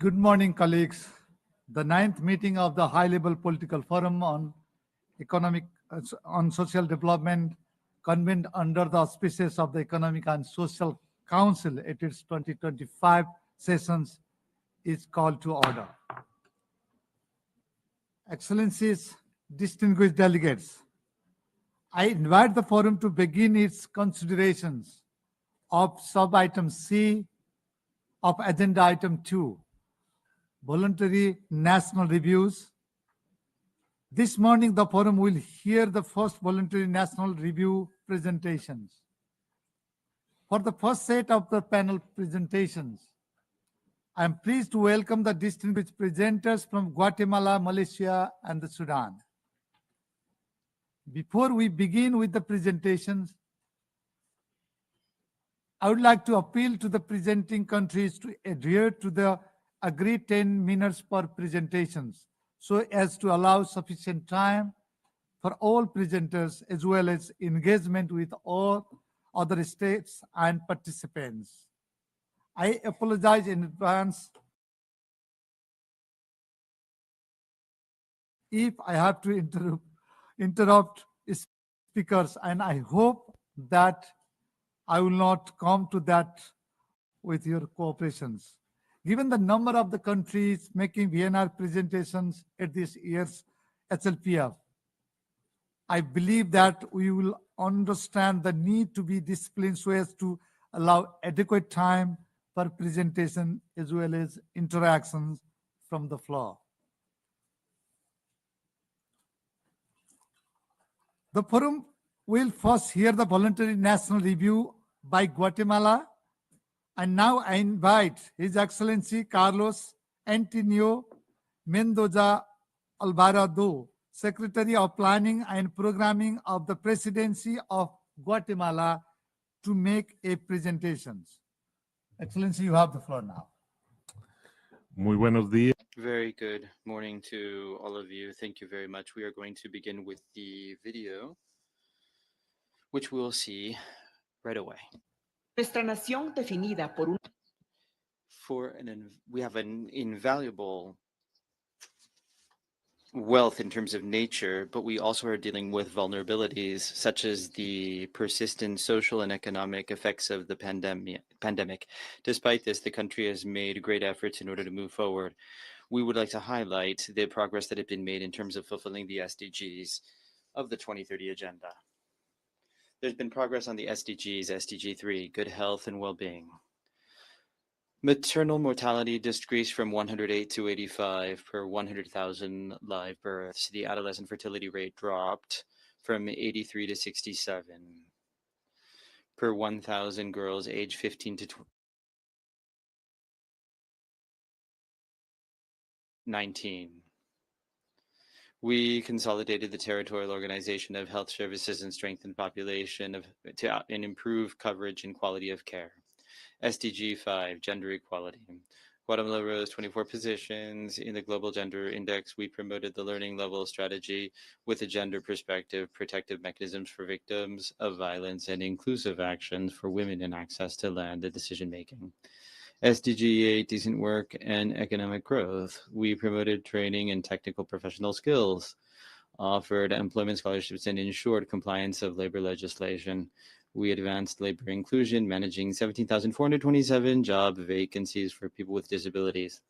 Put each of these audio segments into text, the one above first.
Good morning, colleagues. The 9th meeting of the High-Level Political Forum on Social Development, convened under the auspices of the Economic and Social Council at its 2025 sessions, is called to order. Excellencies, distinguished delegates, I invite the forum to begin its considerations of sub-item C of agenda item 2, Voluntary National Reviews. This morning, the forum will hear the first Voluntary National Review presentations. For the first set of the panel presentations, I am pleased to welcome the distinguished presenters from Guatemala, Malaysia, and the Sudan. Before we begin with the presentations, I would like to appeal to the presenting countries to adhere to the agreed 10 minutes per presentations, so as to allow sufficient time for all presenters as well as engagement with all other states and participants. I apologize in advance if I have to interrupt speakers, and I hope that I will not come to that with your cooperations. Given the number of the countries making VNR presentations at this year's HLPF, I believe that we will understand the need to be disciplined so as to allow adequate time for presentation as well as interactions from the floor. The forum will first hear the Voluntary National Review by Guatemala, and now I invite His Excellency Carlos Antonio Mendoza Alvarado, Secretary of Planning and Programming of the Presidency of Guatemala, to make a presentation. Excellency, you have the floor now. Muy buenos días. Very good morning to all of you. Thank you very much. We are going to begin with the video, which we'll see right away. Nuestra nación definida por un... We have an invaluable wealth in terms of nature, but we also are dealing with vulnerabilities such as the persistent social and economic effects of the pandemic. Despite this, the country has made great efforts in order to move forward. We would like to highlight the progress that has been made in terms of fulfilling the SDGs of the 2030 Agenda. There's been progress on the SDGs, SDG 3, good health and well-being. Maternal mortality decreased from 108 to 85 per 100,000 live births. The adolescent fertility rate dropped from 83 to 67 per 1,000 girls aged 15 to 19. We consolidated the territorial organization of health services and strengthened population and improve coverage and quality of care. SDG 5, gender equality. Guatemala rose 24 positions in the Global Gender Index. We promoted the learning level strategy with a gender perspective, protective mechanisms for victims of violence, and inclusive actions for women in access to land and decision making. SDG 8, decent work and economic growth. We promoted training and technical professional skills, offered employment scholarships, and ensured compliance of labor legislation. We advanced labor inclusion, managing 17,427 job vacancies for people with disabilities.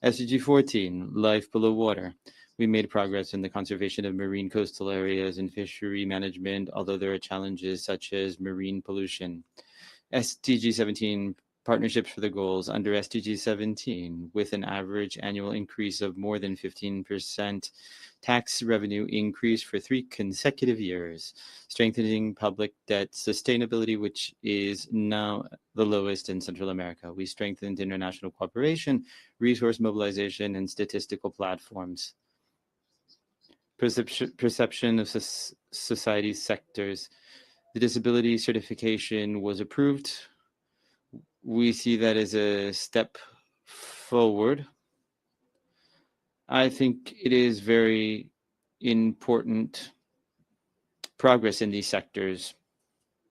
SDG 14, life below water. We made progress in the conservation of marine coastal areas and fishery management, although there are challenges such as marine pollution. SDG 17, partnerships for the goals. Under SDG 17, with an average annual increase of more than 15%, tax revenue increased for 3 consecutive years, strengthening public debt sustainability, which is now the lowest in Central America. We strengthened international cooperation, resource mobilization, and statistical platforms. Perception of society sectors. The disability certification was approved. We see that as a step forward. I think it is very important progress in these sectors,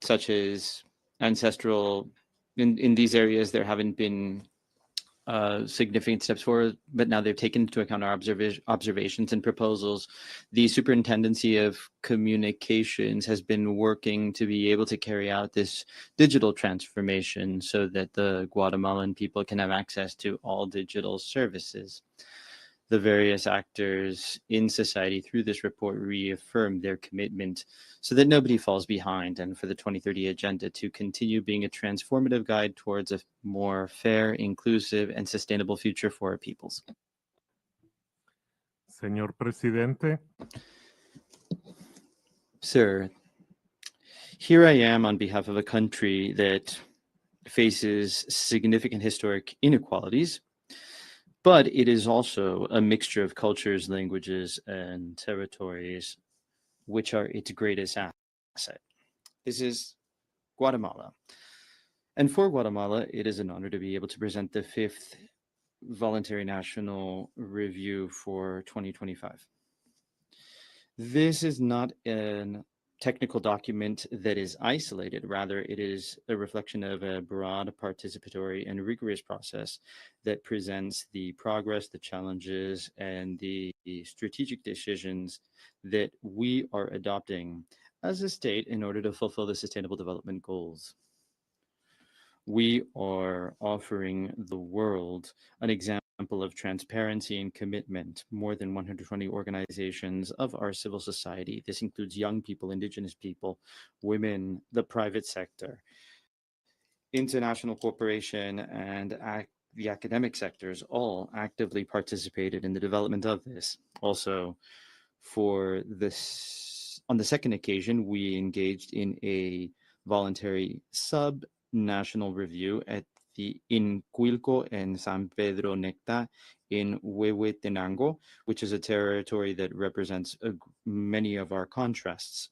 such as ancestral. In these areas, there haven't been significant steps forward, but now they've taken into account our observations and proposals. The Superintendency of Communications has been working to be able to carry out this digital transformation so that the Guatemalan people can have access to all digital services. The various actors in society through this report reaffirm their commitment so that nobody falls behind, and for the 2030 agenda to continue being a transformative guide towards a more fair, inclusive, and sustainable future for our peoples. Señor Presidente, Sir, here I am on behalf of a country that faces significant historic inequalities, but it is also a mixture of cultures, languages, and territories, which are its greatest asset. This is Guatemala. And for Guatemala, it is an honor to be able to present the 5th Voluntary National Review for 2025. This is not a technical document that is isolated. Rather, it is a reflection of a broad, participatory, and rigorous process that presents the progress, the challenges, and the strategic decisions that we are adopting as a state in order to fulfill the Sustainable Development Goals. We are offering the world an example of transparency and commitment. More than 120 organizations of our civil society. This includes young people, indigenous people, women, the private sector, international cooperation, and the academic sectors all actively participated in the development of this. Also, for this, on the second occasion, we engaged in a voluntary sub-national review in Cuilco and San Pedro Necta in Huehuetenango, which is a territory that represents many of our contrasts.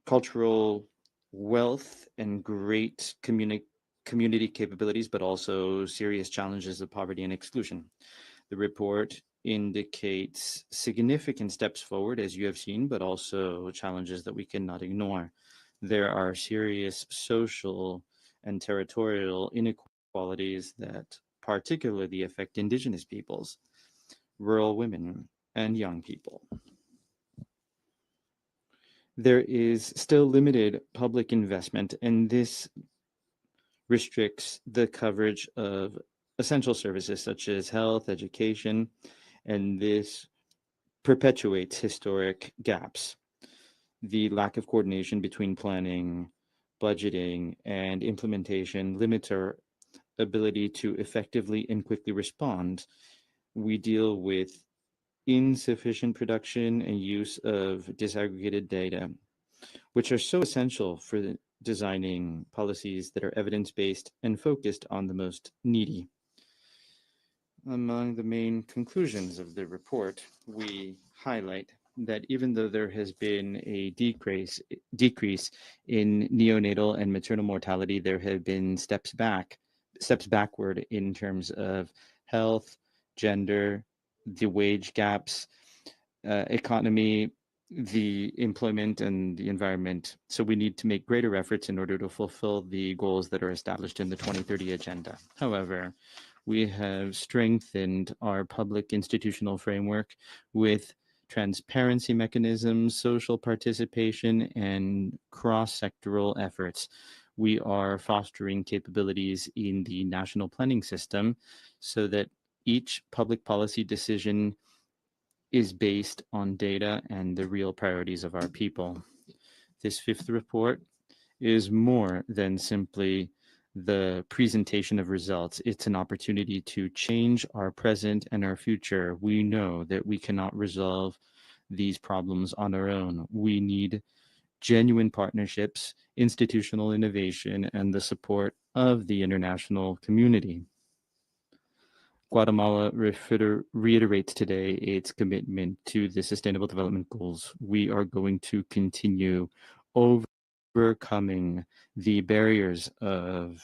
Cultural wealth and great community capabilities, but also serious challenges of poverty and exclusion. The report indicates significant steps forward, as you have seen, but also challenges that we cannot ignore. There are serious social and territorial inequalities that particularly affect indigenous peoples, rural women, and young people. There is still limited public investment, and this restricts the coverage of essential services such as health, education, and this perpetuates historic gaps. The lack of coordination between planning, budgeting, and implementation limits our ability to effectively and quickly respond. We deal with insufficient production and use of disaggregated data, which are so essential for designing policies that are evidence-based and focused on the most needy. Among the main conclusions of the report, we highlight that even though there has been a decrease in neonatal and maternal mortality, there have been steps backward in terms of health, gender, the wage gaps, economy, the employment, and the environment. So we need to make greater efforts in order to fulfill the goals that are established in the 2030 agenda. However, we have strengthened our public institutional framework with transparency mechanisms, social participation, and cross-sectoral efforts. We are fostering capabilities in the national planning system so that each public policy decision is based on data and the real priorities of our people. This 5th report is more than simply the presentation of results. It's an opportunity to change our present and our future. We know that we cannot resolve these problems on our own. We need genuine partnerships, institutional innovation, and the support of the international community. Guatemala reiterates today its commitment to the Sustainable Development Goals. We are going to continue overcoming the barriers of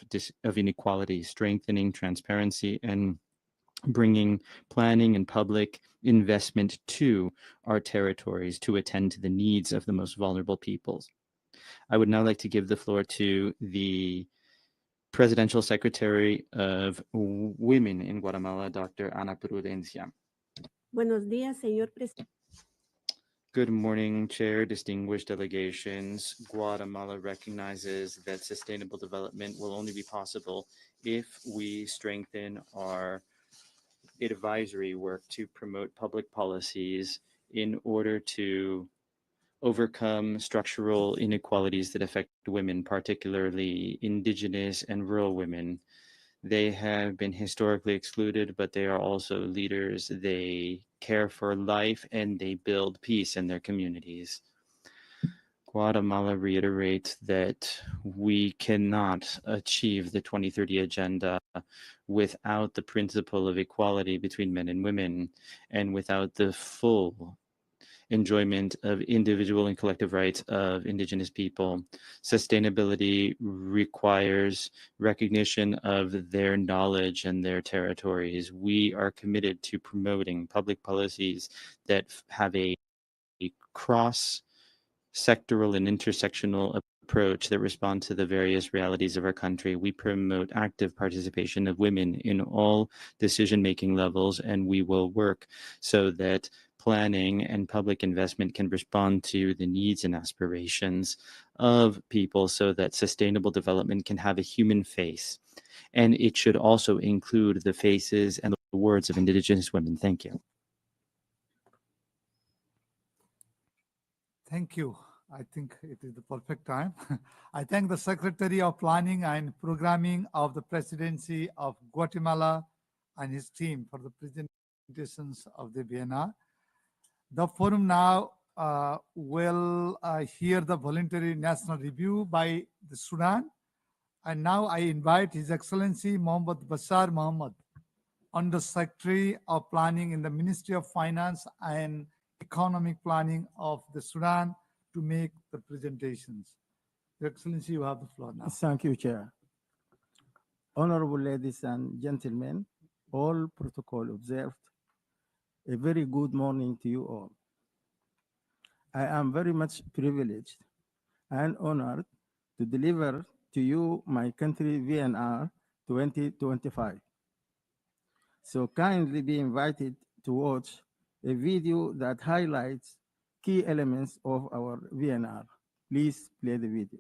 inequality, strengthening transparency, and bringing planning and public investment to our territories to attend to the needs of the most vulnerable peoples. I would now like to give the floor to the Presidential Secretary of Women in Guatemala, Dr. Ana Prudencia. Buenos días, señor presidente. Good morning, Chair, distinguished delegations. Guatemala recognizes that sustainable development will only be possible if we strengthen our advisory work to promote public policies in order to overcome structural inequalities that affect women, particularly indigenous and rural women. They have been historically excluded, but they are also leaders. They care for life and they build peace in their communities. Guatemala reiterates that we cannot achieve the 2030 agenda without the principle of equality between men and women and without the full enjoyment of individual and collective rights of indigenous people. Sustainability requires recognition of their knowledge and their territories. We are committed to promoting public policies that have a cross-sectoral and intersectional approach that respond to the various realities of our country. We promote active participation of women in all decision-making levels, and we will work so that planning and public investment can respond to the needs and aspirations of people so that sustainable development can have a human face. And it should also include the faces and the words of indigenous women. Thank you. Thank you. I think it is the perfect time. I thank the Secretary of Planning and Programming of the Presidency of Guatemala and his team for the presentations of the VNR. The forum now will hear the Voluntary National Review by the Sudan. And now I invite His Excellency Mohammad Bashar Mohammed, Under Secretary of Planning in the Ministry of Finance and Economic Planning of the Sudan, to make the presentations. Your Excellency, you have the floor now. Thank you, Chair. Honorable ladies and gentlemen, all protocol observed, a very good morning to you all. I am very much privileged and honored to deliver to you my country VNR 2025. So kindly be invited to watch a video that highlights key elements of our VNR. Please play the video.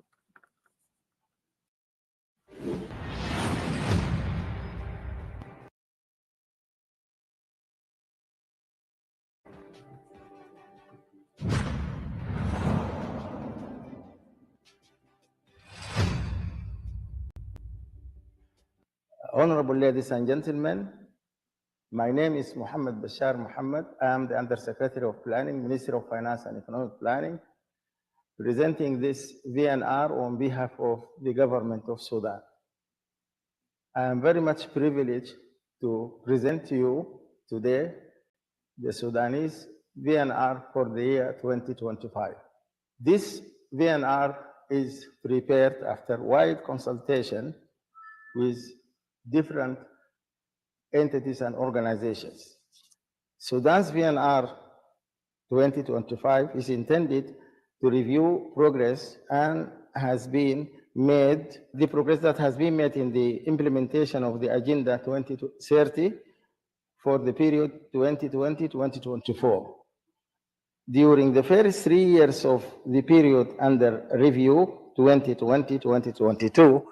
Honorable ladies and gentlemen, my name is Mohammed Bashar Mohammed. I am the Undersecretary of Planning, Ministry of Finance and Economic Planning, presenting this VNR on behalf of the government of Sudan. I am very much privileged to present to you today the Sudanese VNR for the year 2025. This VNR is prepared after wide consultation with different entities and organizations. Sudan's VNR 2025 is intended to review progress and has been made, the progress that has been made in the implementation of the Agenda 2030 for the period 2020-2024. During the first 3 years of the period under review, 2020-2022,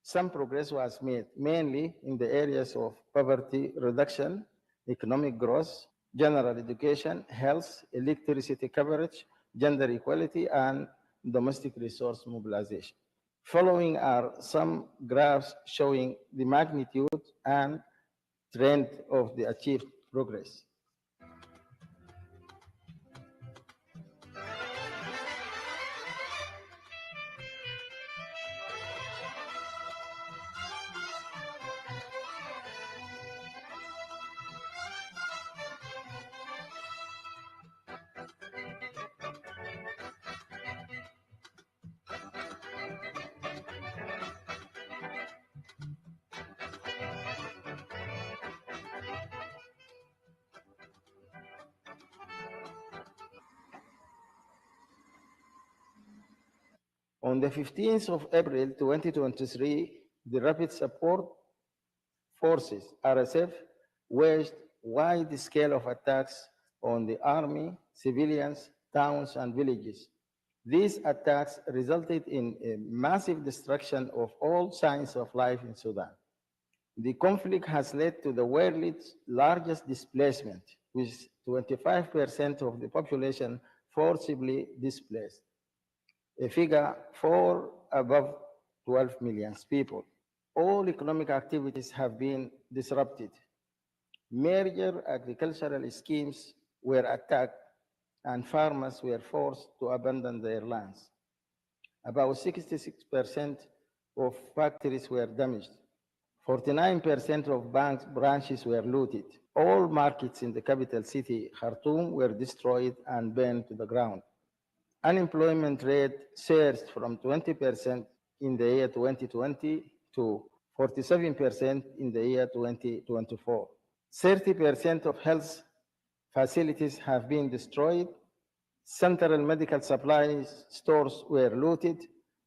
some progress was made, mainly in the areas of poverty reduction, economic growth, general education, health, electricity coverage, gender equality, and domestic resource mobilization. Following are some graphs showing the magnitude and trend of the achieved progress. On the 15th of April 2023, the Rapid Support Forces, RSF, waged wide-scale of attacks on the army, civilians, towns, and villages. These attacks resulted in a massive destruction of all signs of life in Sudan. The conflict has led to the world's largest displacement, with 25% of the population forcibly displaced, a figure for above 12 million people. All economic activities have been disrupted. Major agricultural schemes were attacked and farmers were forced to abandon their lands. About 66% of factories were damaged. 49% of bank branches were looted. All markets in the capital city, Khartoum, were destroyed and burned to the ground. Unemployment rate surged from 20% in the year 2020 to 47% in the year 2024. 30% of health facilities have been destroyed. Central medical supplies stores were looted.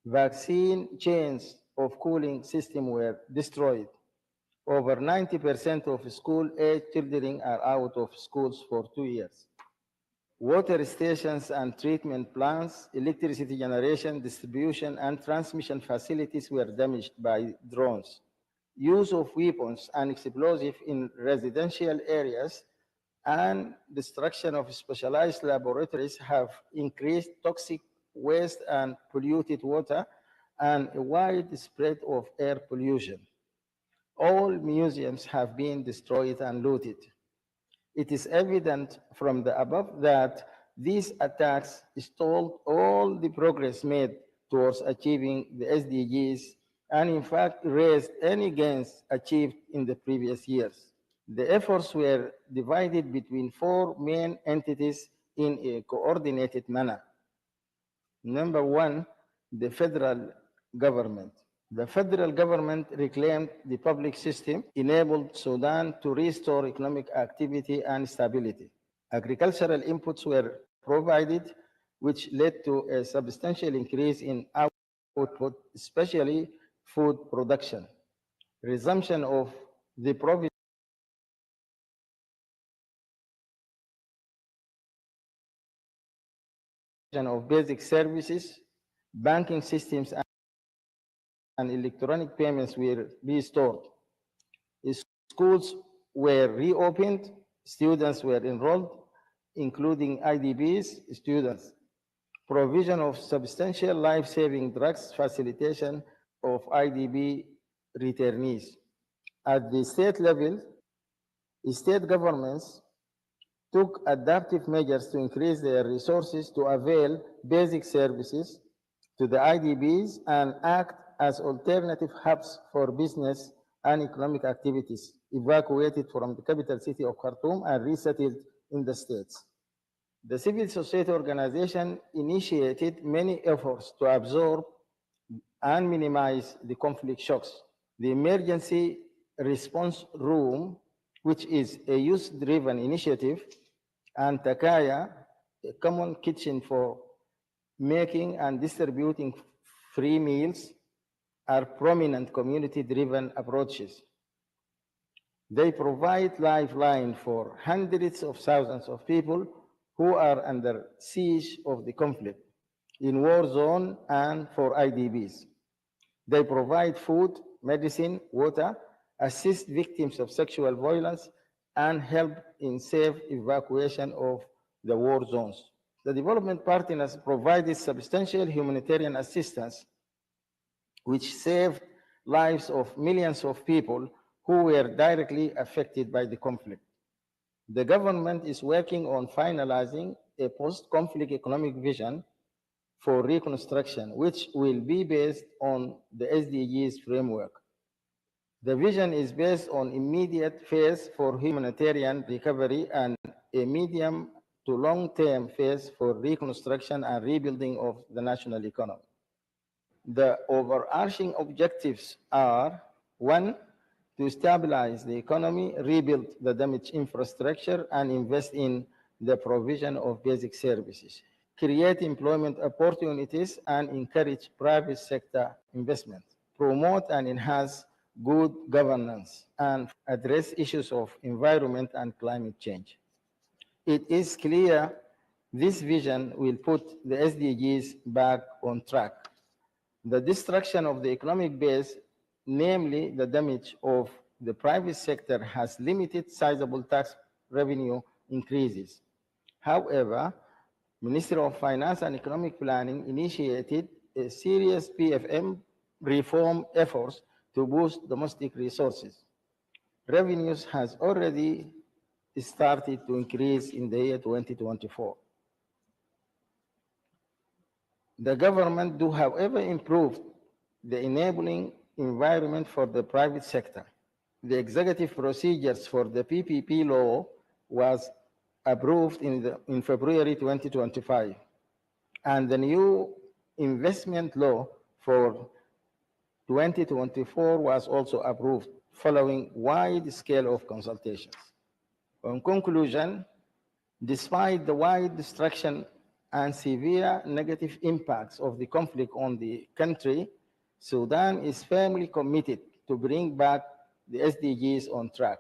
Vaccine chains of cooling system were destroyed. Over 90% of school-age children are out of schools for 2 years. Water stations and treatment plants, electricity generation, distribution, and transmission facilities were damaged by drones. Use of weapons and explosives in residential areas and destruction of specialized laboratories have increased toxic waste and polluted water and a wide spread of air pollution. All museums have been destroyed and looted. It is evident from the above that these attacks stalled all the progress made towards achieving the SDGs and in fact erased any gains achieved in the previous years. The efforts were divided between 4 main entities in a coordinated manner. Number 1, the federal government. The federal government reclaimed the public system, enabled Sudan to restore economic activity and stability. Agricultural inputs were provided, which led to a substantial increase in output, especially food production. Resumption of the provision of basic services, banking systems, and electronic payments were restored. Schools were reopened, students were enrolled, including IDPs students. Provision of substantial life-saving drugs, facilitation of IDP returnees. At the state level, state governments took adaptive measures to increase their resources to avail basic services to the IDPs and act as alternative hubs for business and economic activities evacuated from the capital city of Khartoum and resettled in the states. The civil society organization initiated many efforts to absorb and minimize the conflict shocks. The Emergency Response Room, which is a youth-driven initiative, and Takaya, a common kitchen for making and distributing free meals, are prominent community-driven approaches. They provide lifeline for hundreds of thousands of people who are under siege of the conflict in war zone and for IDPs. They provide food, medicine, water, assist victims of sexual violence, and help in safe evacuation of the war zones. The development partners provided substantial humanitarian assistance, which saved lives of millions of people who were directly affected by the conflict. The government is working on finalizing a post-conflict economic vision for reconstruction, which will be based on the SDGs framework. The vision is based on immediate phase for humanitarian recovery and a medium to long-term phase for reconstruction and rebuilding of the national economy. The overarching objectives are: 1, to stabilize the economy, rebuild the damaged infrastructure, and invest in the provision of basic services. create employment opportunities, and encourage private sector investment, promote and enhance good governance, and address issues of environment and climate change. It is clear this vision will put the SDGs back on track. The destruction of the economic base, namely the damage of the private sector, has limited sizable tax revenue increases. However, Ministry of Finance and Economic Planning initiated a serious PFM reform efforts to boost domestic resources. Revenues has already started to increase in the year 2024. The government do, however, improve the enabling environment for the private sector. The executive procedures for the PPP law was approved in February 2025, and the new investment law for 2024 was also approved following wide scale of consultations. In conclusion, despite the wide destruction and severe negative impacts of the conflict on the country, Sudan is firmly committed to bring back the SDGs on track.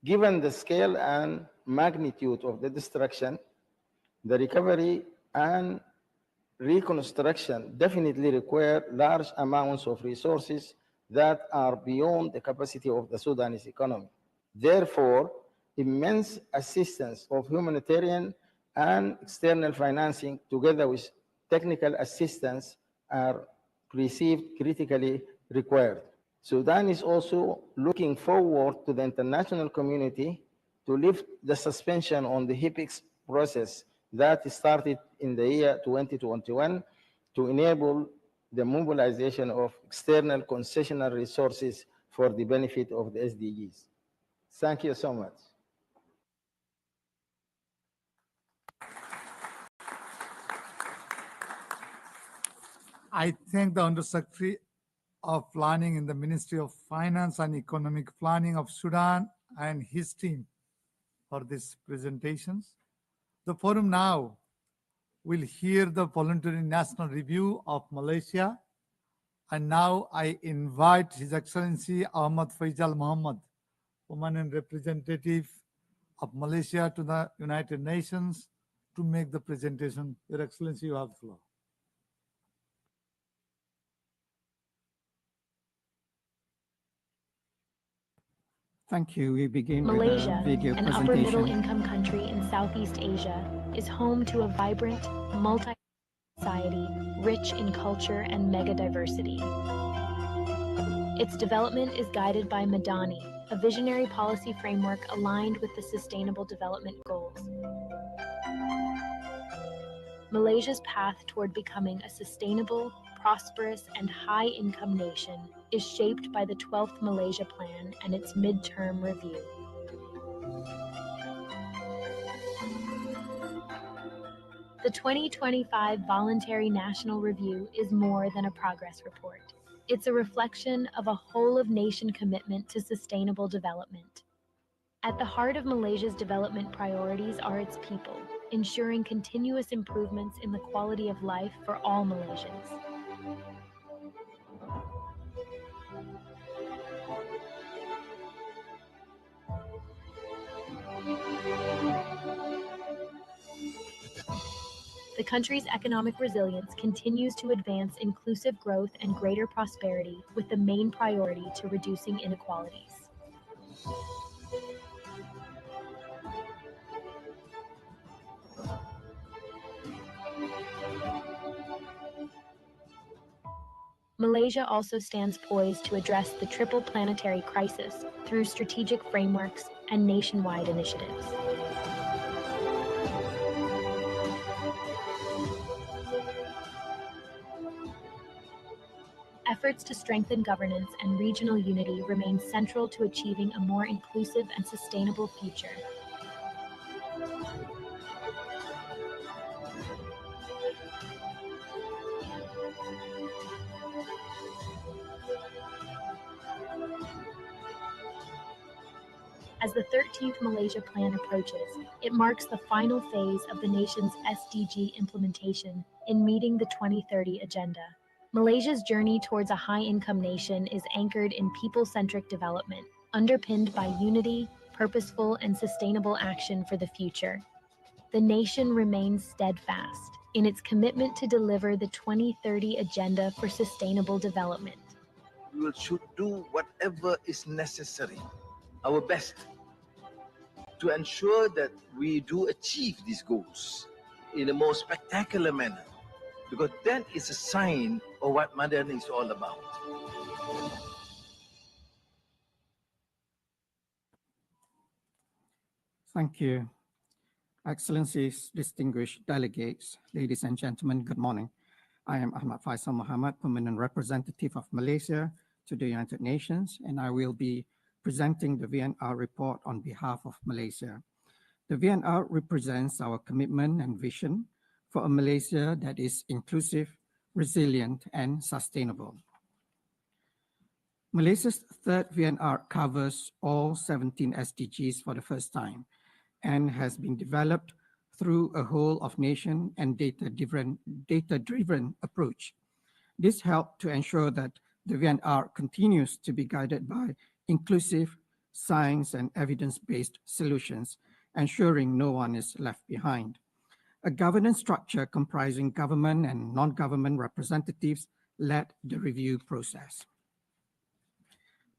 Given the scale and magnitude of the destruction, the recovery and reconstruction definitely require large amounts of resources that are beyond the capacity of the Sudanese economy. Therefore, immense assistance of humanitarian and external financing, together with technical assistance, are perceived critically required. Sudan is also looking forward to the international community to lift the suspension on the HIPEX process that started in the year 2021 to enable the mobilization of external concessional resources for the benefit of the SDGs. Thank you so much. I thank the Undersecretary of Planning in the Ministry of Finance and Economic Planning of Sudan and his team for these presentations. The forum now will hear the Voluntary National Review of Malaysia. And now I invite His Excellency Ahmad Faisal Mohammed, Permanent Representative of Malaysia to the United Nations, to make the presentation. Your Excellency, you have the floor. Thank you. We begin with Malaysia, a video an upper middle presentation. income country in Southeast Asia, is home to a vibrant, multi-society, rich in culture and mega-diversity. Its development is guided by Madani, a visionary policy framework aligned with the Sustainable Development Goals. Malaysia's path toward becoming a sustainable, prosperous, and high-income nation is shaped by the 12th Malaysia Plan and its midterm review. The 2025 Voluntary National Review is more than a progress report. It's a reflection of a whole-of-nation commitment to sustainable development. At the heart of Malaysia's development priorities are its people, ensuring continuous improvements in the quality of life for all Malaysians. The country's economic resilience continues to advance inclusive growth and greater prosperity, with the main priority to reducing inequalities. Malaysia also stands poised to address the triple planetary crisis through strategic frameworks and nationwide initiatives. Efforts to strengthen governance and regional unity remain central to achieving a more inclusive and sustainable future. As the 13th Malaysia Plan approaches, it marks the final phase of the nation's SDG implementation in meeting the 2030 agenda. Malaysia's journey towards a high-income nation is anchored in people-centric development, underpinned by unity, purposeful, and sustainable action for the future. The nation remains steadfast in its commitment to deliver the 2030 Agenda for Sustainable Development. We should do whatever is necessary, our best, to ensure that we do achieve these goals in a more spectacular manner, because that is a sign of what Madani is all about. Thank you. Excellencies, distinguished delegates, ladies and gentlemen, good morning. I am Ahmad Faisal Muhammad, Permanent Representative of Malaysia to the United Nations, and I will be presenting the VNR report on behalf of Malaysia. The VNR represents our commitment and vision for a Malaysia that is inclusive, resilient, and sustainable. Malaysia's third VNR covers all 17 SDGs for the first time and has been developed through a whole of nation and data-driven approach. This helped to ensure that the VNR continues to be guided by inclusive, science and evidence-based solutions, ensuring no one is left behind. A governance structure comprising government and non-government representatives led the review process.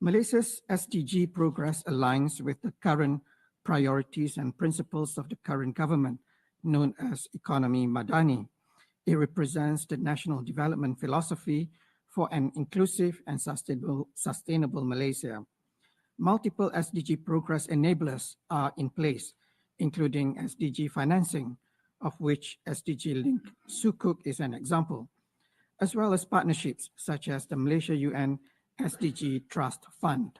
Malaysia's SDG progress aligns with the current priorities and principles of the current government, known as Economy Madani. It represents the national development philosophy for an inclusive and sustainable Malaysia. Multiple SDG progress enablers are in place, including SDG financing, of which SDG Link Sukuk is an example, as well as partnerships such as the Malaysia-UN SDG Trust Fund.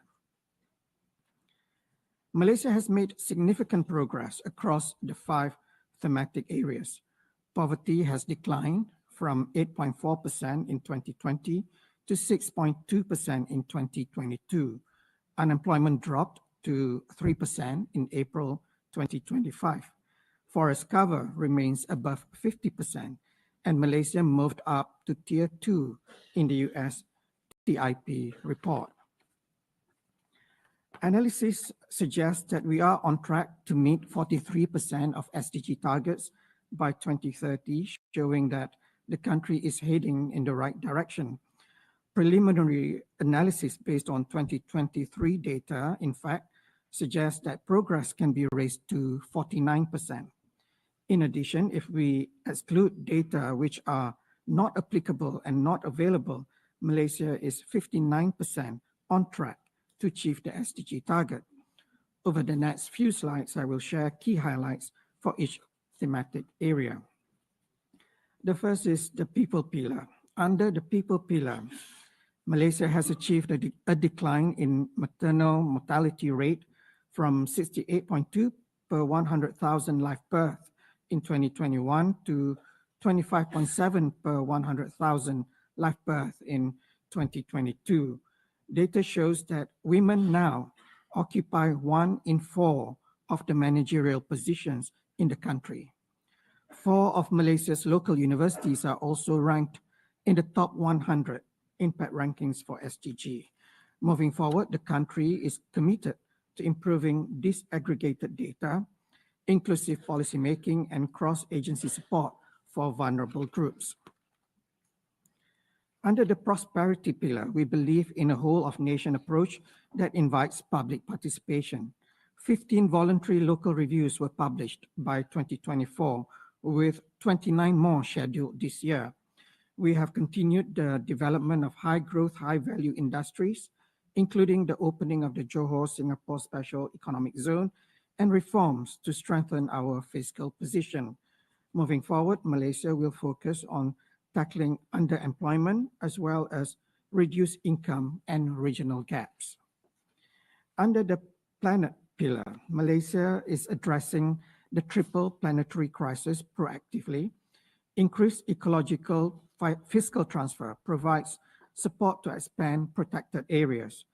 Malaysia has made significant progress across the 5 thematic areas. Poverty has declined from 8.4% in 2020 to 6.2% in 2022. Unemployment dropped to 3% in April 2025. Forest cover remains above 50%, and Malaysia moved up to Tier 2 in the US TIP report. Analysis suggests that we are on track to meet 43% of SDG targets by 2030, showing that the country is heading in the right direction. Preliminary analysis based on 2023 data, in fact, suggests that progress can be raised to 49%. In addition, if we exclude data which are not applicable and not available, Malaysia is 59% on track to achieve the SDG target. Over the next few slides, I will share key highlights for each thematic area. The first is the people pillar. Under the people pillar, Malaysia has achieved a decline in maternal mortality rate from 68.2 per 100,000 live birth in 2021 to 25.7 per 100,000 live birth in 2022. Data shows that women now occupy 1 in 4 of the managerial positions in the country. 4 of Malaysia's local universities are also ranked in the top 100 impact rankings for SDG. Moving forward, the country is committed to improving disaggregated data, inclusive policymaking, and cross-agency support for vulnerable groups. Under the prosperity pillar, we believe in a whole-of-nation approach that invites public participation. 15 voluntary local reviews were published by 2024, with 29 more scheduled this year. We have continued the development of high-growth, high-value industries, including the opening of the Johor-Singapore Special Economic Zone and reforms to strengthen our fiscal position. Moving forward, Malaysia will focus on tackling underemployment as well as reduce income and regional gaps. Under the planet pillar, Malaysia is addressing the triple planetary crisis proactively. Increased ecological fiscal transfer provides support to expand protected areas.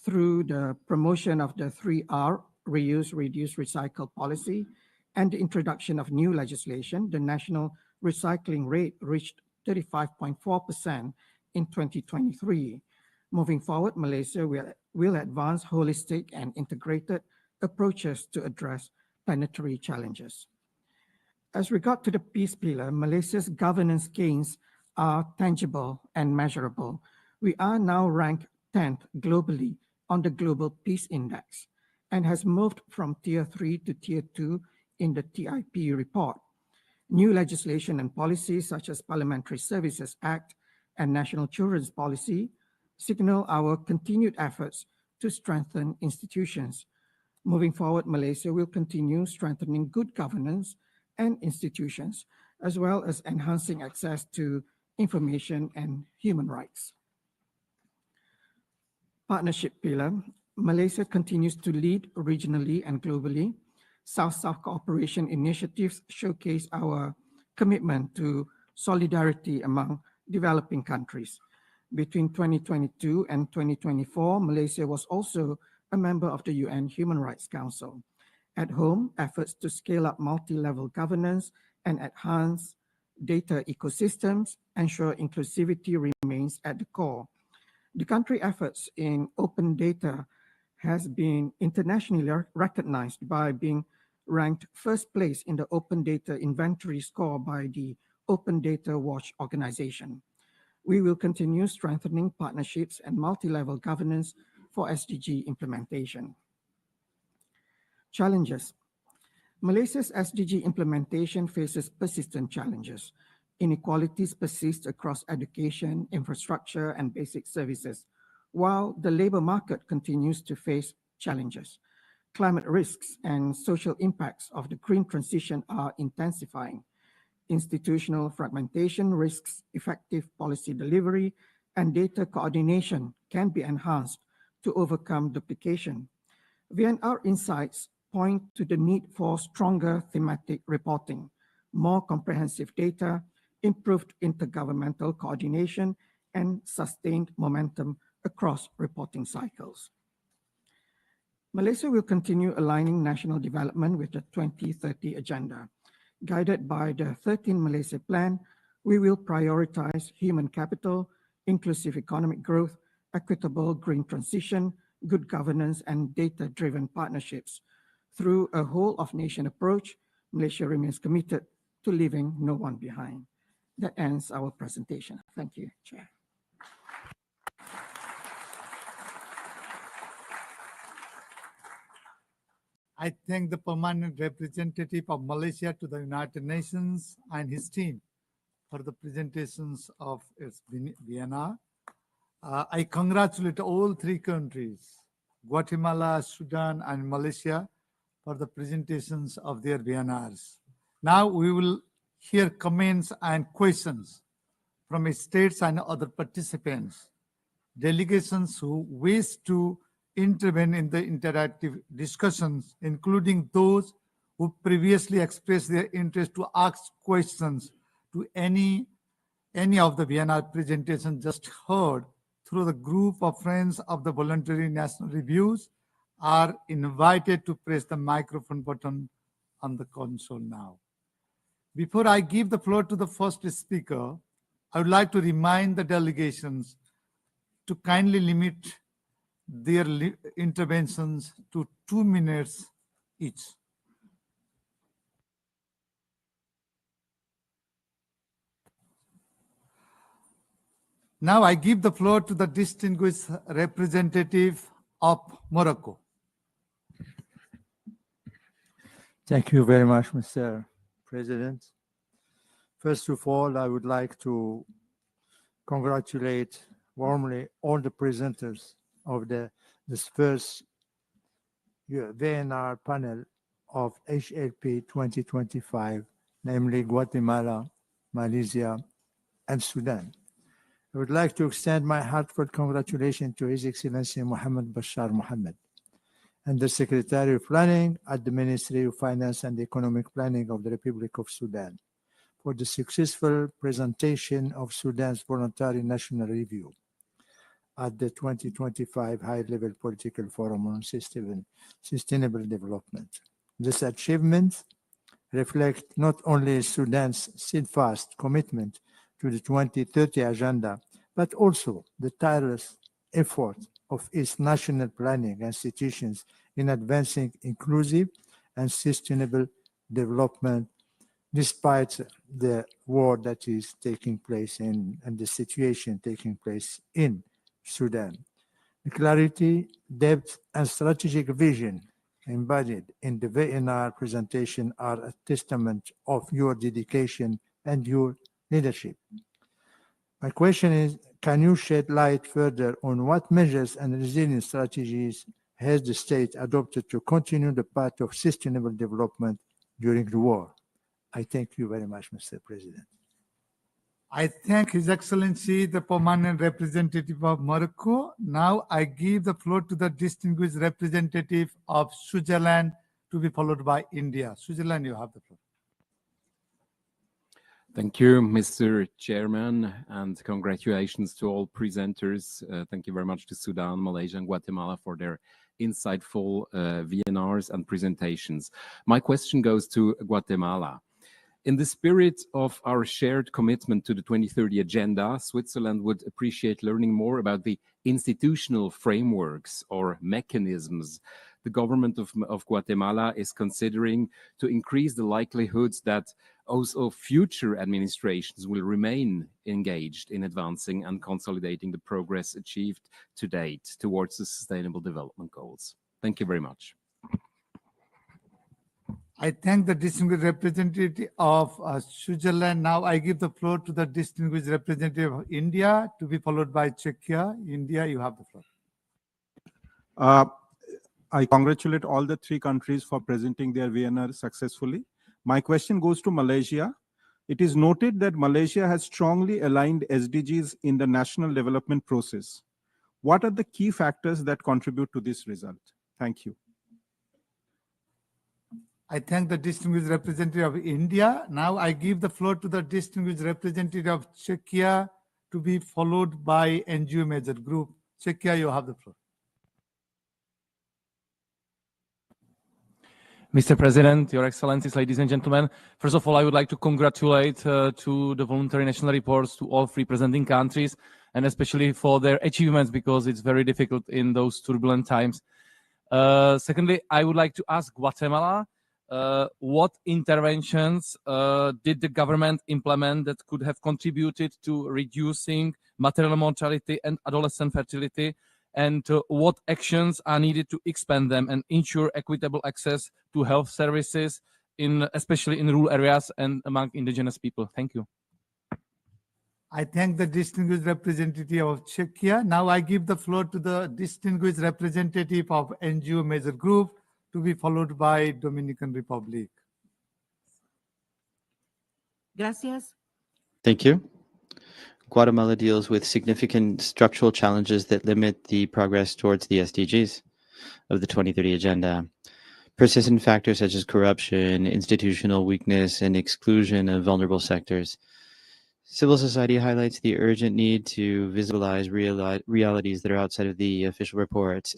Through the promotion of the 3R reuse, reduce, recycle policy and the introduction of new legislation, the national recycling rate reached 35.4% in 2023. Moving forward, Malaysia will advance holistic and integrated approaches to address planetary challenges. As regard to the peace pillar, Malaysia's governance gains are tangible and measurable. We are now ranked 10th globally on the Global Peace Index and has moved from Tier 3 to Tier 2 in the TIP report. New legislation and policies such as Parliamentary Services Act and National Children's Policy signal our continued efforts to strengthen institutions. Moving forward, Malaysia will continue strengthening good governance and institutions, as well as enhancing access to information and human rights. Partnership pillar, Malaysia continues to lead regionally and globally. South-South cooperation initiatives showcase our commitment to solidarity among developing countries. Between 2022 and 2024, Malaysia was also a member of the UN Human Rights Council. At home, efforts to scale up multi-level governance and enhance data ecosystems ensure inclusivity remains at the core. The country efforts in open data has been internationally recognized by being ranked first place in the Open Data Inventory score by the Open Data Watch organization. We will continue strengthening partnerships and multi-level governance for SDG implementation. Challenges. Malaysia's SDG implementation faces persistent challenges. Inequalities persist across education, infrastructure, and basic services, while the labor market continues to face challenges. Climate risks and social impacts of the green transition are intensifying. Institutional fragmentation risks effective policy delivery, and data coordination can be enhanced to overcome duplication. VNR insights point to the need for stronger thematic reporting, more comprehensive data, improved intergovernmental coordination, and sustained momentum across reporting cycles. Malaysia will continue aligning national development with the 2030 agenda. Guided by the 13 Malaysia Plan, we will prioritize human capital, inclusive economic growth, equitable green transition, good governance, and data-driven partnerships. Through a whole-of-nation approach, Malaysia remains committed to leaving no one behind. That ends our presentation. Thank you, Chair. I thank the permanent representative of Malaysia to the United Nations and his team for the presentations of its VNR. I congratulate all three countries, Guatemala, Sudan, and Malaysia, for the presentations of their VNRs. Now we will hear comments and questions from states and other participants. Delegations who wish to intervene in the interactive discussions, including those who previously expressed their interest to ask questions to any of the VNR presentations just heard through the group of friends of the Voluntary National Reviews, are invited to press the microphone button on the console now. Before I give the floor to the first speaker, I would like to remind the delegations to kindly limit their interventions to 2 minutes each. Now I give the floor to the distinguished representative of Morocco. Thank you very much, Mr. President. First of all, I would like to congratulate warmly all the presenters of this first VNR panel of HLP 2025, namely Guatemala, Malaysia, and Sudan. I would like to extend my heartfelt congratulations to His Excellency Mohammed Bashar Mohammed and the Secretary of Planning at the Ministry of Finance and Economic Planning of the Republic of Sudan for the successful presentation of Sudan's Voluntary National Review. at the 2025 High-Level Political Forum on Sustainable Development. This achievement reflects not only Sudan's steadfast commitment to the 2030 Agenda, but also the tireless effort of its national planning institutions in advancing inclusive and sustainable development despite the war that is taking place and the situation taking place in Sudan. The clarity, depth, and strategic vision embodied in the VNR presentation are a testament of your dedication and your leadership. My question is, can you shed light further on what measures and resilience strategies has the state adopted to continue the path of sustainable development during the war? I thank you very much, Mr. President. I thank His Excellency, the Permanent Representative of Morocco. Now I give the floor to the distinguished representative of Switzerland to be followed by India. Switzerland, you have the floor. Thank you, Mr. Chairman, and congratulations to all presenters. Thank you very much to Sudan, Malaysia, and Guatemala for their insightful VNRs and presentations. My question goes to Guatemala. In the spirit of our shared commitment to the 2030 Agenda, Switzerland would appreciate learning more about the institutional frameworks or mechanisms the government of Guatemala is considering to increase the likelihood that also future administrations will remain engaged in advancing and consolidating the progress achieved to date towards the Sustainable Development Goals. Thank you very much. I thank the distinguished representative of Switzerland. Now I give the floor to the distinguished representative of India to be followed by Czechia. India, you have the floor. I congratulate all the three countries for presenting their VNR successfully. My question goes to Malaysia. It is noted that Malaysia has strongly aligned SDGs in the national development process. What are the key factors that contribute to this result? Thank you. I thank the distinguished representative of India. Now I give the floor to the distinguished representative of Czechia to be followed by NGO Major Group. Czechia, you have the floor. Mr. President, Your Excellencies, ladies and gentlemen, first of all, I would like to congratulate to the Voluntary National Reports to all three presenting countries, and especially for their achievements, because it's very difficult in those turbulent times. Secondly, I would like to ask Guatemala, what interventions did the government implement that could have contributed to reducing maternal mortality and adolescent fertility, and what actions are needed to expand them and ensure equitable access to health services, especially in rural areas and among indigenous people. Thank you. I thank the distinguished representative of Czechia. Now I give the floor to the distinguished representative of NGO Major Group to be followed by Dominican Republic. Gracias. Thank you. Guatemala deals with significant structural challenges that limit the progress towards the SDGs of the 2030 Agenda. Persistent factors such as corruption, institutional weakness, and exclusion of vulnerable sectors. Civil society highlights the urgent need to visualize realities that are outside of the official reports.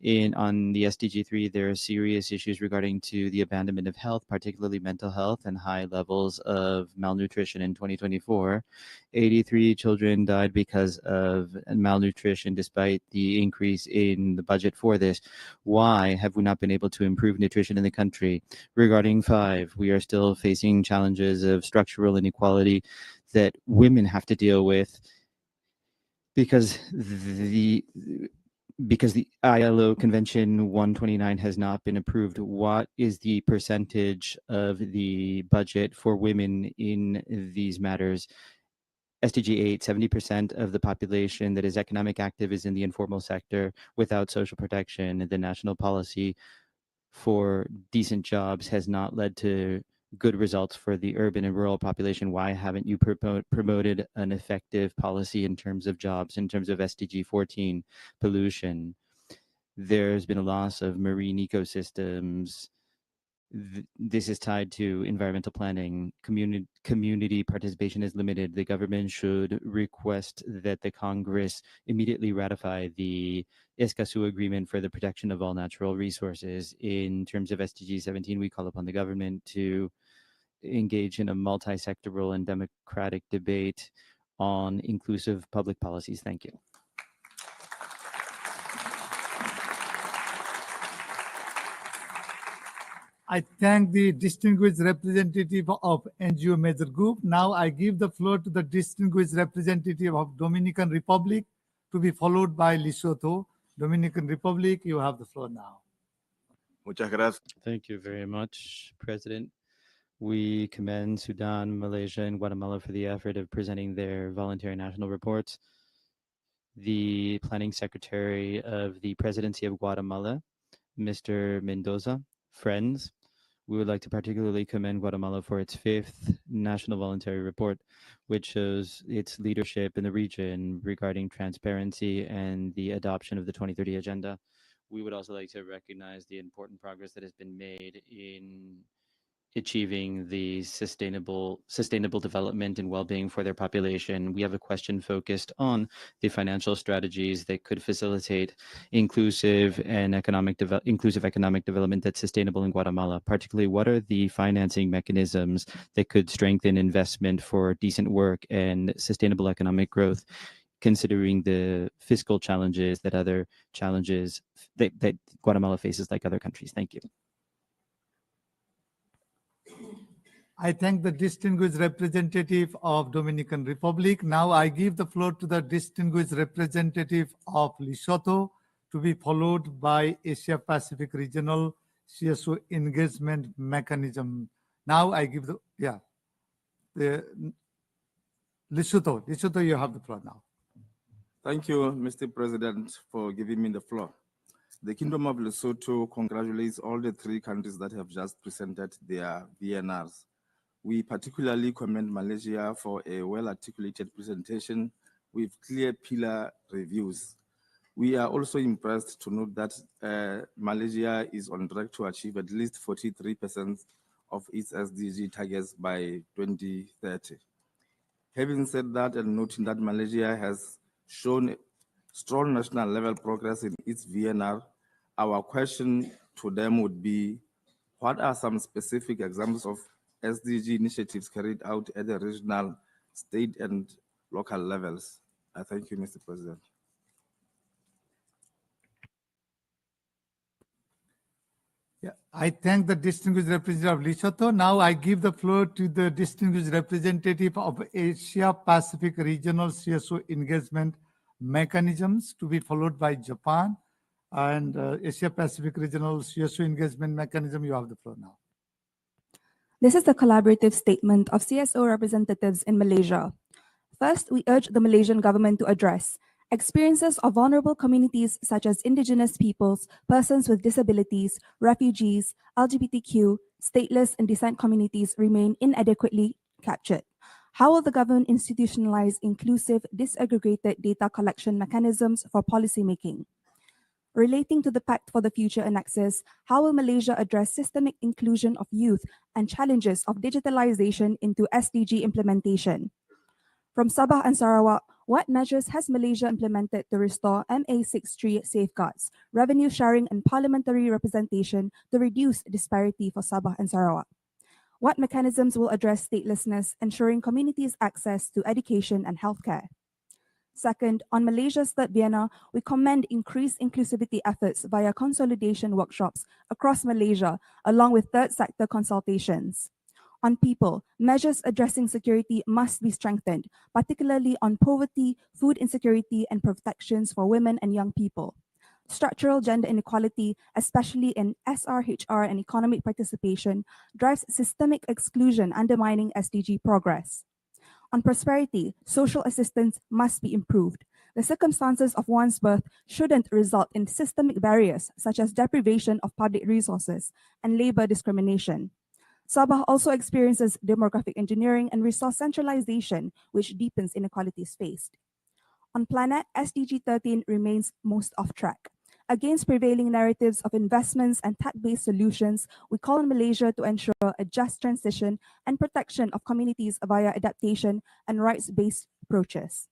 On the SDG 3, there are serious issues regarding to the abandonment of health, particularly mental health, and high levels of malnutrition. In 2024, 83 children died because of malnutrition, despite the increase in the budget for this. Why have we not been able to improve nutrition in the country? Regarding 5, we are still facing challenges of structural inequality that women have to deal with because the ILO Convention 129 has not been approved. What is the percentage of the budget for women in these matters? SDG 8, 70% of the population that is economic active is in the informal sector without social protection. The national policy for decent jobs has not led to good results for the urban and rural population. Why haven't you promoted an effective policy in terms of jobs, in terms of SDG 14, pollution? There's been a loss of marine ecosystems This is tied to environmental planning. Community participation is limited. The government should request that the Congress immediately ratify the Escazú Agreement for the protection of all natural resources. In terms of SDG 17, we call upon the government to engage in a multi-sectoral and democratic debate on inclusive public policies. Thank you. I thank the distinguished representative of NGO Major Group. Now I give the floor to the distinguished representative of Dominican Republic, to be followed by Lesotho. Dominican Republic, you have the floor now. Muchas gracias. Thank you very much, President. We commend Sudan, Malaysia, and Guatemala for the effort of presenting their voluntary national reports. The Planning Secretary of the Presidency of Guatemala, Mr. Mendoza, friends, we would like to particularly commend Guatemala for its 5th National Voluntary Report, which shows its leadership in the region regarding transparency and the adoption of the 2030 Agenda. We would also like to recognize the important progress that has been made in achieving the sustainable development and well-being for their population. We have a question focused on the financial strategies that could facilitate inclusive economic development that's sustainable in Guatemala. Particularly, what are the financing mechanisms that could strengthen investment for decent work and sustainable economic growth, considering the fiscal challenges that Guatemala faces like other countries? Thank you. I thank the distinguished representative of Dominican Republic. Now I give the floor to the distinguished representative of Lesotho, to be followed by Asia Pacific Regional CSO Engagement Mechanism. Now I give the Lesotho, you have the floor now. Thank you, Mr. President, for giving me the floor. The Kingdom of Lesotho congratulates all the 3 countries that have just presented their VNRs. We particularly commend Malaysia for a well-articulated presentation with clear pillar reviews. We are also impressed to note that Malaysia is on track to achieve at least 43% of its SDG targets by 2030. Having said that, and noting that Malaysia has shown strong national level progress in its VNR, our question to them would be, what are some specific examples of SDG initiatives carried out at the regional, state, and local levels? I thank you, Mr. President. I thank the distinguished representative of Lesotho. Now I give the floor to the distinguished representative of Asia Pacific Regional CSO Engagement Mechanisms, to be followed by Japan. And Asia Pacific Regional CSO Engagement Mechanism, you have the floor now. This is the collaborative statement of CSO representatives in Malaysia. First, we urge the Malaysian government to address experiences of vulnerable communities such as indigenous peoples, persons with disabilities, refugees, LGBTQ, stateless and descent communities remain inadequately captured. How will the government institutionalize inclusive, disaggregated data collection mechanisms for policymaking? Relating to the Pact for the Future and Access, how will Malaysia address systemic inclusion of youth and challenges of digitalization into SDG implementation? From Sabah and Sarawak, what measures has Malaysia implemented to restore MA63 safeguards, revenue sharing, and parliamentary representation to reduce disparity for Sabah and Sarawak? What mechanisms will address statelessness, ensuring communities' access to education and healthcare? Second, on Malaysia's 3rd Biennial, we commend increased inclusivity efforts via consolidation workshops across Malaysia, along with third sector consultations. On people, measures addressing security must be strengthened, particularly on poverty, food insecurity, and protections for women and young people. Structural gender inequality, especially in SRHR and economic participation, drives systemic exclusion, undermining SDG progress. On prosperity, social assistance must be improved. The circumstances of one's birth shouldn't result in systemic barriers such as deprivation of public resources and labor discrimination. Sabah also experiences demographic engineering and resource centralization, which deepens inequalities faced. On planet, SDG 13 remains most off track. Against prevailing narratives of investments and tech-based solutions, we call on Malaysia to ensure a just transition and protection of communities via adaptation and rights-based approaches.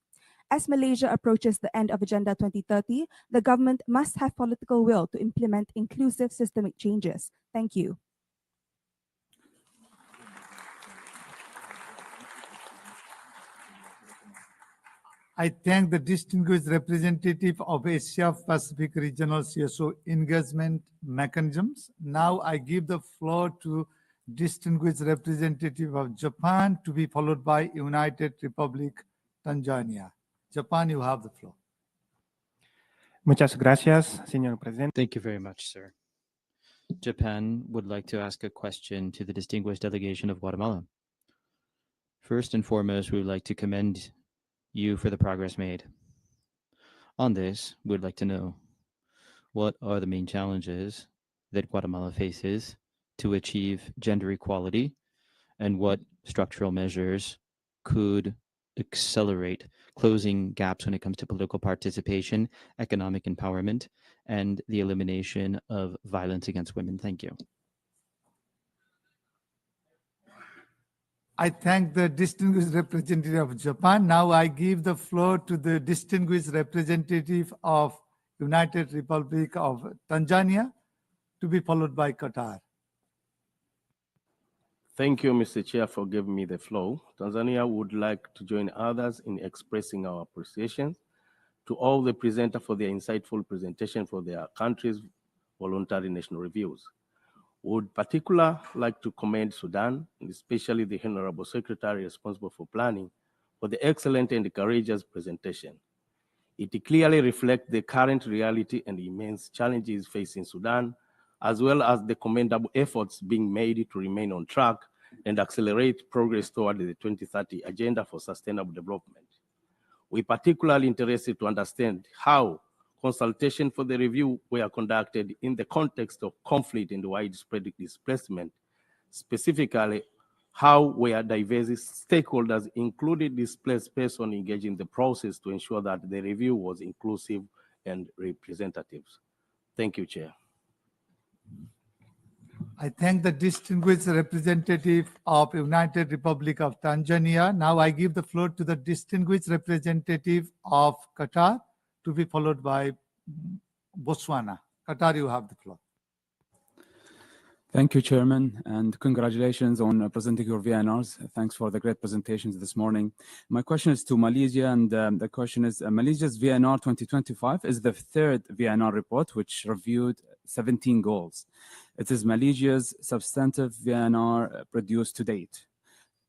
As Malaysia approaches the end of Agenda 2030, the government must have political will to implement inclusive systemic changes. Thank you. I thank the distinguished representative of Asia Pacific Regional CSO Engagement Mechanisms. Now I give the floor to distinguished representative of Japan to be followed by United Republic Tanzania. Japan, you have the floor. Muchas gracias, señor presidente. Thank you very much, sir. Japan would like to ask a question to the distinguished delegation of Guatemala. First and foremost, we would like to commend you for the progress made. On this, we would like to know what are the main challenges that Guatemala faces to achieve gender equality and what structural measures could accelerate closing gaps when it comes to political participation, economic empowerment, and the elimination of violence against women. Thank you. I thank the distinguished representative of Japan. Now I give the floor to the distinguished representative of United Republic of Tanzania to be followed by Qatar. Thank you, Mr. Chair, for giving me the floor. Tanzania would like to join others in expressing our appreciation to all the presenters for their insightful presentation for their country's voluntary national reviews. Would particularly like to commend Sudan, and especially the Honorable Secretary responsible for planning, for the excellent and courageous presentation. It clearly reflects the current reality and immense challenges facing Sudan, as well as the commendable efforts being made to remain on track and accelerate progress toward the 2030 Agenda for Sustainable Development. We're particularly interested to understand how consultations for the review were conducted in the context of conflict and widespread displacement. Specifically, how were diverse stakeholders, including displaced persons, engaged in the process to ensure that the review was inclusive and representative. Thank you, Chair. I thank the distinguished representative of United Republic of Tanzania. Now I give the floor to the distinguished representative of Qatar to be followed by Botswana. Qatar, you have the floor. Thank you, Chairman, and congratulations on presenting your VNRs. Thanks for the great presentations this morning. My question is to Malaysia, and the question is, Malaysia's VNR 2025 is the third VNR report which reviewed 17 goals. It is Malaysia's substantive VNR produced to date.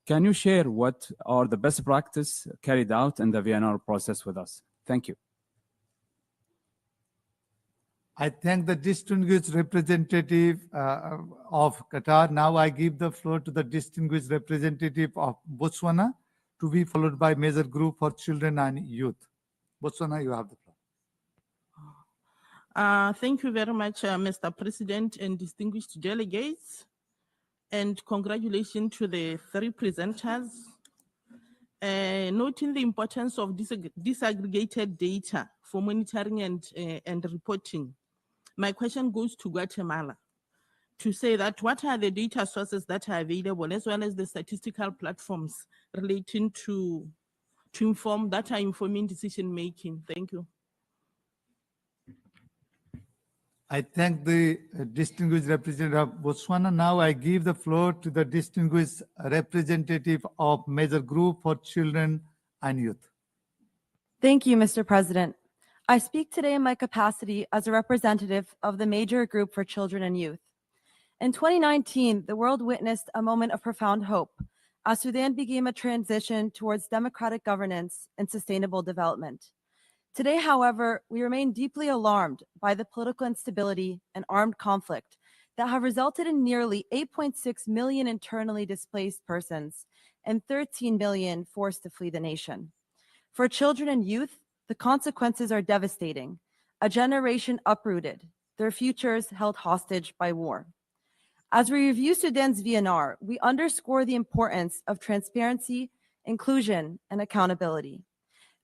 Can you share what are the best practice carried out in the VNR process with us? Thank you. I thank the distinguished representative of Qatar. Now I give the floor to the distinguished representative of Botswana to be followed by Major Group for Children and Youth. Botswana, you have the floor. Thank you very much, Mr. President and distinguished delegates, and congratulations to the three presenters. Noting the importance of disaggregated data for monitoring and reporting, my question goes to Guatemala to say that what are the data sources that are available, as well as the statistical platforms relating to inform that are informing decision making. Thank you. I thank the distinguished representative of Botswana. Now I give the floor to the distinguished representative of Major Group for Children and Youth. Thank you, Mr. President. I speak today in my capacity as a representative of the Major Group for Children and Youth. In 2019, the world witnessed a moment of profound hope as Sudan began a transition towards democratic governance and sustainable development. Today, however, we remain deeply alarmed by the political instability and armed conflict that have resulted in nearly 8.6 million internally displaced persons and 13 million forced to flee the nation. For children and youth, the consequences are devastating. A generation uprooted, their futures held hostage by war. As we review Sudan's VNR, we underscore the importance of transparency, inclusion, and accountability.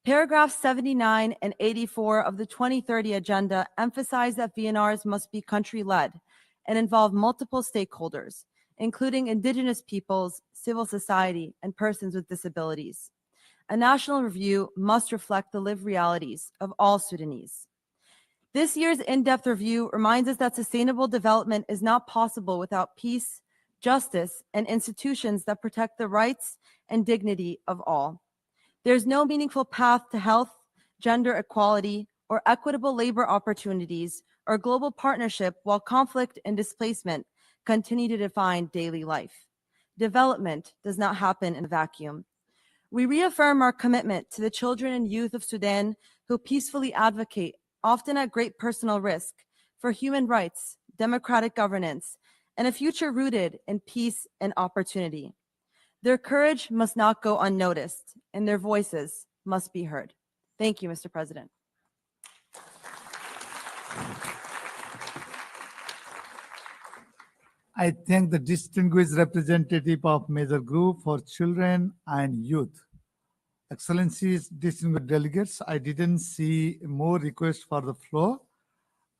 Paragraphs 79 and 84 of the 2030 Agenda emphasize that VNRs must be country-led and involve multiple stakeholders, including indigenous peoples, civil society, and persons with disabilities. A national review must reflect the lived realities of all Sudanese. This year's in-depth review reminds us that sustainable development is not possible without peace, justice, and institutions that protect the rights and dignity of all. There's no meaningful path to health, gender equality, or equitable labor opportunities or global partnership while conflict and displacement continue to define daily life. Development does not happen in a vacuum. We reaffirm our commitment to the children and youth of Sudan who peacefully advocate, often at great personal risk, for human rights, democratic governance, and a future rooted in peace and opportunity. Their courage must not go unnoticed, and their voices must be heard. Thank you, Mr. President. I thank the distinguished representative of Major Group for Children and Youth. Excellencies, distinguished delegates, I didn't see more requests for the floor.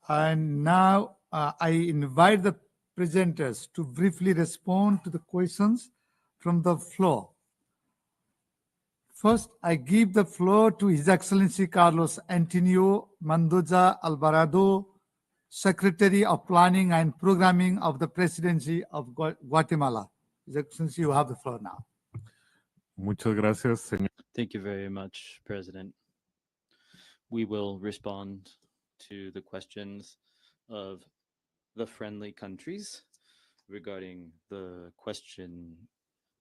And now I invite the presenters to briefly respond to the questions from the floor. First, I give the floor to His Excellency Carlos Antonio Mendoza Alvarado, Secretary of Planning and Programming of the Presidency of Guatemala. His Excellency, you have the floor now. Muchas gracias, señor. Thank you very much, President. We will respond to the questions of the friendly countries regarding the question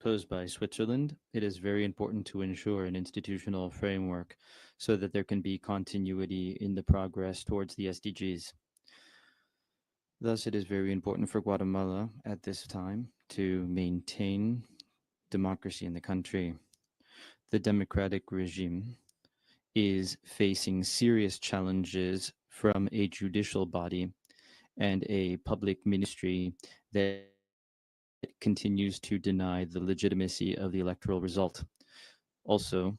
posed by Switzerland. It is very important to ensure an institutional framework so that there can be continuity in the progress towards the SDGs. Thus, it is very important for Guatemala at this time to maintain democracy in the country. The democratic regime is facing serious challenges from a judicial body and a public ministry that continues to deny the legitimacy of the electoral result. Also,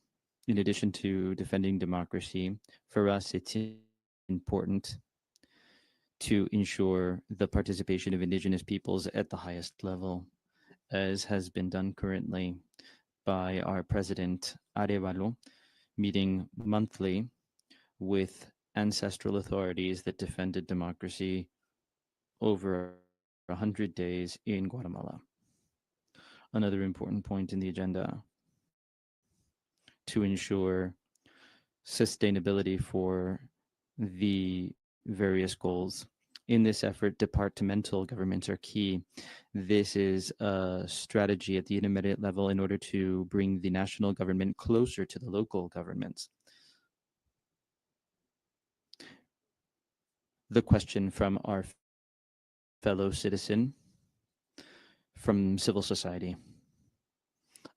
in addition to defending democracy, for us it's important to ensure the participation of indigenous peoples at the highest level, as has been done currently by our president, Arevalo, meeting monthly with ancestral authorities that defended democracy over 100 days in Guatemala. Another important point in the agenda to ensure sustainability for the various goals. In this effort, departmental governments are key. This is a strategy at the intermediate level in order to bring the national government closer to the local governments. The question from our fellow citizen from civil society.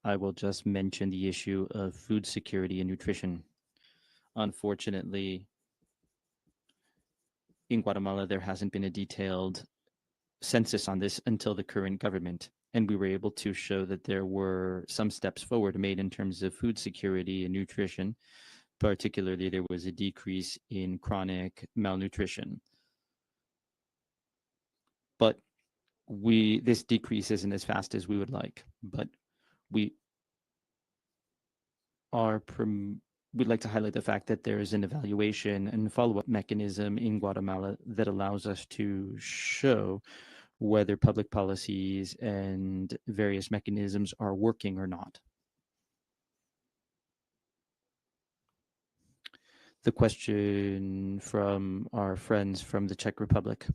I will just mention the issue of food security and nutrition. Unfortunately, in Guatemala, there hasn't been a detailed census on this until the current government, and we were able to show that there were some steps forward made in terms of food security and nutrition. Particularly, there was a decrease in chronic malnutrition. But this decrease isn't as fast as we would like, but we'd like to highlight the fact that there is an evaluation and follow-up mechanism in Guatemala that allows us to show whether public policies and various mechanisms are working or not. The question from our friends from the Czech Republic.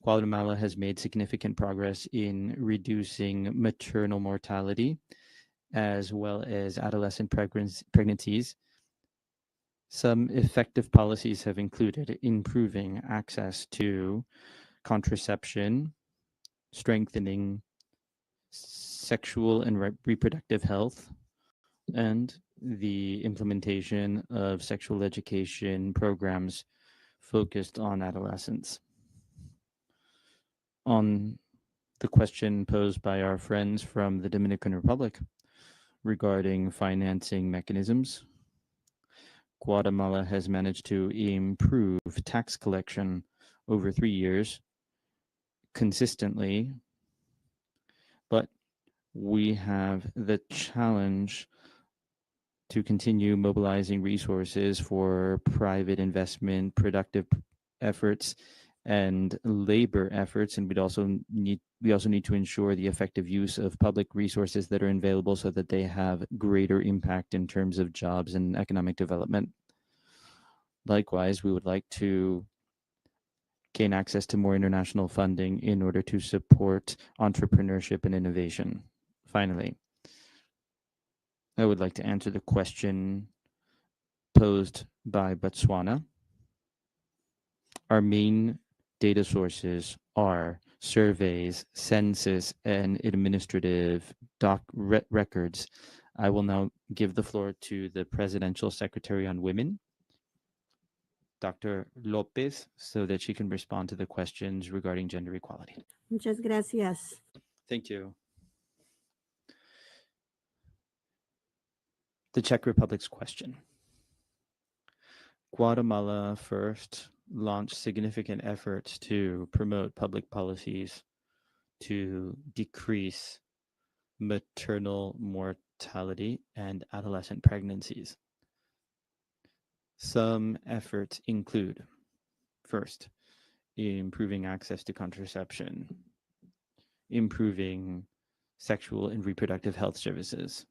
Guatemala has made significant progress in reducing maternal mortality as well as adolescent pregnancies. Some effective policies have included improving access to contraception, strengthening sexual and reproductive health, and the implementation of sexual education programs focused on adolescents. On the question posed by our friends from the Dominican Republic regarding financing mechanisms, Guatemala has managed to improve tax collection over 3 years consistently, but we have the challenge to continue mobilizing resources for private investment, productive efforts, and labor efforts, and we also need to ensure the effective use of public resources that are available so that they have greater impact in terms of jobs and economic development. Likewise, we would like to gain access to more international funding in order to support entrepreneurship and innovation. Finally, I would like to answer the question posed by Botswana. Our main data sources are surveys, census, and administrative records. I will now give the floor to the Presidential Secretary on Women, Dr. Lopez, so that she can respond to the questions regarding gender equality. Muchas gracias. Thank you. The Czech Republic's question. Guatemala first launched significant efforts to promote public policies to decrease maternal mortality and adolescent pregnancies. Some efforts include, first, improving access to contraception, improving sexual and reproductive health services,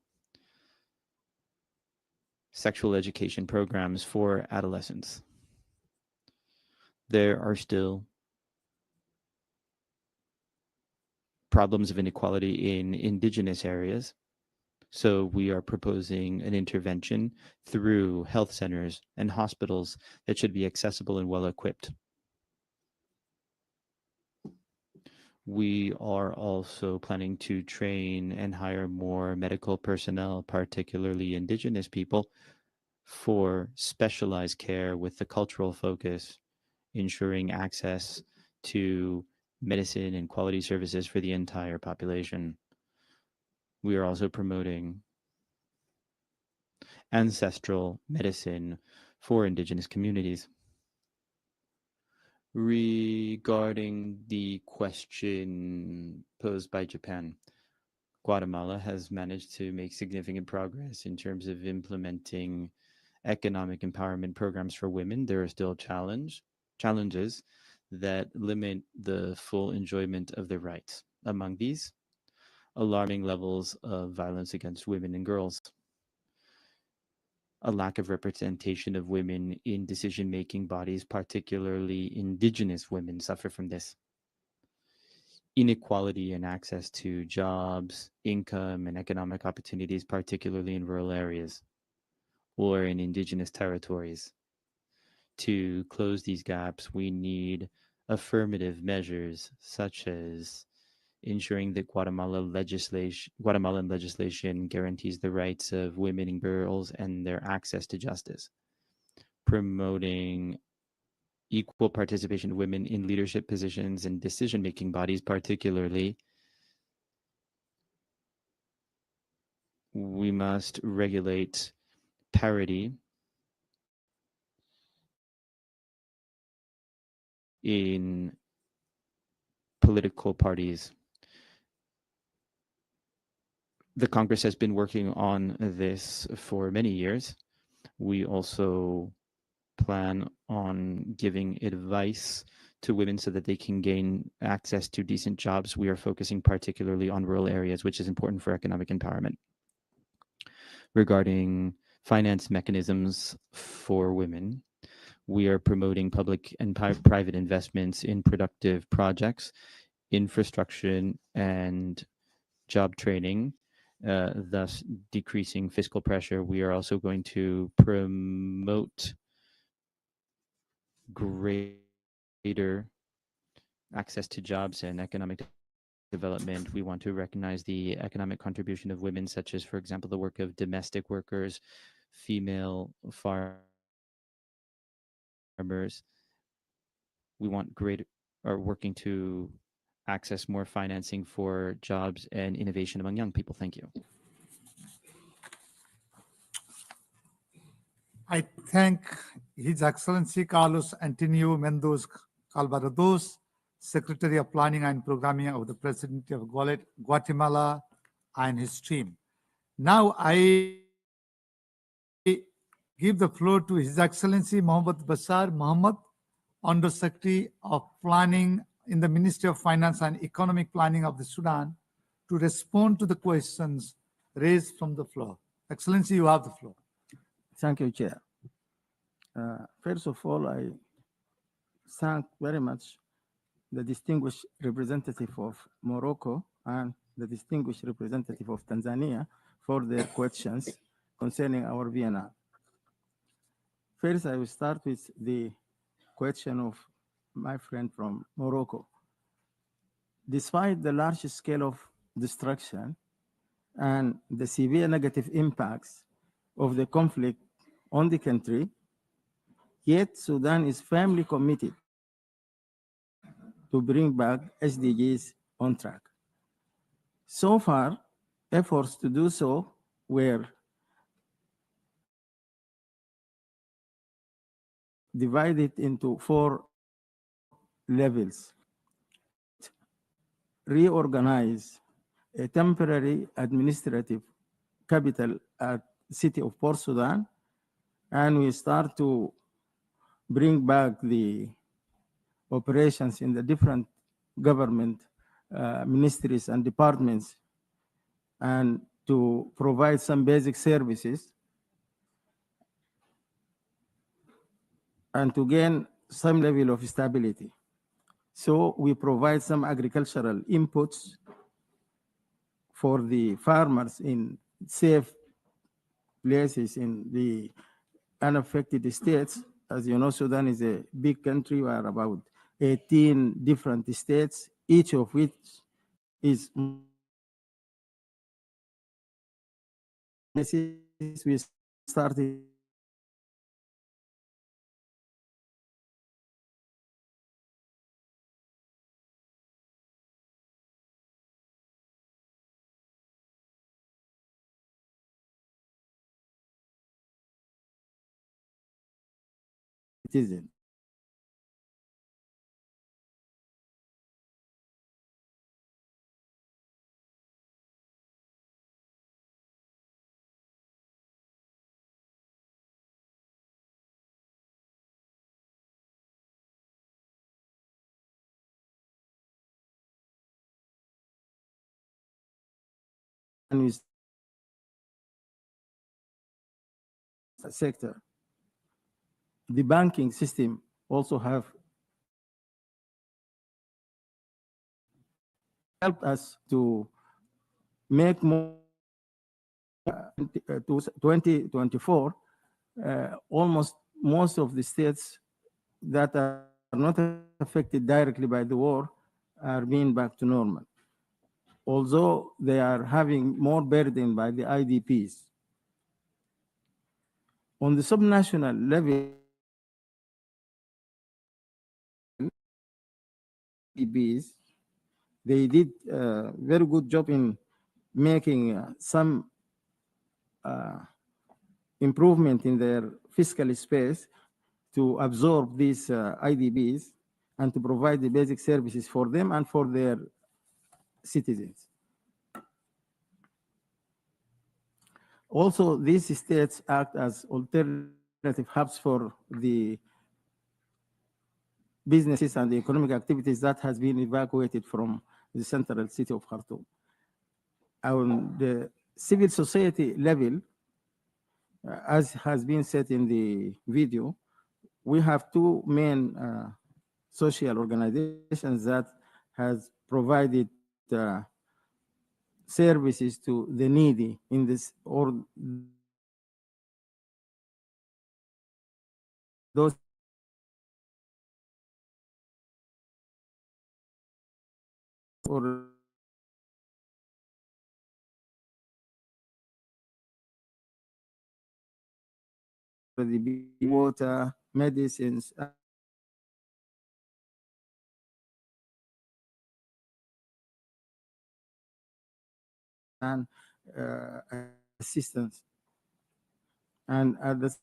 sexual education programs for adolescents. There are still problems of inequality in indigenous areas, so we are proposing an intervention through health centers and hospitals that should be accessible and well equipped. We are also planning to train and hire more medical personnel, particularly indigenous people, for specialized care with the cultural focus, ensuring access to medicine and quality services for the entire population. We are also promoting ancestral medicine for indigenous communities. Regarding the question posed by Japan, Guatemala has managed to make significant progress in terms of implementing economic empowerment programs for women. There are still challenges that limit the full enjoyment of their rights. Among these, alarming levels of violence against women and girls, a lack of representation of women in decision-making bodies, particularly indigenous women suffer from this. Inequality in access to jobs, income, and economic opportunities, particularly in rural areas or in indigenous territories. To close these gaps, we need affirmative measures such as ensuring that Guatemalan legislation guarantees the rights of women and girls and their access to justice, promoting equal participation of women in leadership positions and decision-making bodies. Particularly, we must regulate parity in political parties. The Congress has been working on this for many years. We also plan on giving advice to women so that they can gain access to decent jobs. We are focusing particularly on rural areas, which is important for economic empowerment. Regarding finance mechanisms for women, we are promoting public and private investments in productive projects, infrastructure, and job training, thus decreasing fiscal pressure. We are also going to promote greater access to jobs and economic development. We want to recognize the economic contribution of women, such as, for example, the work of domestic workers, female farmers. We want working to access more financing for jobs and innovation among young people. Thank you. I thank His Excellency Carlos Antonio Mendoza Calvarados, Secretary of Planning and Programming of the Presidency of Guatemala, and his team. Now I give the floor to His Excellency Mohammad Bashar Mohammed, Under Secretary of Planning in the Ministry of Finance and Economic Planning of the Sudan, to respond to the questions raised from the floor. Excellency, you have the floor. Thank you, Chair. First of all, I thank very much the distinguished representative of Morocco and the distinguished representative of Tanzania for their questions concerning our VNR. First, I will start with the question of my friend from Morocco. Despite the large scale of destruction and the severe negative impacts of the conflict on the country, yet Sudan is firmly committed to bring back SDGs on track. So far, efforts to do so were divided into 4 levels. Reorganize a temporary administrative capital at the city of Port Sudan, and we start to bring back the operations in the different government ministries and departments, and to provide some basic services and to gain some level of stability. So we provide some agricultural inputs for the farmers in safe places in the unaffected states. As you know, Sudan is a big country. We are about 18 different states, each of which is we started citizen. And sector. The banking system also have helped us to make more. To 2024, almost most of the states that are not affected directly by the war are being back to normal, although they are having more burden by the IDPs. On the subnational level, IDPs, they did a very good job in making some improvement in their fiscal space to absorb these IDPs and to provide the basic services for them and for their citizens. Also, these states act as alternative hubs for the businesses and the economic activities that has been evacuated from the central city of Khartoum. On the civil society level, as has been said in the video, we have 2 main social organizations that has provided services to the needy in this, or those or the water, medicines, and assistance. And at the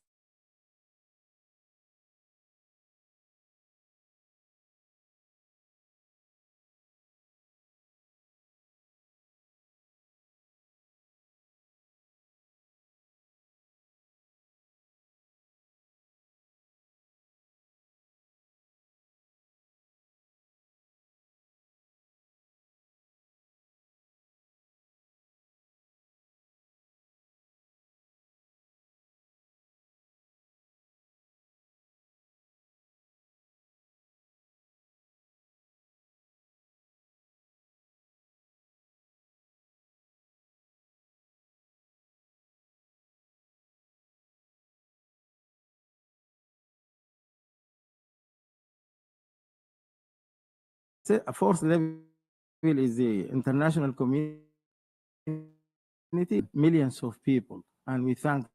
Fourth level is the international community, millions of people, and we thank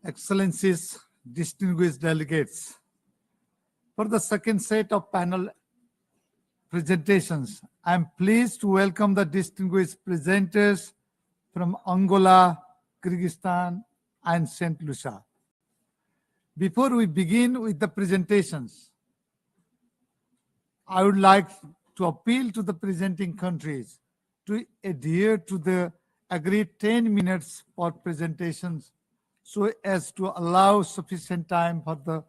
Excellencies, distinguished delegates. For the second set of panel presentations, I am pleased to welcome the distinguished presenters from Angola, Kyrgyzstan, and St. Lucia. Before we begin with the presentations, I would like to appeal to the presenting countries to adhere to the agreed 10 minutes for presentations so as to allow sufficient time for the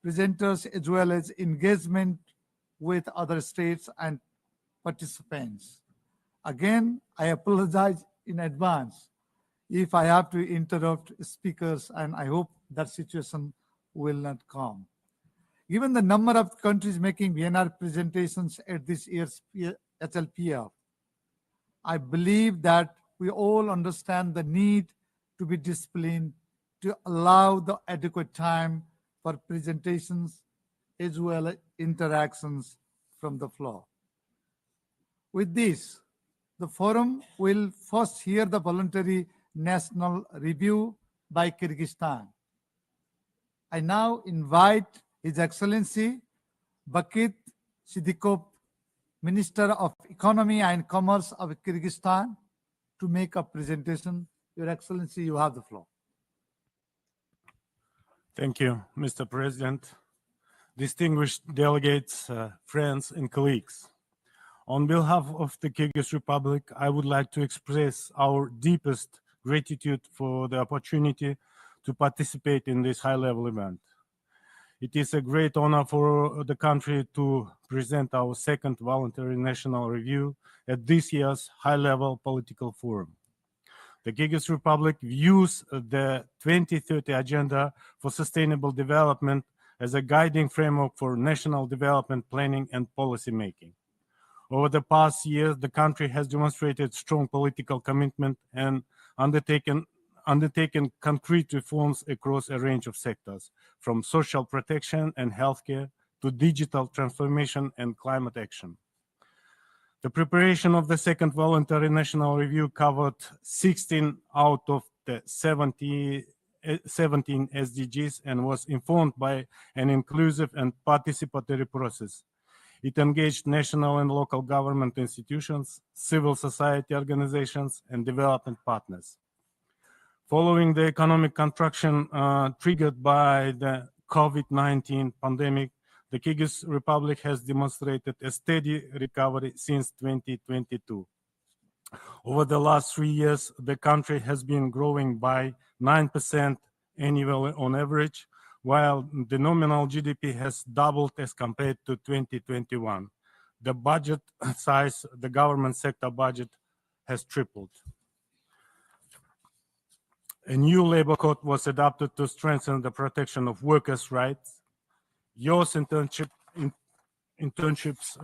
presenters as well as engagement with other states and participants. Again, I apologize in advance if I have to interrupt speakers, and I hope that situation will not come. Given the number of countries making VNR presentations at this year's HLPF, I believe that we all understand the need to be disciplined to allow the adequate time for presentations as well as interactions from the floor. With this, the forum will first hear the Voluntary National Review by Kyrgyzstan. I now invite His Excellency Bakit Sidikov, Minister of Economy and Commerce of Kyrgyzstan, to make a presentation. Your Excellency, you have the floor. Thank you, Mr. President, distinguished delegates, friends, and colleagues. On behalf of the Kyrgyz Republic, I would like to express our deepest gratitude for the opportunity to participate in this high-level event. It is a great honor for the country to present our second Voluntary National Review at this year's high-level political forum. The Kyrgyz Republic views the 2030 Agenda for Sustainable Development as a guiding framework for national development planning and policy making. Over the past years, the country has demonstrated strong political commitment and undertaken concrete reforms across a range of sectors, from social protection and healthcare to digital transformation and climate action. The preparation of the second Voluntary National Review covered 16 out of the 17 SDGs and was informed by an inclusive and participatory process. It engaged national and local government institutions, civil society organizations, and development partners. Following the economic contraction triggered by the COVID-19 pandemic, the Kyrgyz Republic has demonstrated a steady recovery since 2022. Over the last 3 years, the country has been growing by 9% annually on average, while the nominal GDP has doubled as compared to 2021. The budget size, the government sector budget, has tripled. A new labor code was adopted to strengthen the protection of workers' rights. Youth internships,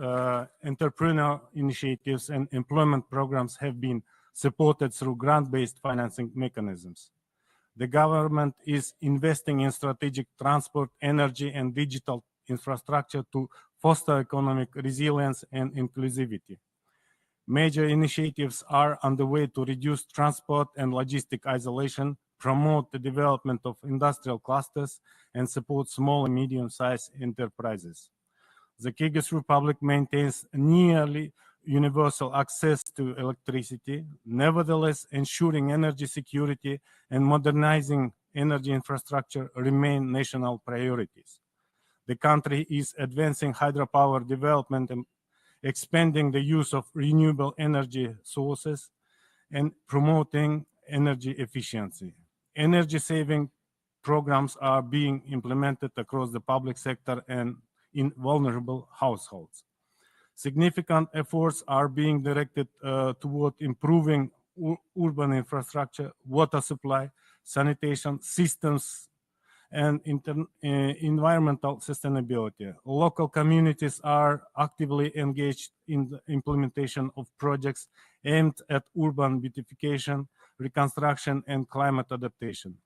entrepreneur initiatives, and employment programs have been supported through grant-based financing mechanisms. The government is investing in strategic transport, energy, and digital infrastructure to foster economic resilience and inclusivity. Major initiatives are underway to reduce transport and logistic isolation, promote the development of industrial clusters, and support small and medium-sized enterprises. The Kyrgyz Republic maintains nearly universal access to electricity. Nevertheless, ensuring energy security and modernizing energy infrastructure remain national priorities. The country is advancing hydropower development and expanding the use of renewable energy sources and promoting energy efficiency. Energy-saving programs are being implemented across the public sector and in vulnerable households. Significant efforts are being directed toward improving urban infrastructure, water supply, sanitation systems, and environmental sustainability. Local communities are actively engaged in the implementation of projects aimed at urban beautification, reconstruction, and climate adaptation.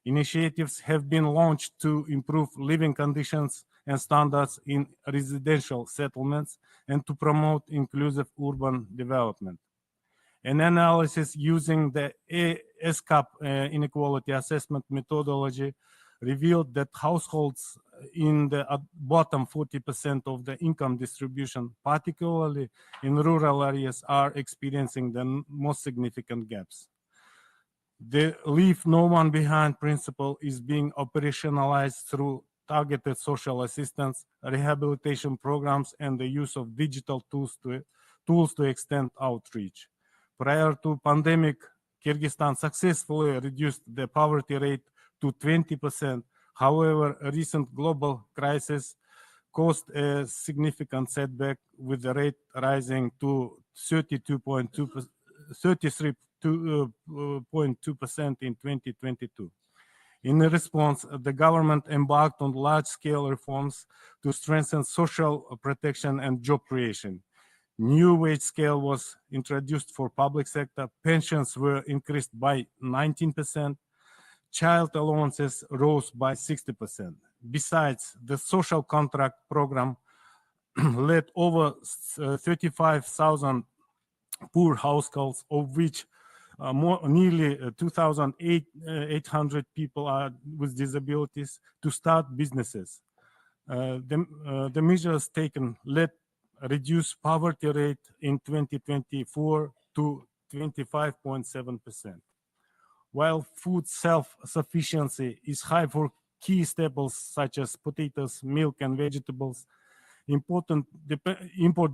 Initiatives have been launched to improve living conditions and standards in residential settlements and to promote inclusive urban development. An analysis using the ESCAP inequality assessment methodology revealed that households in the bottom 40% of the income distribution, particularly in rural areas, are experiencing the most significant gaps. The Leave No One Behind principle is being operationalized through targeted social assistance, rehabilitation programs, and the use of digital tools to extend outreach. Prior to pandemic, Kyrgyzstan successfully reduced the poverty rate to 20%. However, a recent global crisis caused a significant setback, with the rate rising to 33.2% in 2022. In response, the government embarked on large-scale reforms to strengthen social protection and job creation. New wage scale was introduced for public sector, pensions were increased by 19%, child allowances rose by 60%. Besides, the social contract program led over 35,000 poor households, of which nearly 2,800 people are with disabilities, to start businesses. The measures taken led reduce poverty rate in 2024 to 25.7%. While food self-sufficiency is high for key staples such as potatoes, milk, and vegetables, import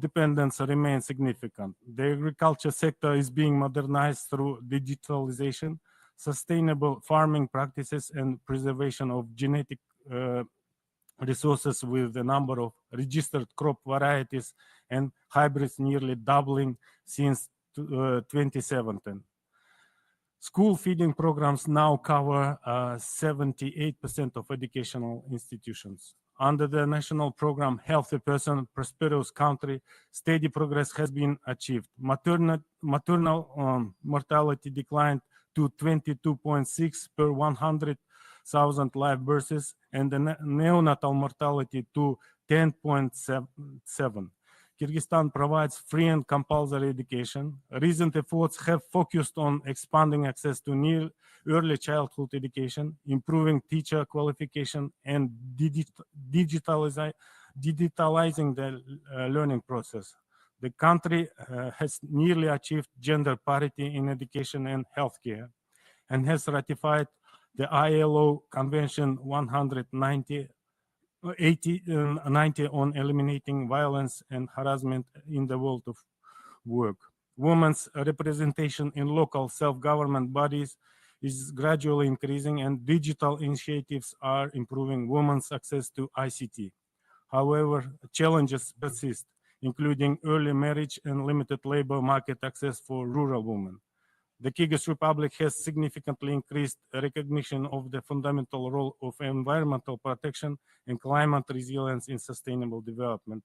dependence remains significant. The agriculture sector is being modernized through digitalization, sustainable farming practices, and preservation of genetic resources, with the number of registered crop varieties and hybrids nearly doubling since 2017. School feeding programs now cover 78% of educational institutions. Under the national program Healthy Person, Prosperous Country, steady progress has been achieved. Maternal mortality declined to 22.6 per 100,000 live births, and the neonatal mortality to 10.7. Kyrgyzstan provides free and compulsory education. Recent efforts have focused on expanding access to early childhood education, improving teacher qualification, and digitalizing the learning process. The country has nearly achieved gender parity in education and healthcare, and has ratified the ILO Convention 190 on eliminating violence and harassment in the world of work. Women's representation in local self-government bodies is gradually increasing, and digital initiatives are improving women's access to ICT. However, challenges persist, including early marriage and limited labor market access for rural women. The Kyrgyz Republic has significantly increased recognition of the fundamental role of environmental protection and climate resilience in sustainable development.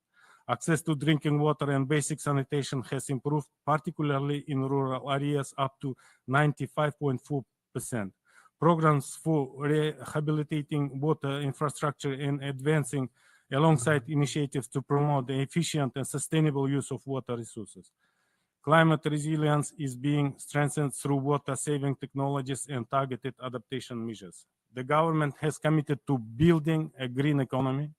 Access to drinking water and basic sanitation has improved, particularly in rural areas, up to 95.4%. Programs for rehabilitating water infrastructure and advancing alongside initiatives to promote the efficient and sustainable use of water resources. Climate resilience is being strengthened through water-saving technologies and targeted adaptation measures. The government has committed to building a green economy.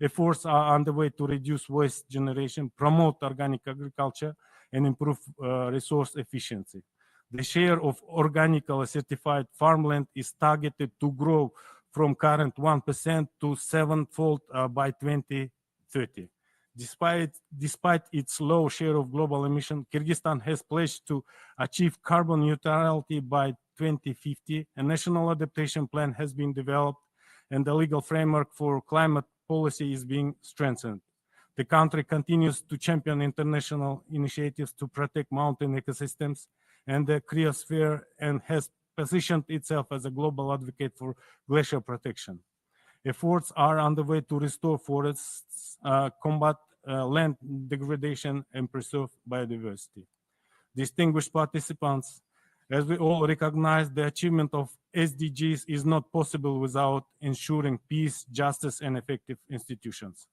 Efforts are underway to reduce waste generation, promote organic agriculture, and improve resource efficiency. The share of organically certified farmland is targeted to grow from current 1% to sevenfold by 2030. Despite its low share of global emission, Kyrgyzstan has pledged to achieve carbon neutrality by 2050. A national adaptation plan has been developed, and the legal framework for climate policy is being strengthened. The country continues to champion international initiatives to protect mountain ecosystems and the cryosphere, and has positioned itself as a global advocate for glacier protection. Efforts are underway to restore forests, combat land degradation, and preserve biodiversity. Distinguished participants, as we all recognize the achievement of SDGs is not possible without ensuring peace, justice, and effective institutions.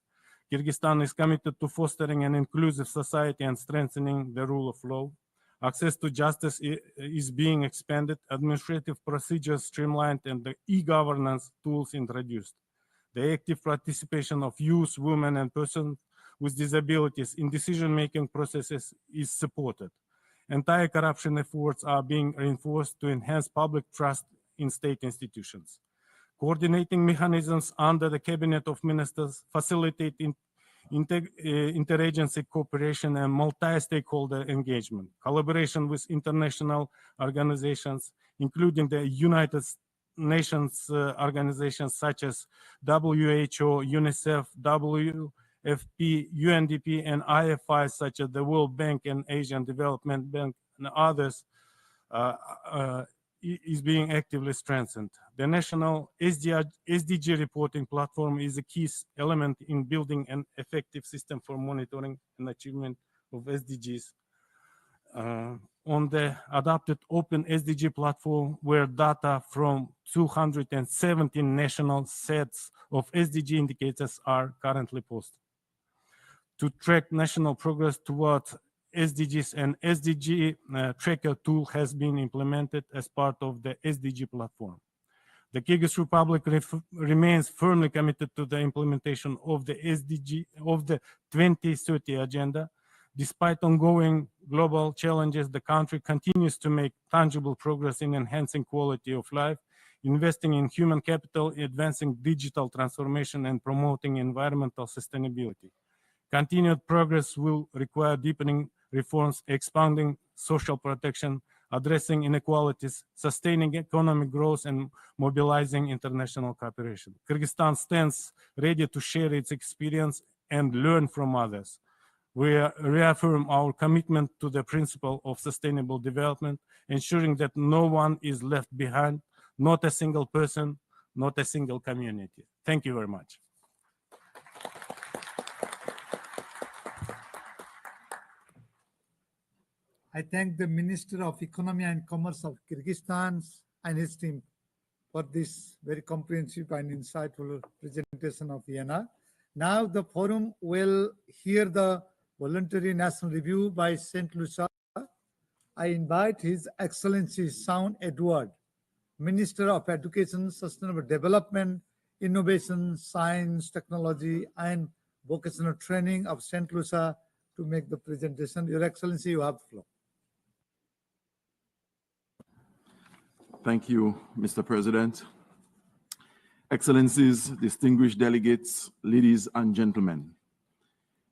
Kyrgyzstan is committed to fostering an inclusive society and strengthening the rule of law. Access to justice is being expanded, administrative procedures streamlined, and the e-governance tools introduced. The active participation of youth, women, and persons with disabilities in decision-making processes is supported. Anti-corruption efforts are being reinforced to enhance public trust in state institutions. Coordinating mechanisms under the Cabinet of Ministers facilitate interagency cooperation and multi-stakeholder engagement. Collaboration with international organizations, including the United Nations organizations such as WHO, UNICEF, WFP, UNDP, and IFI, such as the World Bank and Asian Development Bank and others, is being actively strengthened. The national SDG reporting platform is a key element in building an effective system for monitoring and achievement of SDGs. On the adopted open SDG platform, where data from 217 national sets of SDG indicators are currently posted. To track national progress towards SDGs, and SDG tracker tool has been implemented as part of the SDG platform. The Kyrgyz Republic remains firmly committed to the implementation of the SDG of the 2030 agenda. Despite ongoing global challenges, the country continues to make tangible progress in enhancing quality of life, investing in human capital, advancing digital transformation, and promoting environmental sustainability. Continued progress will require deepening reforms, expanding social protection, addressing inequalities, sustaining economic growth, and mobilizing international cooperation. Kyrgyzstan stands ready to share its experience and learn from others. We reaffirm our commitment to the principle of sustainable development, ensuring that no one is left behind, not a single person, not a single community. Thank you very much. I thank the Minister of Economy and Commerce of Kyrgyzstan and his team for this very comprehensive and insightful presentation of VNR. Now the forum will hear the Voluntary National Review by St. Lucia. I invite His Excellency Sound Edward, Minister of Education, Sustainable Development, Innovation, Science, Technology, and Vocational Training of St. Lucia to make the presentation. Your Excellency, you have the floor. Thank you, Mr. President. Excellencies, distinguished delegates, ladies and gentlemen.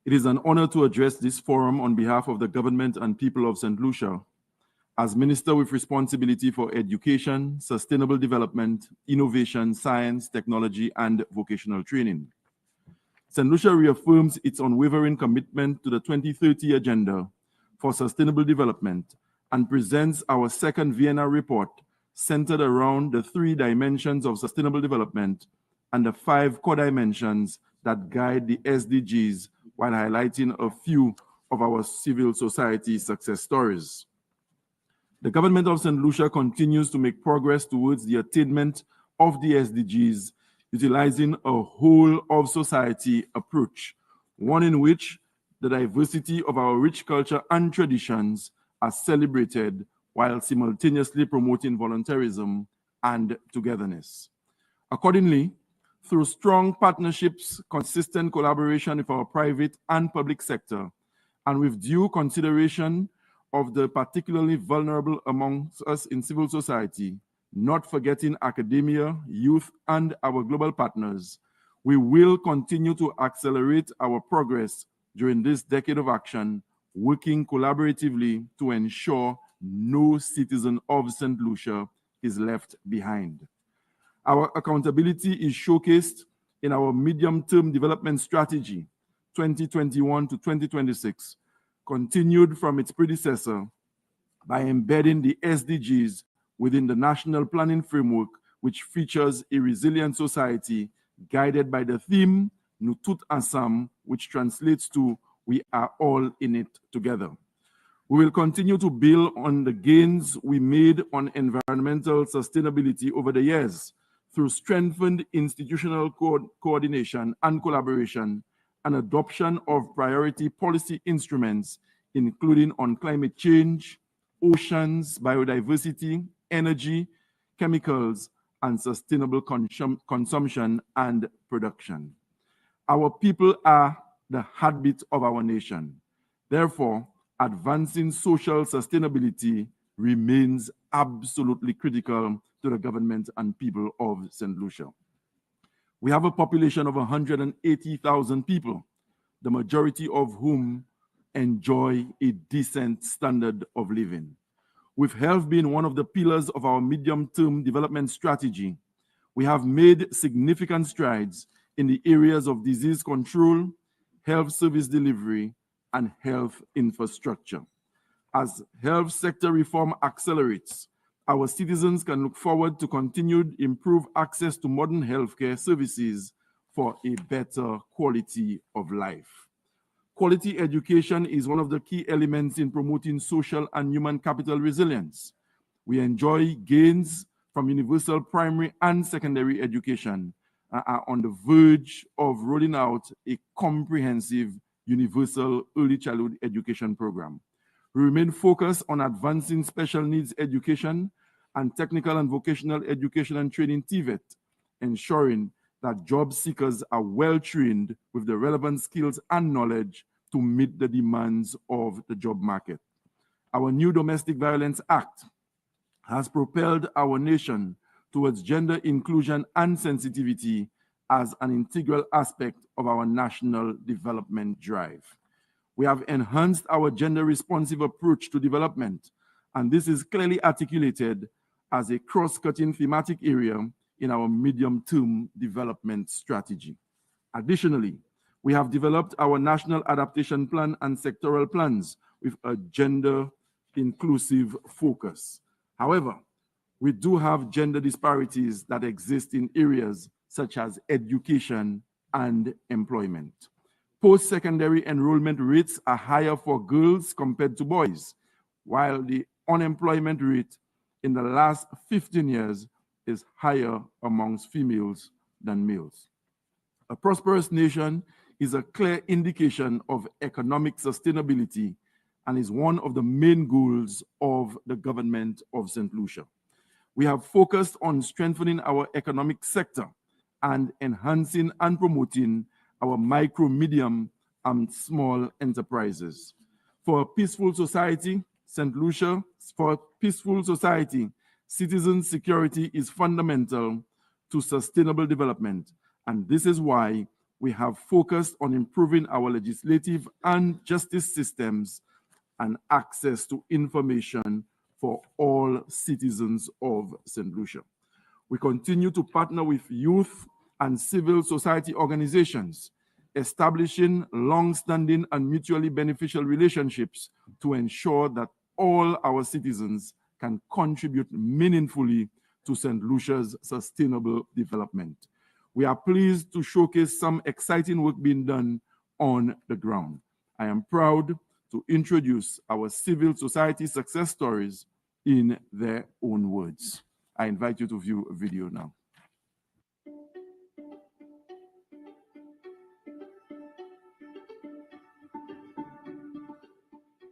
It is an honor to address this forum on behalf of the government and people of St. Lucia as Minister with responsibility for education, sustainable development, innovation, science, technology, and vocational training. St. Lucia reaffirms its unwavering commitment to the 2030 Agenda for Sustainable Development and presents our second VNR report centered around the 3 dimensions of sustainable development and the 5 core dimensions that guide the SDGs, while highlighting a few of our civil society success stories. The government of St. Lucia continues to make progress towards the attainment of the SDGs, utilizing a whole of society approach, one in which the diversity of our rich culture and traditions are celebrated while simultaneously promoting voluntarism and togetherness. Accordingly, through strong partnerships, consistent collaboration with our private and public sector, and with due consideration of the particularly vulnerable amongst us in civil society, not forgetting academia, youth, and our global partners, we will continue to accelerate our progress during this decade of action, working collaboratively to ensure no citizen of St. Lucia is left behind. Our accountability is showcased in our medium-term development strategy, 2021 to 2026, continued from its predecessor by embedding the SDGs within the national planning framework, which features a resilient society guided by the theme Nutut Assam, which translates to "We are all in it together." We will continue to build on the gains we made on environmental sustainability over the years through strengthened institutional coordination and collaboration and adoption of priority policy instruments, including on climate change, oceans, biodiversity, energy, chemicals, and sustainable consumption and production. Our people are the heartbeat of our nation. Therefore, advancing social sustainability remains absolutely critical to the government and people of St. Lucia. We have a population of 180,000 people, the majority of whom enjoy a decent standard of living. With health being one of the pillars of our medium-term development strategy, we have made significant strides in the areas of disease control, health service delivery, and health infrastructure. As health sector reform accelerates, our citizens can look forward to continued improved access to modern healthcare services for a better quality of life. Quality education is one of the key elements in promoting social and human capital resilience. We enjoy gains from universal primary and secondary education and are on the verge of rolling out a comprehensive universal early childhood education program. We remain focused on advancing special needs education and technical and vocational education and training TVET, ensuring that job seekers are well trained with the relevant skills and knowledge to meet the demands of the job market. Our new Domestic Violence Act has propelled our nation towards gender inclusion and sensitivity as an integral aspect of our national development drive. We have enhanced our gender-responsive approach to development, and this is clearly articulated as a cross-cutting thematic area in our medium-term development strategy. Additionally, we have developed our National Adaptation Plan and sectoral plans with a gender-inclusive focus. However, we do have gender disparities that exist in areas such as education and employment. Post-secondary enrollment rates are higher for girls compared to boys, while the unemployment rate in the last 15 years is higher amongst females than males. A prosperous nation is a clear indication of economic sustainability and is one of the main goals of the government of St. Lucia. We have focused on strengthening our economic sector and enhancing and promoting our micro, medium, and small enterprises. For a peaceful society, St. Lucia, for a peaceful society, citizen security is fundamental to sustainable development, and this is why we have focused on improving our legislative and justice systems and access to information for all citizens of St. Lucia. We continue to partner with youth and civil society organizations, establishing long-standing and mutually beneficial relationships to ensure that all our citizens can contribute meaningfully to St. Lucia's sustainable development. We are pleased to showcase some exciting work being done on the ground. I am proud to introduce our civil society success stories in their own words. I invite you to view a video now.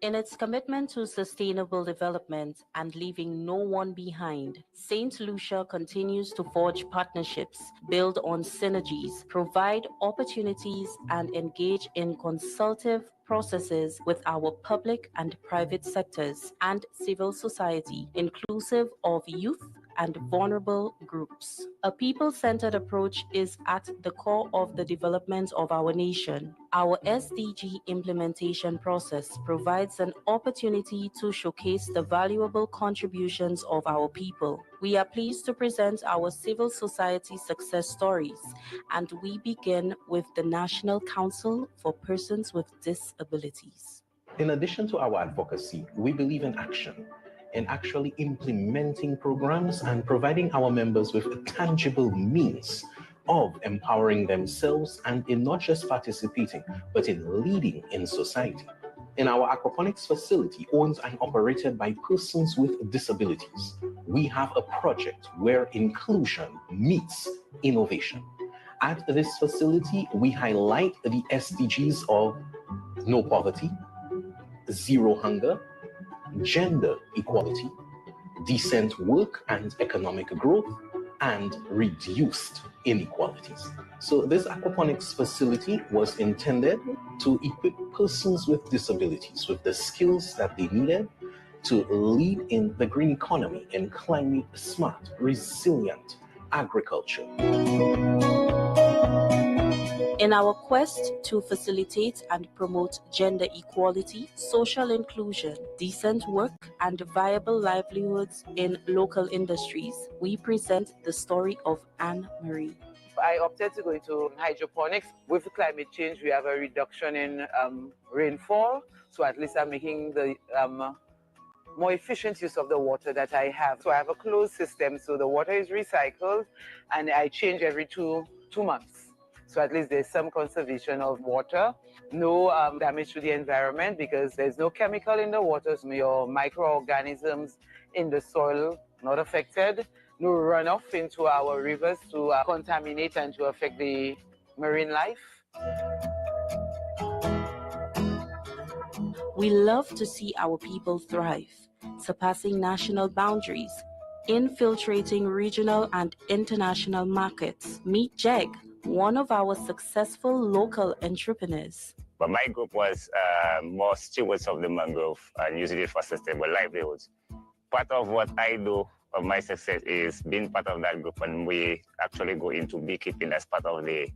In its commitment to sustainable development and leaving no one behind, St. Lucia continues to forge partnerships, build on synergies, provide opportunities, and engage in consultative processes with our public and private sectors and civil society, inclusive of youth and vulnerable groups. A people-centered approach is at the core of the development of our nation. Our SDG implementation process provides an opportunity to showcase the valuable contributions of our people. We are pleased to present our civil society success stories, and we begin with the National Council for Persons with Disabilities. In addition to our advocacy, we believe in action, in actually implementing programs and providing our members with a tangible means of empowering themselves and in not just participating, but in leading in society. in our aquaponics facility, owned and operated by persons with disabilities, we have a project where inclusion meets innovation. At this facility, we highlight the SDGs of no poverty, zero hunger, gender equality, decent work and economic growth, and reduced inequalities. So this aquaponics facility was intended to equip persons with disabilities with the skills that they needed to lead in the green economy and climate smart, resilient agriculture. In our quest to facilitate and promote gender equality, social inclusion, decent work, and viable livelihoods in local industries, we present the story of Anne Marie. I opted to go into hydroponics. With climate change, we have a reduction in rainfall, so at least I'm making the more efficient use of the water that I have. So I have a closed system, so the water is recycled, and I change every two months. So at least there's some conservation of water, no damage to the environment because there's no chemical in the water, so your microorganisms in the soil not affected, no runoff into our rivers to contaminate and to affect the marine life. We love to see our people thrive, surpassing national boundaries, infiltrating regional and international markets. Meet Jeg, one of our successful local entrepreneurs. But my group was more stewards of the mangrove and using it for sustainable livelihoods. Part of what I do of my success is being part of that group, and we actually go into beekeeping as part of the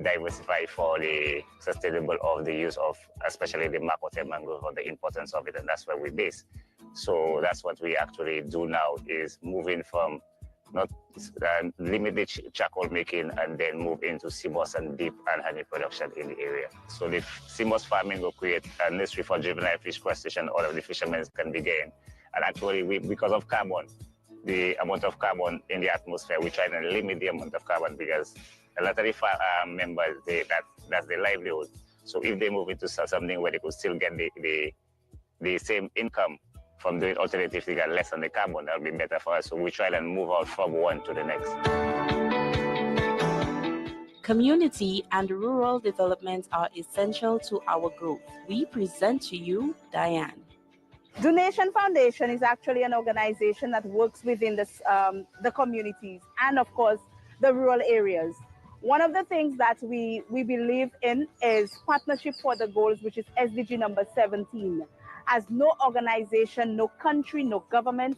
diversify for the sustainable of the use of especially the Makote mangrove or the importance of it, and that's where we base. So that's what we actually do now, is moving from not limited charcoal making and then move into CMOS and deep and honey production in the area. So the CMOS farming will create a nursery for juvenile fish crustacean. All of the fishermen can be gained. And actually, because of carbon, the amount of carbon in the atmosphere, we try to limit the amount of carbon because a lot of the members, that's their livelihood. So if they move into something where they could still get the same income from doing alternatives, they get less on the carbon, that'll be better for us. So we try and move out from one to the next. Community and rural development are essential to our growth. We present to you Diane. Donation Foundation is actually an organization that works within the communities and, of course, the rural areas. One of the things that we believe in is partnership for the goals, which is SDG number 17. As no organization, no country, no government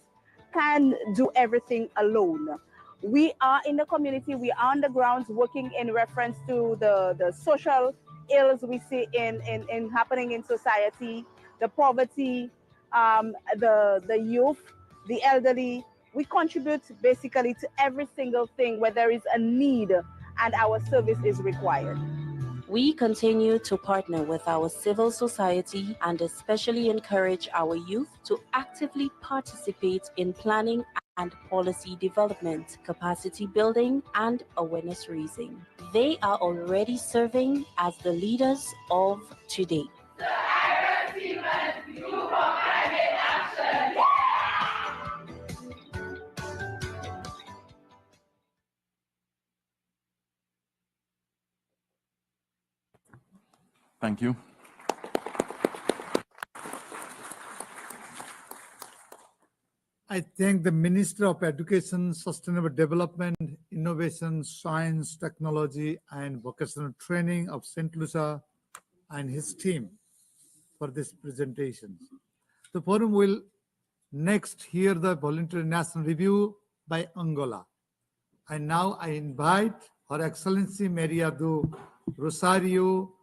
can do everything alone. We are in the community, we are on the grounds working in reference to the social ills we see in happening in society, the poverty, the youth, the elderly. We contribute basically to every single thing where there is a need and our service is required. We continue to partner with our civil society and especially encourage our youth to actively participate in planning and policy development, capacity building, and awareness raising. They are already serving as the leaders of today. Thank you. I thank the Minister of Education, Sustainable Development, Innovation, Science, Technology, and Vocational Training of St. Lucia and his team for this presentation. The forum will next hear the Voluntary National Review by Angola. And now I invite Her Excellency Maria do Rosario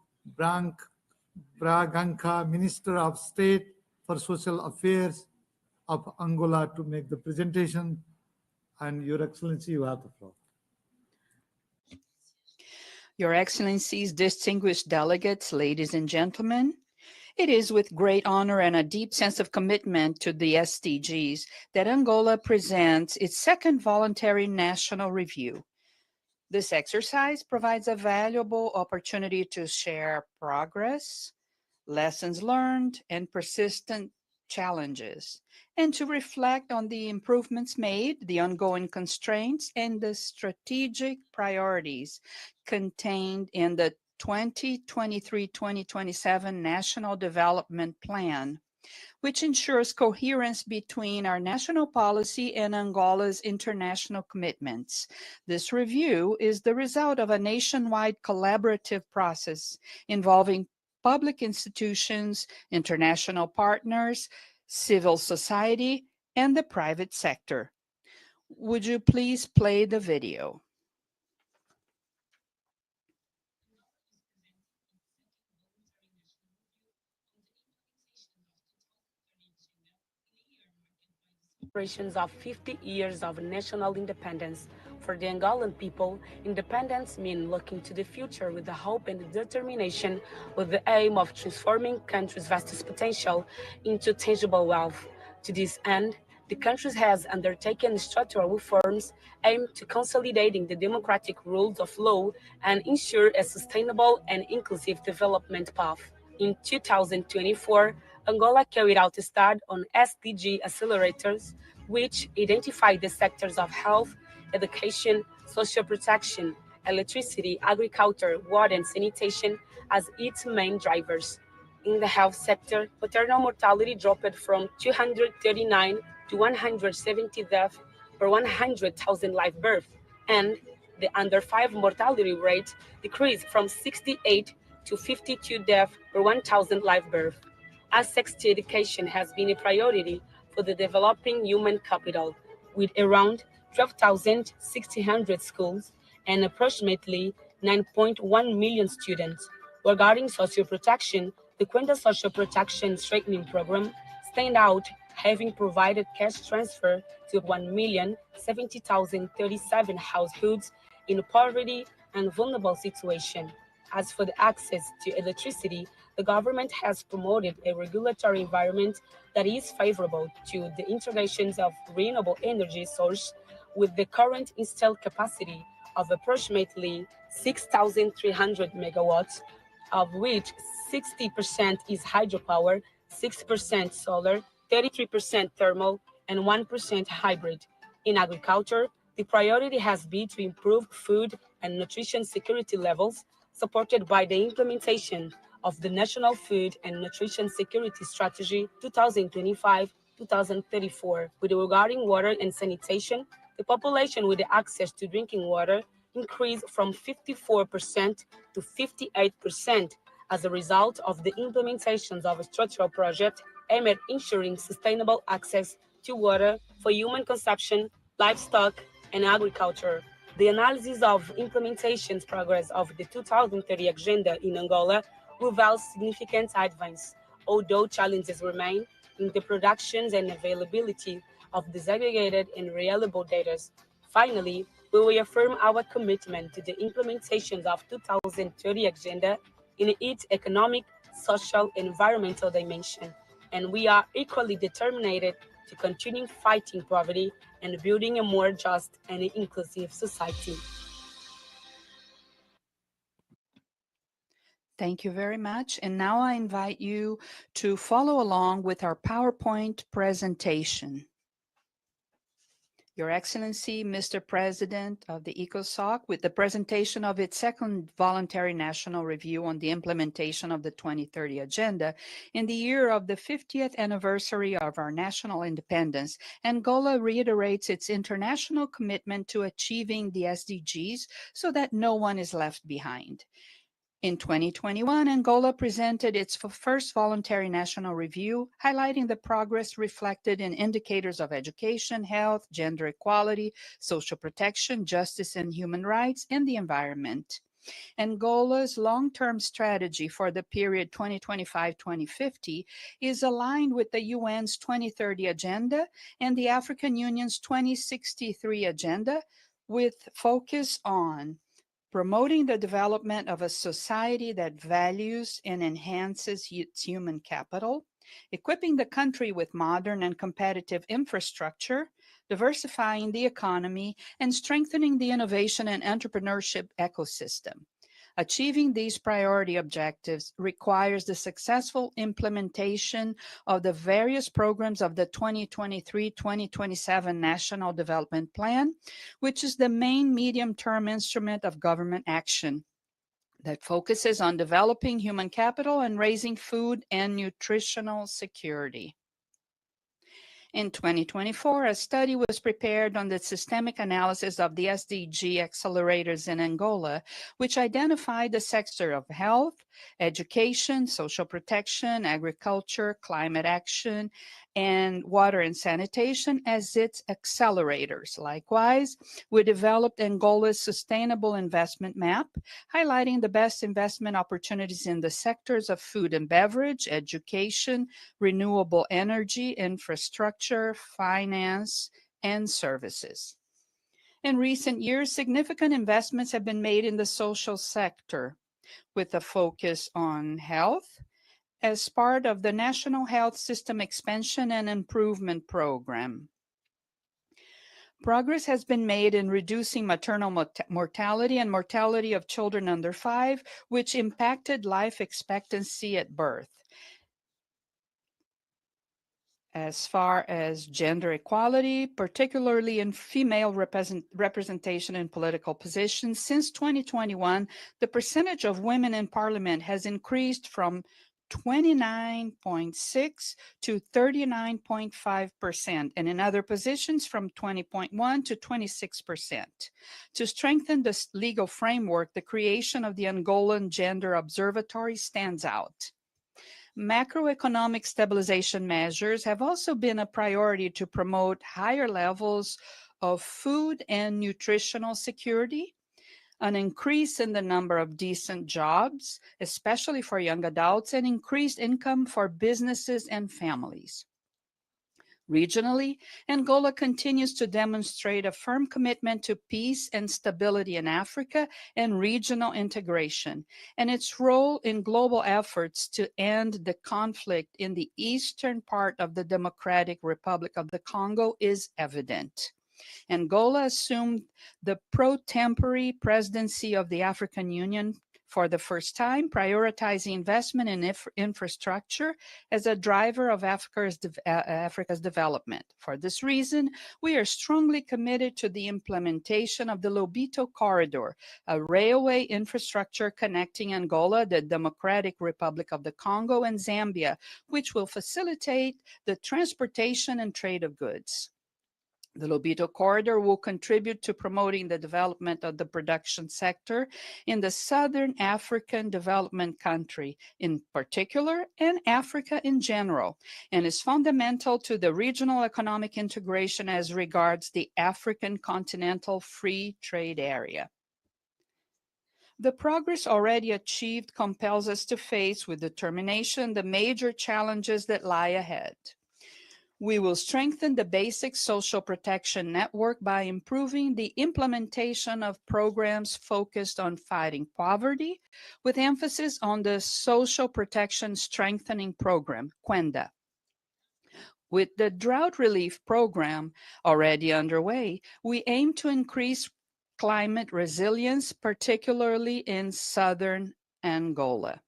Braganca, Minister of State for Social Affairs of Angola, to make the presentation. And Your Excellency, you have the floor. Your Excellencies, distinguished delegates, ladies and gentlemen, it is with great honor and a deep sense of commitment to the SDGs that Angola presents its second Voluntary National Review. This exercise provides a valuable opportunity to share progress, lessons learned, and persistent challenges, and to reflect on the improvements made, the ongoing constraints, and the strategic priorities contained in the 2023-2027 National Development Plan, which ensures coherence between our national policy and Angola's international commitments. This review is the result of a nationwide collaborative process involving public institutions, international partners, civil society, and the private sector. Would you please play the video? Celebrations of 50 years of national independence. For the Angolan people, independence means looking to the future with the hope and determination, with the aim of transforming country's vast potential into tangible wealth. To this end, the country has undertaken structural reforms aimed to consolidating the democratic rules of law and ensure a sustainable and inclusive development path. In 2024, Angola carried out a study on SDG accelerators, which identified the sectors of health, education, social protection, electricity, agriculture, water, and sanitation as its main drivers. In the health sector, maternal mortality dropped from 239 to 170 deaths per 100,000 live births, and the under 5 mortality rate decreased from 68 to 52 deaths per 1,000 live births. As sex education has been a priority for the developing human capital, with around 12,600 schools and approximately 9.1 million students. Regarding social protection, the Quinta Social Protection Strengthening Program stand out, having provided cash transfer to 1,070,037 households in poverty and vulnerable situation. As for the access to electricity, the government has promoted a regulatory environment that is favorable to the integrations of renewable energy source with the current installed capacity of approximately 6,300 megawatts, of which 60% is hydropower, 6% solar, 33% thermal, and 1% hybrid. In agriculture, the priority has been to improve food and nutrition security levels, supported by the implementation of the National Food and Nutrition Security Strategy 2025-2034. With regarding water and sanitation, the population with access to drinking water increased from 54% to 58% as a result of the implementations of a structural project aimed at ensuring sustainable access to water for human consumption, livestock, and agriculture. The analysis of implementation's progress of the 2030 agenda in Angola reveals significant advance, although challenges remain in the productions and availability of disaggregated and reliable data. Finally, we reaffirm our commitment to the implementation of 2030 agenda in its economic, social, and environmental dimension, and we are equally determined to continue fighting poverty and building a more just and inclusive society. Thank you very much. And now I invite you to follow along with our PowerPoint presentation. Your Excellency, Mr. President of the ECOSOC, with the presentation of its second Voluntary National Review on the implementation of the 2030 Agenda in the year of the 50th anniversary of our national independence, Angola reiterates its international commitment to achieving the SDGs so that no one is left behind. In 2021, Angola presented its first voluntary national review, highlighting the progress reflected in indicators of education, health, gender equality, social protection, justice and human rights, and the environment. Angola's long-term strategy for the period 2025-2050 is aligned with the UN's 2030 Agenda and the African Union's 2063 Agenda, with focus on promoting the development of a society that values and enhances its human capital, equipping the country with modern and competitive infrastructure, diversifying the economy, and strengthening the innovation and entrepreneurship ecosystem. Achieving these priority objectives requires the successful implementation of the various programs of the 2023-2027 National Development Plan, which is the main medium-term instrument of government action that focuses on developing human capital and raising food and nutritional security. In 2024, a study was prepared on the systemic analysis of the SDG accelerators in Angola, which identified the sector of health, education, social protection, agriculture, climate action, and water and sanitation as its accelerators. Likewise, we developed Angola's sustainable investment map, highlighting the best investment opportunities in the sectors of food and beverage, education, renewable energy, infrastructure, finance, and services. In recent years, significant investments have been made in the social sector, with a focus on health, as part of the National Health System Expansion and Improvement Program. Progress has been made in reducing maternal mortality and mortality of children under 5, which impacted life expectancy at birth. As far as gender equality, particularly in female representation in political positions, since 2021, the percentage of women in parliament has increased from 29.6 to 39.5%, and in other positions from 20.1 to 26%. To strengthen the legal framework, the creation of the Angolan Gender Observatory stands out. Macroeconomic stabilization measures have also been a priority to promote higher levels of food and nutritional security, an increase in the number of decent jobs, especially for young adults, and increased income for businesses and families. Regionally, Angola continues to demonstrate a firm commitment to peace and stability in Africa and regional integration, and its role in global efforts to end the conflict in the eastern part of the Democratic Republic of the Congo is evident. Angola assumed the pro-tempore presidency of the African Union for the first time, prioritizing investment in infrastructure as a driver of Africa's development. For this reason, we are strongly committed to the implementation of the Lobito Corridor, a railway infrastructure connecting Angola, the Democratic Republic of the Congo, and Zambia, which will facilitate the transportation and trade of goods. The Lobito Corridor will contribute to promoting the development of the production sector in the Southern African development country in particular, and Africa in general, and is fundamental to the regional economic integration as regards the African Continental Free Trade Area. The progress already achieved compels us to face with determination the major challenges that lie ahead. We will strengthen the basic social protection network by improving the implementation of programs focused on fighting poverty, with emphasis on the Social Protection Strengthening Program, QUENDA. With the drought relief program already underway, we aim to increase climate resilience, particularly in southern Angola.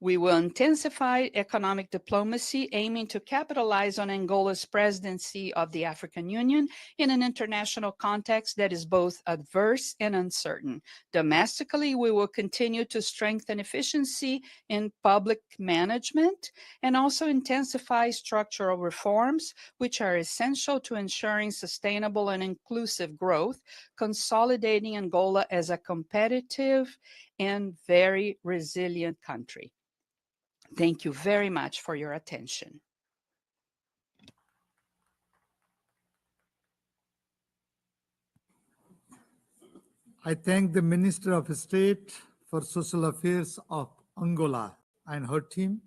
We will intensify economic diplomacy, aiming to capitalize on Angola's presidency of the African Union in an international context that is both adverse and uncertain. Domestically, we will continue to strengthen efficiency in public management and also intensify structural reforms, which are essential to ensuring sustainable and inclusive growth, consolidating Angola as a competitive and very resilient country. Thank you very much for your attention. I thank the Minister of State for Social Affairs of Angola and her team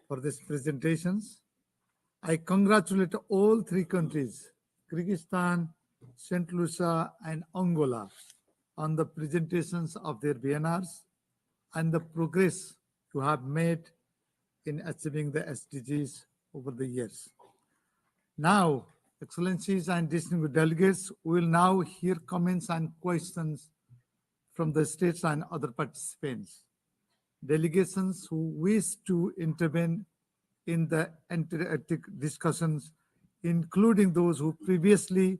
for these presentations. I congratulate all three countries, Kyrgyzstan, St. Lucia, and Angola, on the presentations of their VNRs and the progress you have made in achieving the SDGs over the years. Now, Excellencies and distinguished delegates, we will now hear comments and questions from the states and other participants. Delegations who wish to intervene in the inter-ethnic discussions, including those who previously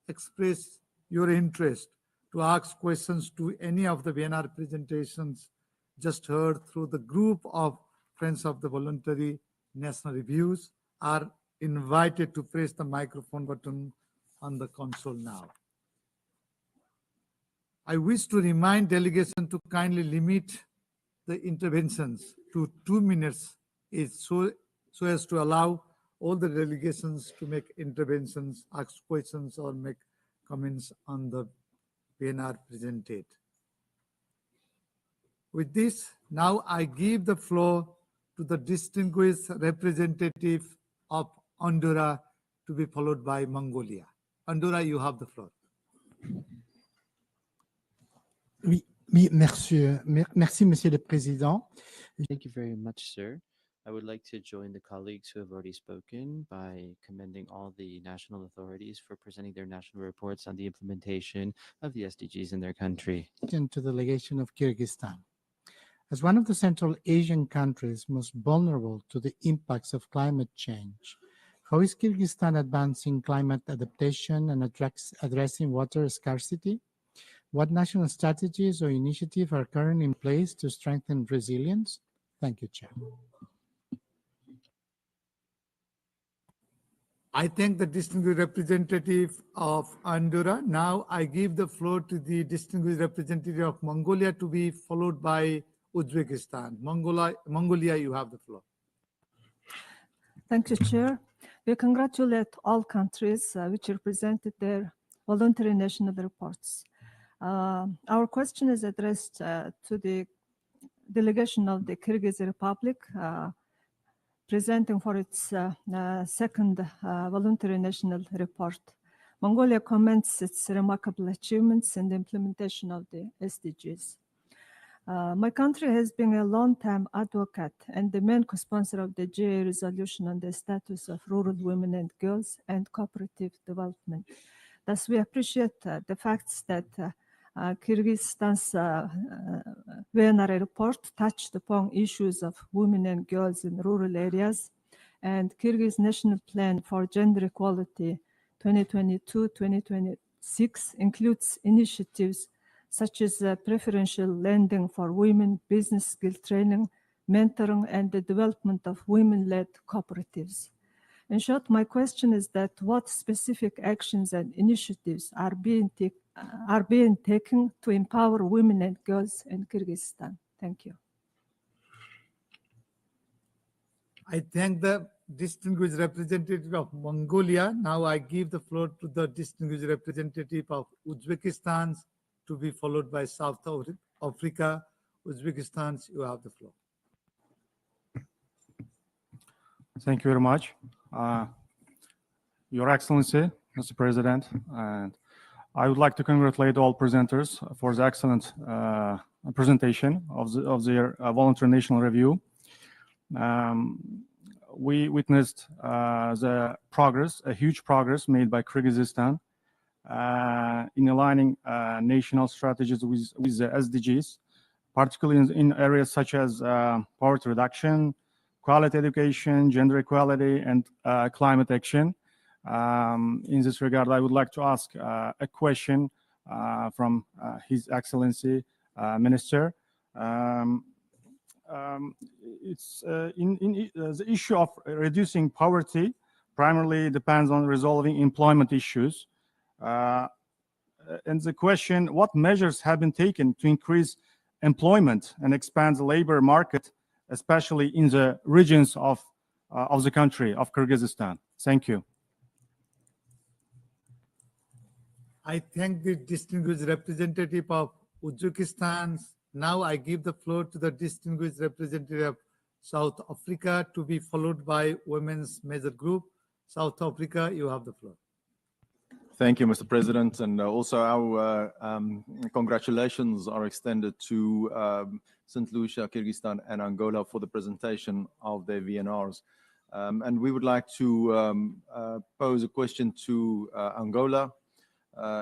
expressed your interest to ask questions to any of the VNR presentations just heard through the group of Friends of the Voluntary National Reviews are invited to press the microphone button on the console now. I wish to remind delegation to kindly limit the interventions to 2 minutes so as to allow all the delegations to make interventions, ask questions, or make comments on the VNR presented. With this, now I give the floor to the distinguished representative of Honduras to be followed by Mongolia. Honduras, you have the floor. Oui, merci, Monsieur le Président. Thank you very much, sir. I would like to join the colleagues who have already spoken by commending all the national authorities for presenting their national reports on the implementation of the SDGs in their country. To the delegation of Kyrgyzstan. As one of the Central Asian countries most vulnerable to the impacts of climate change, how is Kyrgyzstan advancing climate adaptation and addressing water scarcity? What national strategies or initiatives are currently in place to strengthen resilience? Thank you, Chair. I thank the distinguished representative of Honduras. Now I give the floor to the distinguished representative of Mongolia to be followed by Uzbekistan. Mongolia, you have the floor. Thank you, Chair. We congratulate all countries which represented their voluntary national reports. Our question is addressed to the delegation of the Kyrgyz Republic, presenting for its second voluntary national report. Mongolia commends its remarkable achievements in the implementation of the SDGs. My country has been a long-time advocate and the main co-sponsor of the GA resolution on the status of rural women and girls and cooperative development. Thus, we appreciate the facts that Kyrgyzstan's VNR report touched upon issues of women and girls in rural areas, and Kyrgyz National Plan for Gender Equality 2022-2026 includes initiatives such as preferential lending for women, business skill training, mentoring, and the development of women-led cooperatives. In short, my question is that what specific actions and initiatives are being taken to empower women and girls in Kyrgyzstan? Thank you. I thank the distinguished representative of Mongolia. Now I give the floor to the distinguished representative of Uzbekistan to be followed by South Africa. Uzbekistan, you have the floor. Thank you very much. Your Excellency, Mr. President, and I would like to congratulate all presenters for the excellent presentation of their voluntary national review. We witnessed the progress, a huge progress made by Kyrgyzstan in aligning national strategies with the SDGs, particularly in areas such as poverty reduction, quality education, gender equality, and climate action. In this regard, I would like to ask a question from His Excellency Minister. The issue of reducing poverty primarily depends on resolving employment issues. And the question, what measures have been taken to increase employment and expand the labor market, especially in the regions of the country of Kyrgyzstan? Thank you. I thank the distinguished representative of Uzbekistan. Now I give the floor to the distinguished representative of South Africa to be followed by Women's Major Group. South Africa, you have the floor. Thank you, Mr. President, and also our congratulations are extended to St. Lucia, Kyrgyzstan, and Angola for the presentation of their VNRs. And we would like to pose a question to Angola.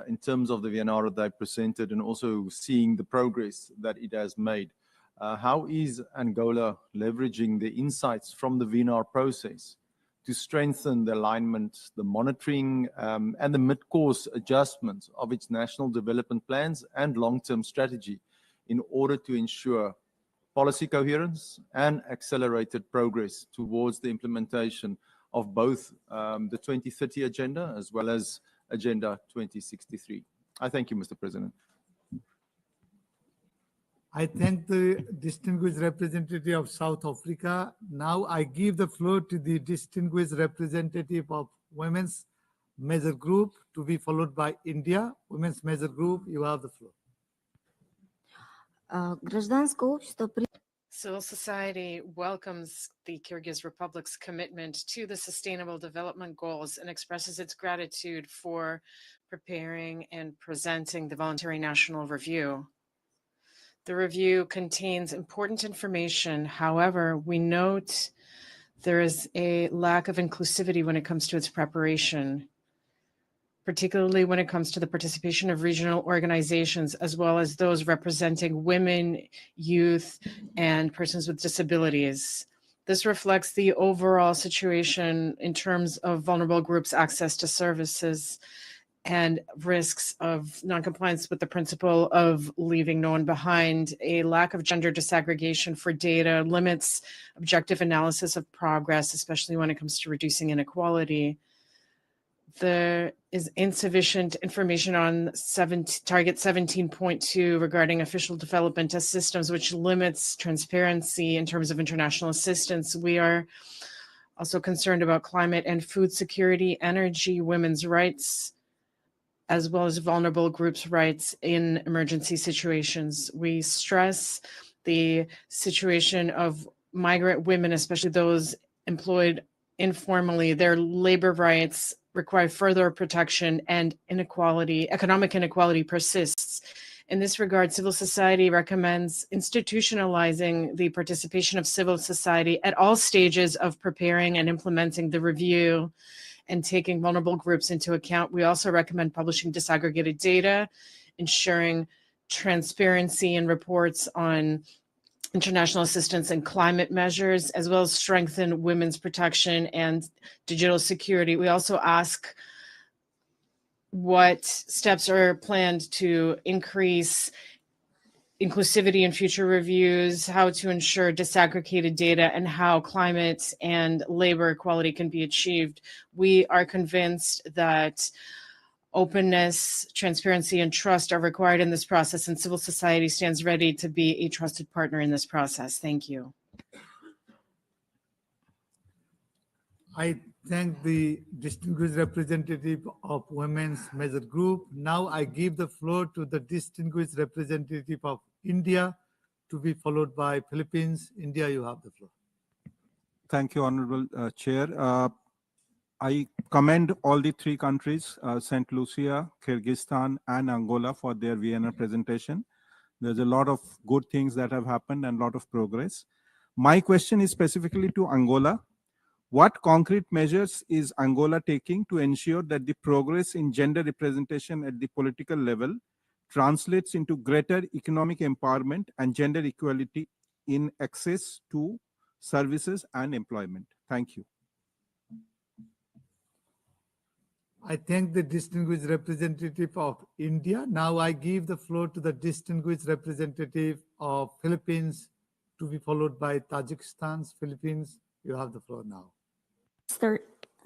in terms of the VNR that I presented and also seeing the progress that it has made. How is Angola leveraging the insights from the VNR process to strengthen the alignment, the monitoring, and the mid-course adjustments of its national development plans and long-term strategy in order to ensure policy coherence and accelerated progress towards the implementation of both the 2030 agenda as well as Agenda 2063. I thank you, Mr. President. I thank the distinguished representative of South Africa. Now I give the floor to the distinguished representative of Women's Major Group to be followed by India. Women's Major Group, you have the floor. Civil society welcomes the Kyrgyz Republic's commitment to the Sustainable Development Goals and expresses its gratitude for preparing and presenting the Voluntary National Review. The review contains important information. However, we note there is a lack of inclusivity when it comes to its preparation, particularly when it comes to the participation of regional organizations, as well as those representing women, youth, and persons with disabilities. This reflects the overall situation in terms of vulnerable groups' access to services and risks of noncompliance with the principle of leaving no one behind. A lack of gender disaggregation for data limits objective analysis of progress, especially when it comes to reducing inequality. There is insufficient information on target 17.2 regarding official development systems, which limits transparency in terms of international assistance. We are also concerned about climate and food security, energy, women's rights, as well as vulnerable groups' rights in emergency situations. We stress the situation of migrant women, especially those employed informally. Their labor rights require further protection, and economic inequality persists. In this regard, civil society recommends institutionalizing the participation of civil society at all stages of preparing and implementing the review and taking vulnerable groups into account. We also recommend publishing disaggregated data, ensuring transparency in reports on international assistance and climate measures, as well as strengthen women's protection and digital security. We also ask what steps are planned to increase inclusivity in future reviews, how to ensure disaggregated data, and how climate and labor equality can be achieved. We are convinced that openness, transparency, and trust are required in this process, and civil society stands ready to be a trusted partner in this process. Thank you. I thank the distinguished representative of Women's Major Group. Now I give the floor to the distinguished representative of India to be followed by Philippines. India, you have the floor. Thank you, Honorable Chair. I commend all the three countries, St. Lucia, Kyrgyzstan, and Angola, for their VNR presentation. There's a lot of good things that have happened and a lot of progress. My question is specifically to Angola. What concrete measures is Angola taking to ensure that the progress in gender representation at the political level translates into greater economic empowerment and gender equality in access to services and employment? Thank you. I thank the distinguished representative of India. Now I give the floor to the distinguished representative of Philippines to be followed by Tajikistan. Philippines, you have the floor now.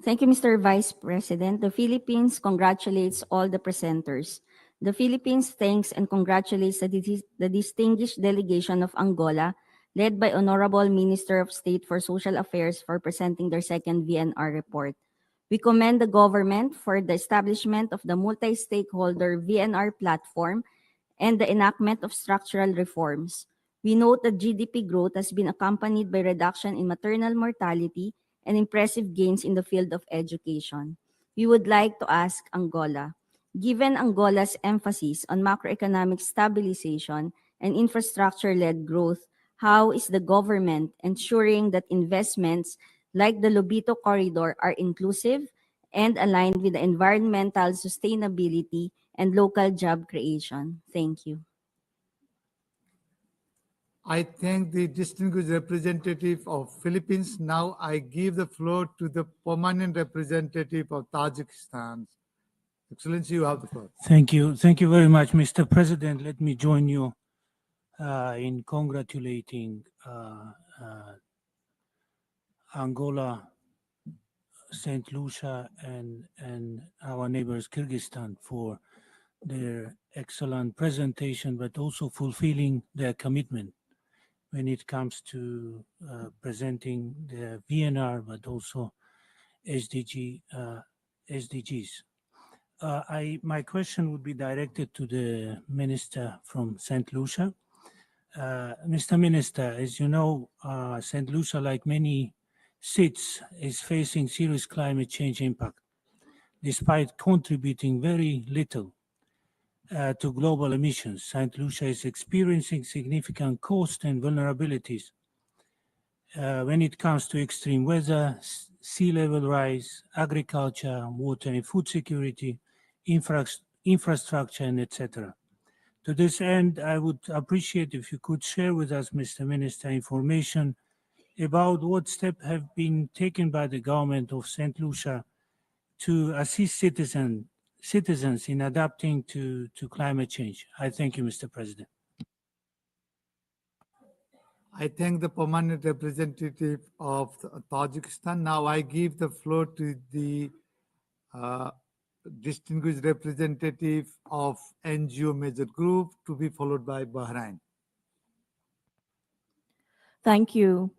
Thank you, Mr. Vice President. The Philippines congratulates all the presenters. The Philippines thanks and congratulates the distinguished delegation of Angola, led by Honorable Minister of State for Social Affairs, for presenting their second VNR report. We commend the government for the establishment of the multi-stakeholder VNR platform and the enactment of structural reforms. We note that GDP growth has been accompanied by reduction in maternal mortality and impressive gains in the field of education. We would like to ask Angola, given Angola's emphasis on macroeconomic stabilization and infrastructure-led growth, how is the government ensuring that investments like the Lobito Corridor are inclusive and aligned with the environmental sustainability and local job creation. Thank you. I thank the distinguished representative of Philippines. Now I give the floor to the permanent representative of Tajikistan. Excellency, you have the floor. Thank you. Thank you very much, Mr. President. Let me join you in congratulating Angola, St. Lucia, and our neighbors Kyrgyzstan for their excellent presentation, but also fulfilling their commitment when it comes to presenting the VNR, but also SDGs. My question would be directed to the Minister from St. Lucia. Mr. Minister, as you know, St. Lucia, like many states, is facing serious climate change impact, despite contributing very little to global emissions. St. Lucia is experiencing significant costs and vulnerabilities when it comes to extreme weather, sea level rise, agriculture, water and food security, infrastructure, and etc. To this end, I would appreciate if you could share with us, Mr. Minister, information about what steps have been taken by the government of St. Lucia to assist citizens in adapting to climate change. I thank you, Mr. President. I thank the permanent representative of Tajikistan. Now I give the floor to the distinguished representative of NGO Major Group, to be followed by Bahrain. Thank you.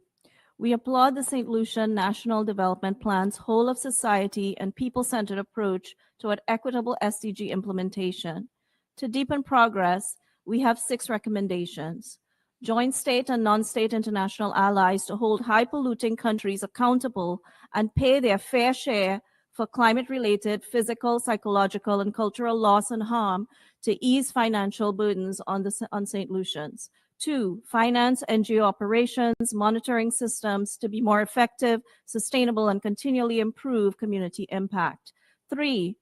We applaud the St. Lucia National Development Plan's whole of society and people-centered approach toward equitable SDG implementation. To deepen progress, we have 6 recommendations. Join state and non-state international allies to hold high-polluting countries accountable and pay their fair share for climate-related physical, psychological, and cultural loss and harm to ease financial burdens on St. Lucians. 2, finance NGO operations, monitoring systems to be more effective, sustainable, and continually improve community impact. 3,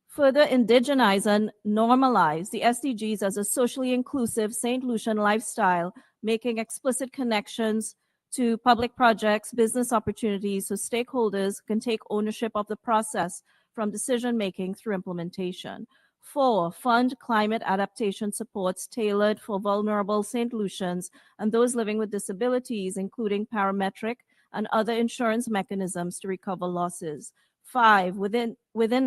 further indigenize and normalize the SDGs as a socially inclusive St. Lucian lifestyle, making explicit connections to public projects, business opportunities, so stakeholders can take ownership of the process from decision-making through implementation. 4, fund climate adaptation supports tailored for vulnerable St. Lucians and those living with disabilities, including parametric and other insurance mechanisms to recover losses. 5, within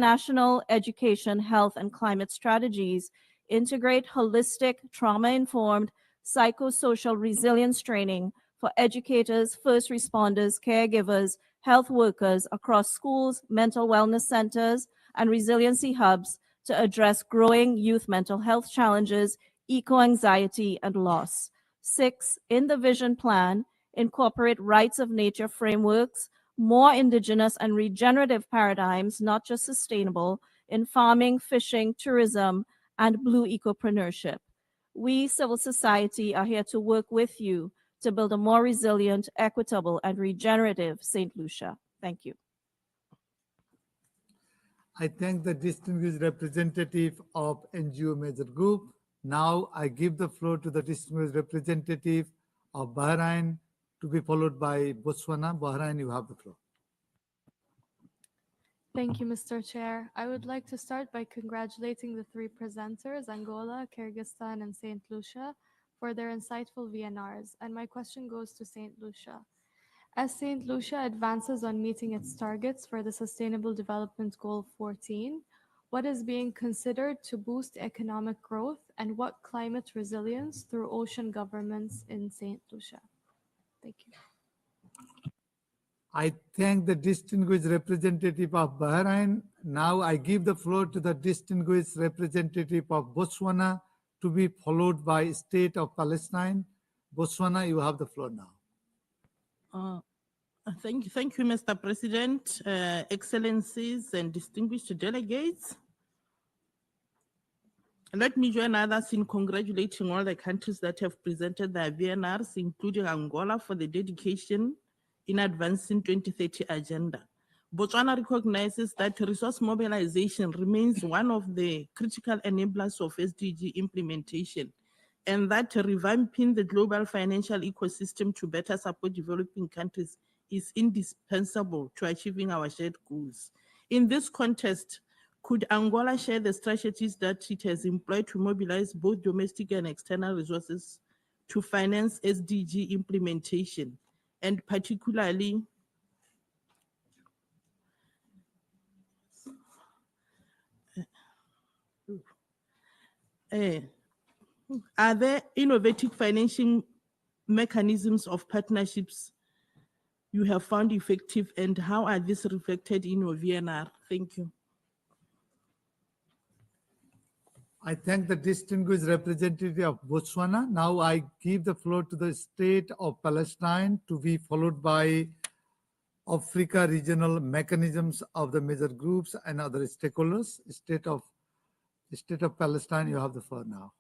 national education, health, and climate strategies, integrate holistic, trauma-informed, psychosocial resilience training for educators, first responders, caregivers, health workers across schools, mental wellness centers, and resiliency hubs to address growing youth mental health challenges, eco-anxiety, and loss. 6, in the vision plan, incorporate rights of nature frameworks, more indigenous and regenerative paradigms, not just sustainable, in farming, fishing, tourism, and blue ecopreneurship. We, civil society, are here to work with you to build a more resilient, equitable, and regenerative St. Lucia. Thank you. I thank the distinguished representative of NGO Major Group. Now I give the floor to the distinguished representative of Bahrain, to be followed by Botswana. Bahrain, you have the floor. Thank you, Mr. Chair. I would like to start by congratulating the 3 presenters, Angola, Kyrgyzstan, and St. Lucia, for their insightful VNRs. And my question goes to St. Lucia. As St. Lucia advances on meeting its targets for the Sustainable Development Goal 14, what is being considered to boost economic growth and what climate resilience through ocean governments in St. Lucia? Thank you. I thank the distinguished representative of Bahrain. Now I give the floor to the distinguished representative of Botswana, to be followed by State of Palestine. Botswana, you have the floor now. Thank you, Mr. President, Excellencies and distinguished delegates. Let me join others in congratulating all the countries that have presented their VNRs, including Angola, for the dedication in advancing 2030 agenda. Botswana recognizes that resource mobilization remains one of the critical enablers of SDG implementation, and that revamping the global financial ecosystem to better support developing countries is indispensable to achieving our shared goals. In this context, could Angola share the strategies that it has employed to mobilize both domestic and external resources to finance SDG implementation, and particularly are there innovative financing mechanisms of partnerships you have found effective, and how are these reflected in your VNR? Thank you. I thank the distinguished representative of Botswana. Now I give the floor to the state of Palestine to be followed by Africa regional mechanisms of the major groups and other stakeholders. State of Palestine, you have the floor now.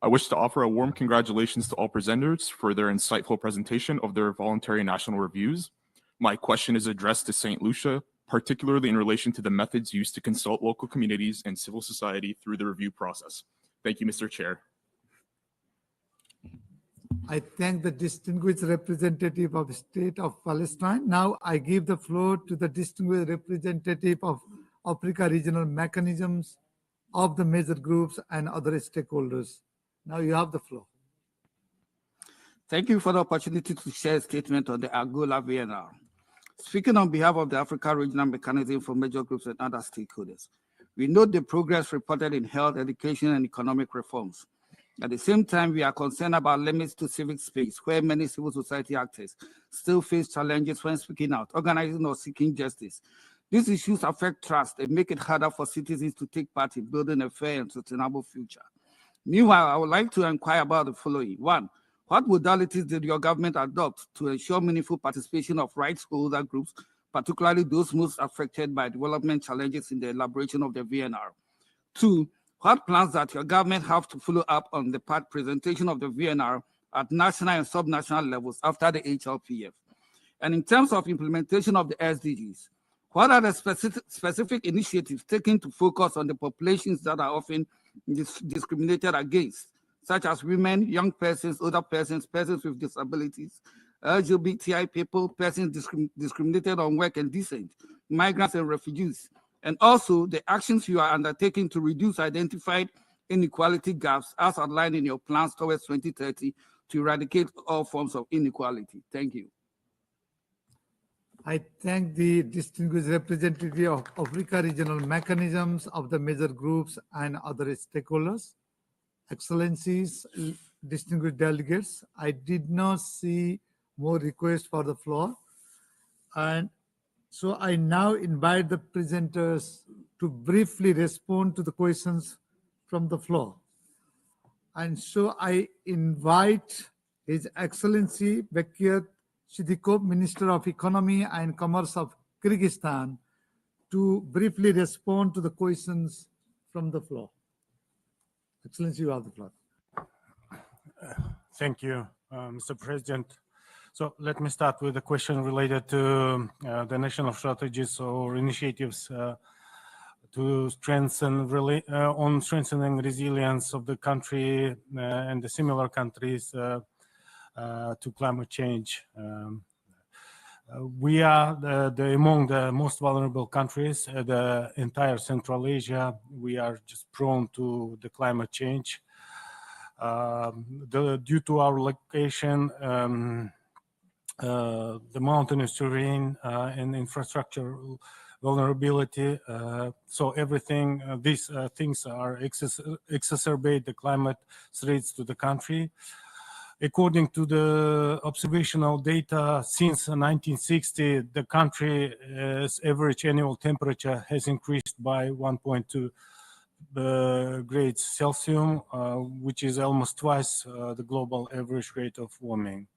I wish to offer a warm congratulations to all presenters for their insightful presentation of their voluntary national reviews. My question is addressed to St. Lucia, particularly in relation to the methods used to consult local communities and civil society through the review process. Thank you, Mr. Chair. I thank the distinguished representative of the state of Palestine. Now I give the floor to the distinguished representative of Africa regional mechanisms of the major groups and other stakeholders. Now you have the floor. Thank you for the opportunity to share a statement on the Angola VNR. Speaking on behalf of the Africa Regional Mechanism for Major Groups and other stakeholders, we note the progress reported in health, education, and economic reforms. At the same time, we are concerned about limits to civic space, where many civil society actors still face challenges when speaking out, organizing, or seeking justice. These issues affect trust and make it harder for citizens to take part in building a fair and sustainable future. Meanwhile, I would like to inquire about the following. One, what modalities did your government adopt to ensure meaningful participation of rights holder groups, particularly those most affected by development challenges in the elaboration of the VNR? Two, what plans does your government have to follow up on the part presentation of the VNR at national and subnational levels after the HLPF? And in terms of implementation of the SDGs, what are the specific initiatives taken to focus on the populations that are often discriminated against, such as women, young persons, older persons, persons with disabilities, LGBTI people, persons discriminated on work and descent, migrants and refugees, and also the actions you are undertaking to reduce identified inequality gaps as outlined in your plans towards 2030 to eradicate all forms of inequality. Thank you. I thank the distinguished representative of Africa regional mechanisms of the major groups and other stakeholders. Excellencies, distinguished delegates, I did not see more requests for the floor. And so I now invite the presenters to briefly respond to the questions from the floor. And so I invite His Excellency Bekir Sidikov, Minister of Economy and Commerce of Kyrgyzstan, to briefly respond to the questions from the floor. Excellency, you have the floor. Thank you, Mr. President. So let me start with a question related to the national strategies or initiatives to strengthening resilience of the country and the similar countries to climate change. We are among the most vulnerable countries, the entire Central Asia. We are just prone to the climate change. Due to our location, the mountainous terrain and infrastructure vulnerability. So everything, these things are exacerbate the climate threats to the country. According to the observational data, since 1960, the country's average annual temperature has increased by 1.2 grades Celsius, which is almost twice the global average rate of warming.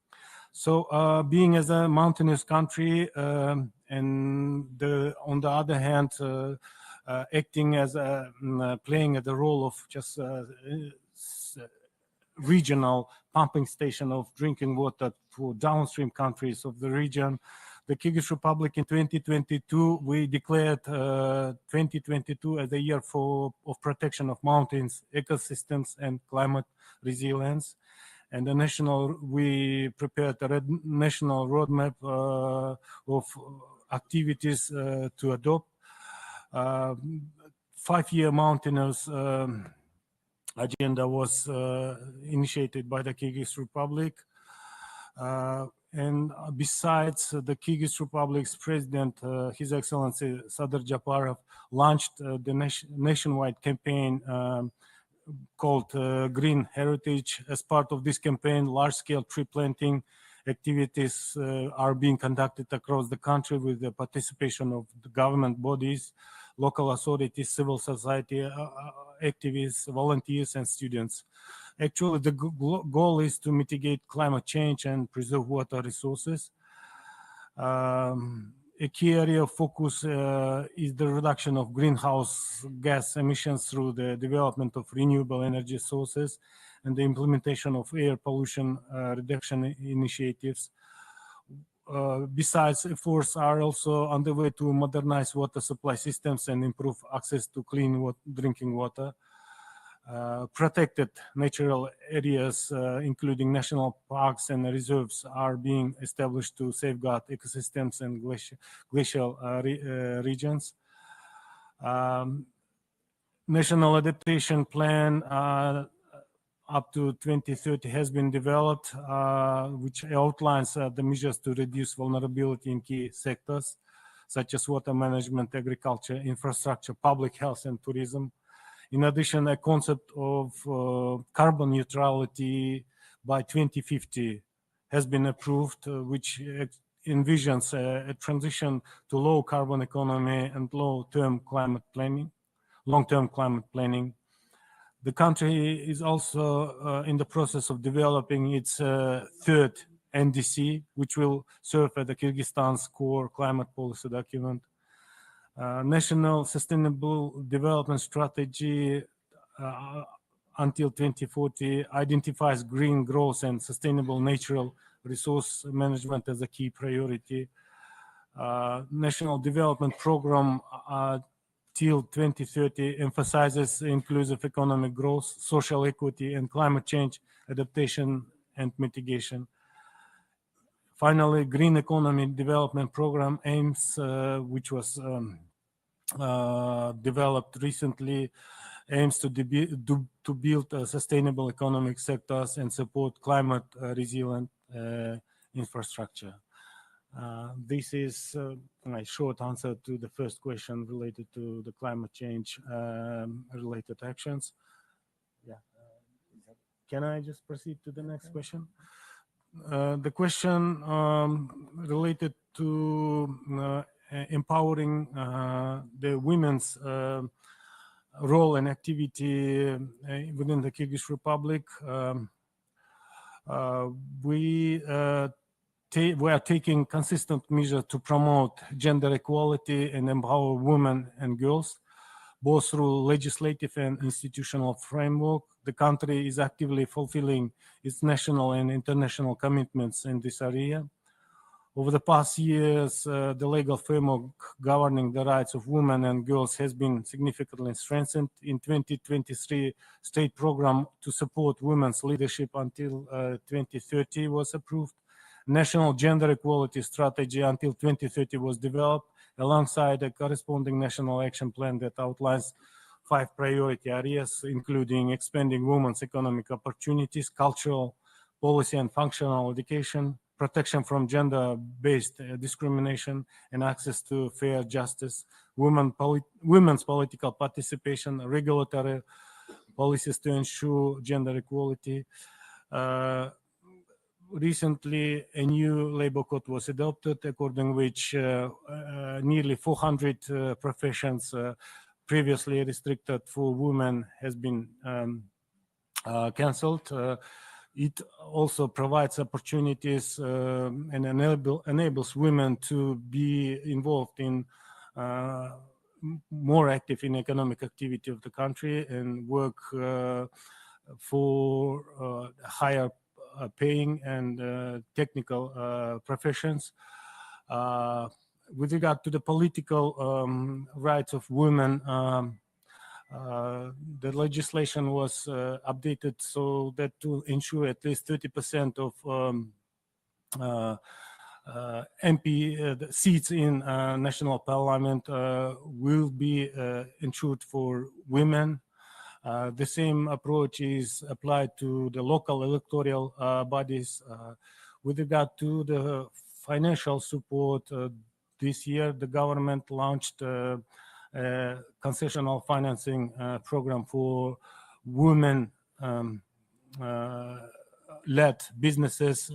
So being as a mountainous country and on the other hand, acting as playing the role of just regional pumping station of drinking water for downstream countries of the region, the Kyrgyz Republic in 2022, we declared 2022 as a year of protection of mountains, ecosystems, and climate resilience. And we prepared a national roadmap of activities to adopt. 5-year mountainous agenda was initiated by the Kyrgyz Republic. And besides, the Kyrgyz Republic's president, His Excellency Sadr Japarov, launched the nationwide campaign called Green Heritage. As part of this campaign, large-scale tree planting activities are being conducted across the country with the participation of the government bodies, local authorities, civil society activists, volunteers, and students. Actually, the goal is to mitigate climate change and preserve water resources. A key area of focus is the reduction of greenhouse gas emissions through the development of renewable energy sources and the implementation of air pollution reduction initiatives. Besides, efforts are also underway to modernize water supply systems and improve access to clean drinking water. Protected natural areas, including national parks and reserves, are being established to safeguard ecosystems and glacial regions. National adaptation plan up to 2030 has been developed, which outlines the measures to reduce vulnerability in key sectors, such as water management, agriculture, infrastructure, public health, and tourism. In addition, a concept of carbon neutrality by 2050 has been approved, which envisions a transition to low carbon economy and long-term climate planning. The country is also in the process of developing its third NDC, which will serve as the Kyrgyzstan's core climate policy document. National Sustainable Development Strategy until 2040 identifies green growth and sustainable natural resource management as a key priority. National Development Program till 2030 emphasizes inclusive economic growth, social equity, and climate change adaptation and mitigation. Finally, Green Economy Development Program aims, which was developed recently, aims to build sustainable economic sectors and support climate resilient infrastructure. This is my short answer to the first question related to the climate change related actions. Yeah. Can I just proceed to the next question? The question related to empowering the women's role and activity within the Kyrgyz Republic. We are taking consistent measures to promote gender equality and empower women and girls, both through legislative and institutional framework. The country is actively fulfilling its national and international commitments in this area. Over the past years, the legal framework governing the rights of women and girls has been significantly strengthened. In 2023, state program to support women's leadership until 2030 was approved. National gender equality strategy until 2030 was developed alongside a corresponding national action plan that outlines 5 priority areas, including expanding women's economic opportunities, cultural policy and functional education, protection from gender-based discrimination, and access to fair justice, women's political participation, regulatory policies to ensure gender equality. Recently, a new labor code was adopted, according which nearly 400 professions previously restricted for women has been cancelled. It also provides opportunities and enables women to be involved in more active in economic activity of the country and work for higher paying and technical professions. with regard to the political rights of women, the legislation was updated so that to ensure at least 30% of MP the seats in national parliament will be ensured for women. The same approach is applied to the local electoral bodies. With regard to the financial support, this year the government launched a concessional financing program for women led businesses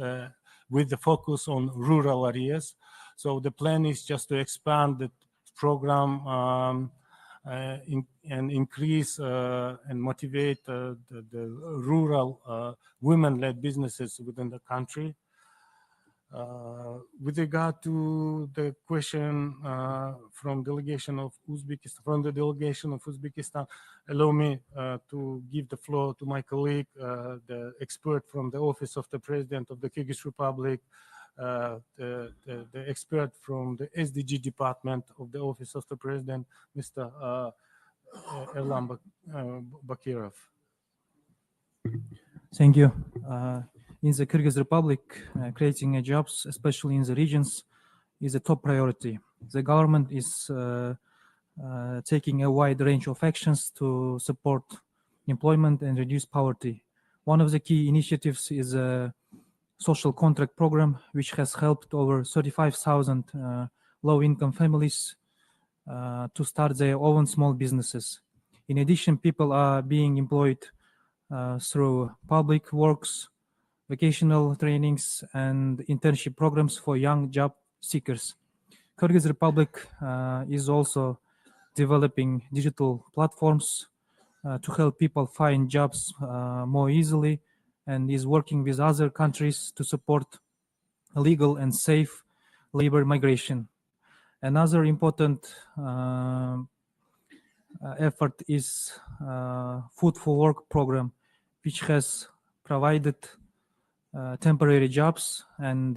with the focus on rural areas. So the plan is just to expand the program and increase and motivate the rural women-led businesses within the country. With regard to the question from the delegation of Uzbekistan, allow me to give the floor to my colleague, the expert from the Office of the President of the Kyrgyz Republic, the expert from the SDG department of the Office of the President, Mr. Erlan Bakirov. Thank you. In the Kyrgyz Republic, creating jobs, especially in the regions, is a top priority. The government is taking a wide range of actions to support employment and reduce poverty. One of the key initiatives is a social contract program, which has helped over 35,000 low-income families to start their own small businesses. In addition, people are being employed through public works, vocational trainings, and internship programs for young job seekers. Kyrgyz Republic is also developing digital platforms to help people find jobs more easily, and is working with other countries to support legal and safe labor migration. Another important effort is Food for Work program, which has provided temporary jobs and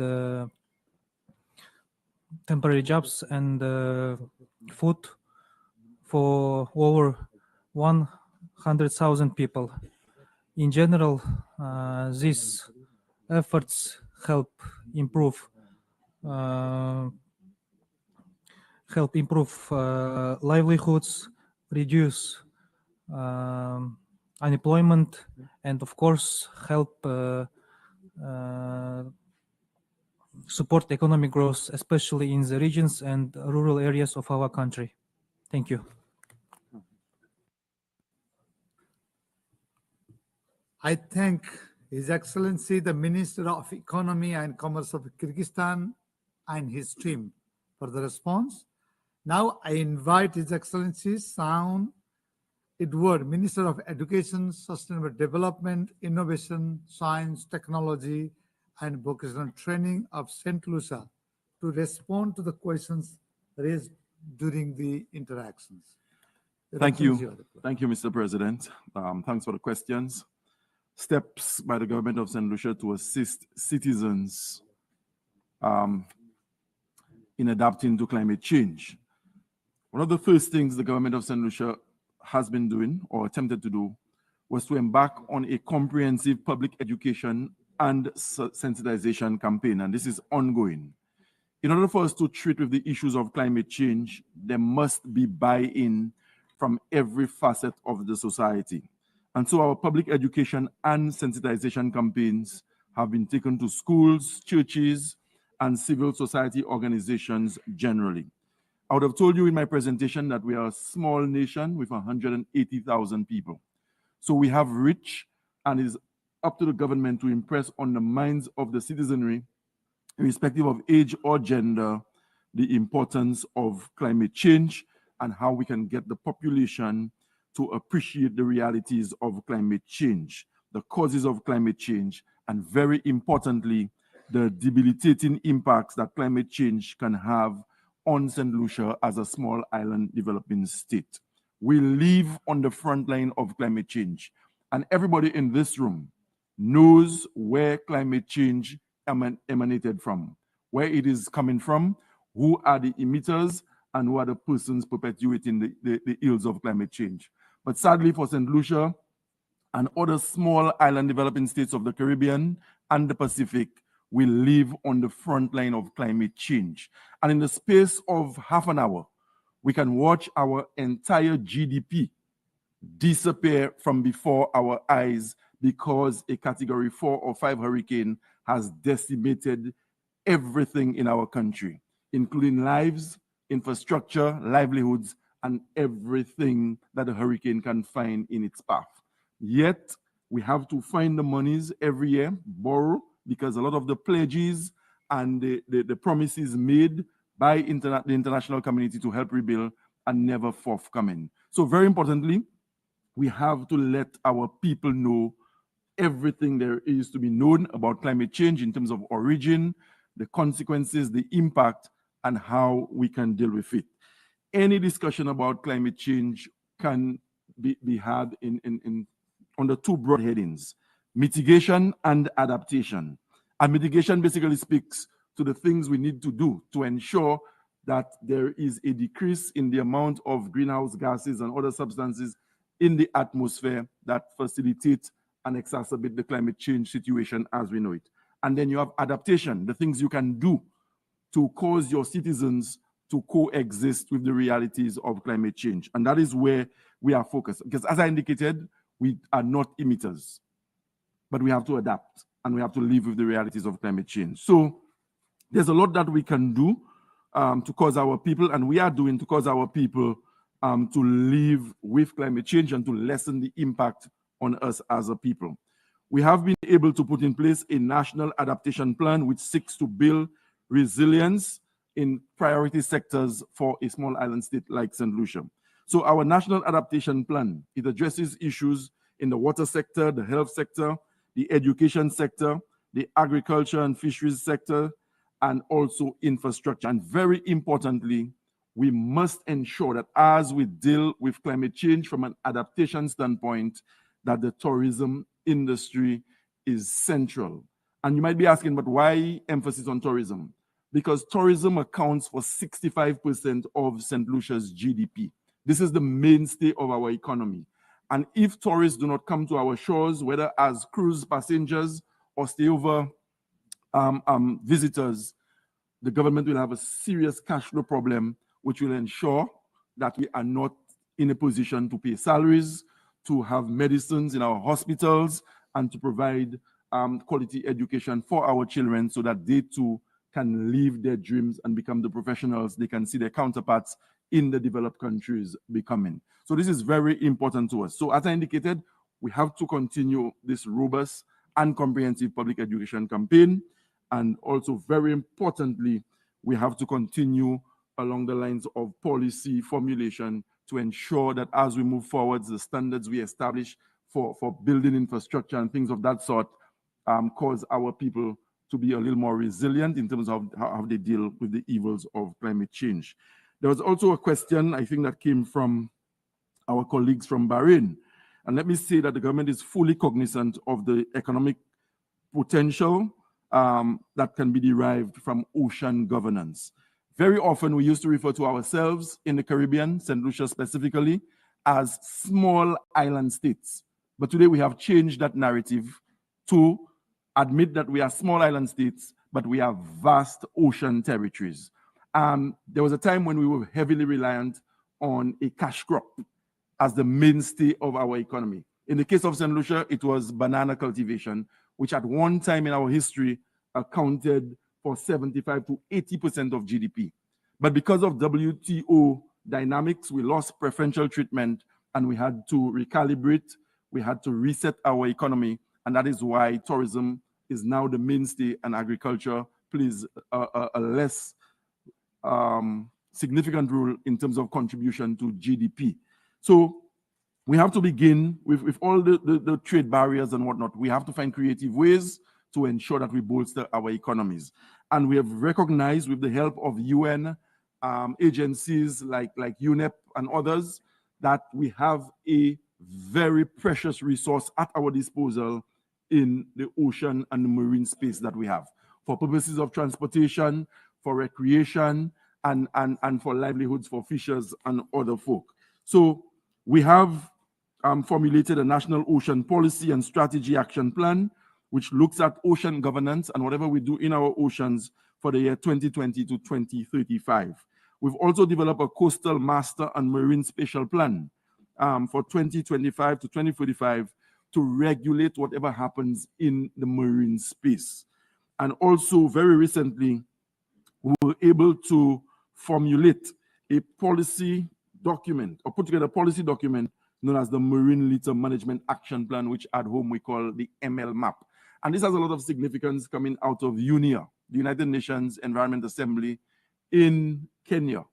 food for over 100,000 people. In general, these efforts help improve livelihoods, reduce unemployment, and of course help support economic growth, especially in the regions and rural areas of our country. Thank you. I thank His Excellency, the Minister of Economy and Commerce of Kyrgyzstan and his team for the response. Now I invite His Excellency Sound Edward, Minister of Education, Sustainable Development, Innovation, Science, Technology, and Vocational Training of St. Lucia to respond to the questions raised during the interactions. Thank you. Thank you, Mr. President. Thanks for the questions. Steps by the government of St. Lucia to assist citizens in adapting to climate change. One of the first things the government of St. Lucia has been doing or attempted to do was to embark on a comprehensive public education and sensitization campaign, and this is ongoing. In order for us to treat with the issues of climate change, there must be buy-in from every facet of the society. And so our public education and sensitization campaigns have been taken to schools, churches, and civil society organizations generally. I would have told you in my presentation that we are a small nation with 180,000 people. So we have reach, and it is up to the government to impress on the minds of the citizenry, irrespective of age or gender, the importance of climate change and how we can get the population to appreciate the realities of climate change, the causes of climate change, and very importantly, the debilitating impacts that climate change can have on St. Lucia as a small island developing state. We live on the front line of climate change, and everybody in this room knows where climate change emanated from, where it is coming from, who are the emitters and who are the persons perpetuating the ills of climate change. But sadly for St. Lucia and other small island developing states of the Caribbean and the Pacific, we live on the front line of climate change. And in the space of half an hour, we can watch our entire GDP disappear from before our eyes because a category 4 or 5 hurricane has decimated everything in our country, including lives, infrastructure, livelihoods, and everything that a hurricane can find in its path. Yet, we have to find the monies every year, borrow, because a lot of the pledges and the promises made by the international community to help rebuild are never forthcoming. So very importantly, we have to let our people know everything there is to be known about climate change in terms of origin, the consequences, the impact, and how we can deal with it. Any discussion about climate change can be had under 2 broad headings: mitigation and adaptation. And mitigation basically speaks to the things we need to do to ensure that there is a decrease in the amount of greenhouse gases and other substances in the atmosphere that facilitate and exacerbate the climate change situation as we know it. And then you have adaptation, the things you can do to cause your citizens to coexist with the realities of climate change. And that is where we are focused. Because as I indicated, we are not emitters, but we have to adapt and we have to live with the realities of climate change. So there's a lot that we can do to cause our people, and we are doing to cause our people to live with climate change and to lessen the impact on us as a people. We have been able to put in place a national adaptation plan which seeks to build resilience in priority sectors for a small island state like St. Lucia. So our national adaptation plan, it addresses issues in the water sector, the health sector, the education sector, the agriculture and fisheries sector, and also infrastructure. And very importantly, we must ensure that as we deal with climate change from an adaptation standpoint, that the tourism industry is central. And you might be asking, but why emphasis on tourism? Because tourism accounts for 65% of St. Lucia's GDP. This is the mainstay of our economy. And if tourists do not come to our shores, whether as cruise passengers or stayover visitors, the government will have a serious cash flow problem, which will ensure that we are not in a position to pay salaries, to have medicines in our hospitals, and to provide quality education for our children so that they too can live their dreams and become the professionals they can see their counterparts in the developed countries becoming. So this is very important to us. So as I indicated, we have to continue this robust and comprehensive public education campaign. And also very importantly, we have to continue along the lines of policy formulation to ensure that as we move forward, the standards we establish for building infrastructure and things of that sort cause our people to be a little more resilient in terms of how they deal with the evils of climate change. There was also a question, I think, that came from our colleagues from Bahrain. And let me say that the government is fully cognizant of the economic potential that can be derived from ocean governance. Very often we used to refer to ourselves in the Caribbean, St. Lucia specifically, as small island states. But today we have changed that narrative to admit that we are small island states, but we have vast ocean territories. There was a time when we were heavily reliant on a cash crop as the mainstay of our economy. In the case of St. Lucia, it was banana cultivation, which at one time in our history accounted for 75 to 80% of GDP. But because of WTO dynamics, we lost preferential treatment and we had to recalibrate, we had to reset our economy, and that is why tourism is now the mainstay and agriculture plays a less significant role in terms of contribution to GDP. So we have to begin with all the trade barriers and whatnot. We have to find creative ways to ensure that we bolster our economies. And we have recognized with the help of UN agencies like UNEP and others that we have a very precious resource at our disposal in the ocean and the marine space that we have for purposes of transportation, for recreation, and for livelihoods for fishers and other folk. So we have formulated a national ocean policy and strategy action plan, which looks at ocean governance and whatever we do in our oceans for the year 2020 to 2035. We've also developed a coastal master and marine spatial plan for 2025 to 2045 to regulate whatever happens in the marine space. And also very recently, we were able to formulate a policy document or put together a policy document known as the Marine Litter Management Action Plan, which at home we call the ML MAP. And this has a lot of significance coming out of UNEA, the United Nations Environment Assembly in Kenya,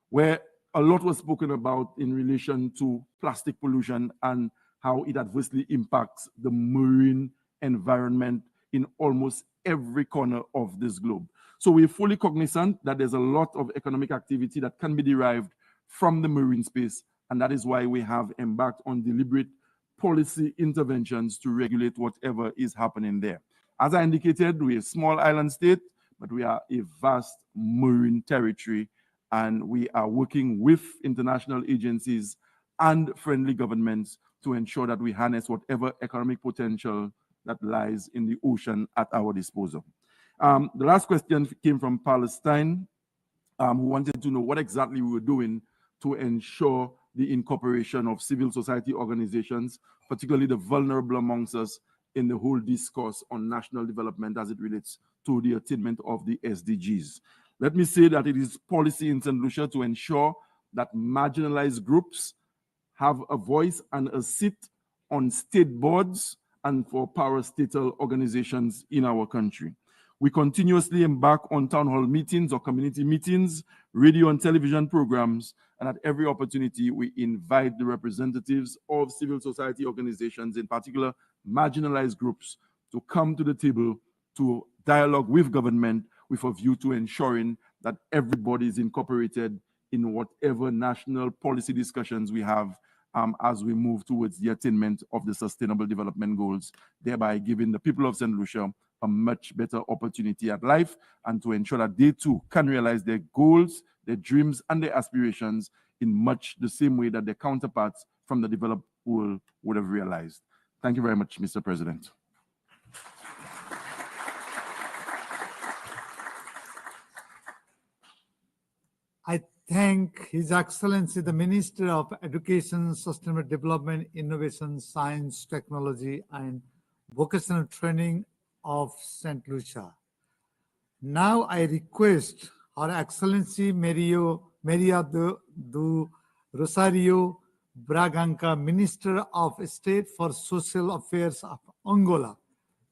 where a lot was spoken about in relation to plastic pollution and how it adversely impacts the marine environment in almost every corner of this globe. So we're fully cognizant that there's a lot of economic activity that can be derived from the marine space, and that is why we have embarked on deliberate policy interventions to regulate whatever is happening there. As I indicated, we're a small island state, but we are a vast marine territory, and we are working with international agencies and friendly governments to ensure that we harness whatever economic potential that lies in the ocean at our disposal. The last question came from Palestine, who wanted to know what exactly we were doing to ensure the incorporation of civil society organizations, particularly the vulnerable amongst us, in the whole discourse on national development as it relates to the attainment of the SDGs. Let me say that it is policy in St. Lucia to ensure that marginalized groups have a voice and a seat on state boards and for parastatal organizations in our country. We continuously embark on town hall meetings or community meetings, radio and television programs, and at every opportunity, we invite the representatives of civil society organizations, in particular marginalized groups, to come to the table to dialogue with government with a view to ensuring that everybody is incorporated in whatever national policy discussions we have as we move towards the attainment of the Sustainable Development Goals, thereby giving the people of St. Lucia a much better opportunity at life and to ensure that they too can realize their goals, their dreams, and their aspirations in much the same way that their counterparts from the developed world would have realized. Thank you very much, Mr. President. I thank His Excellency, the Minister of Education, Sustainable Development, Innovation, Science, Technology, and Vocational Training of St. Lucia. Now I request Her Excellency Maria do Rosario Braganca, Minister of State for Social Affairs of Angola,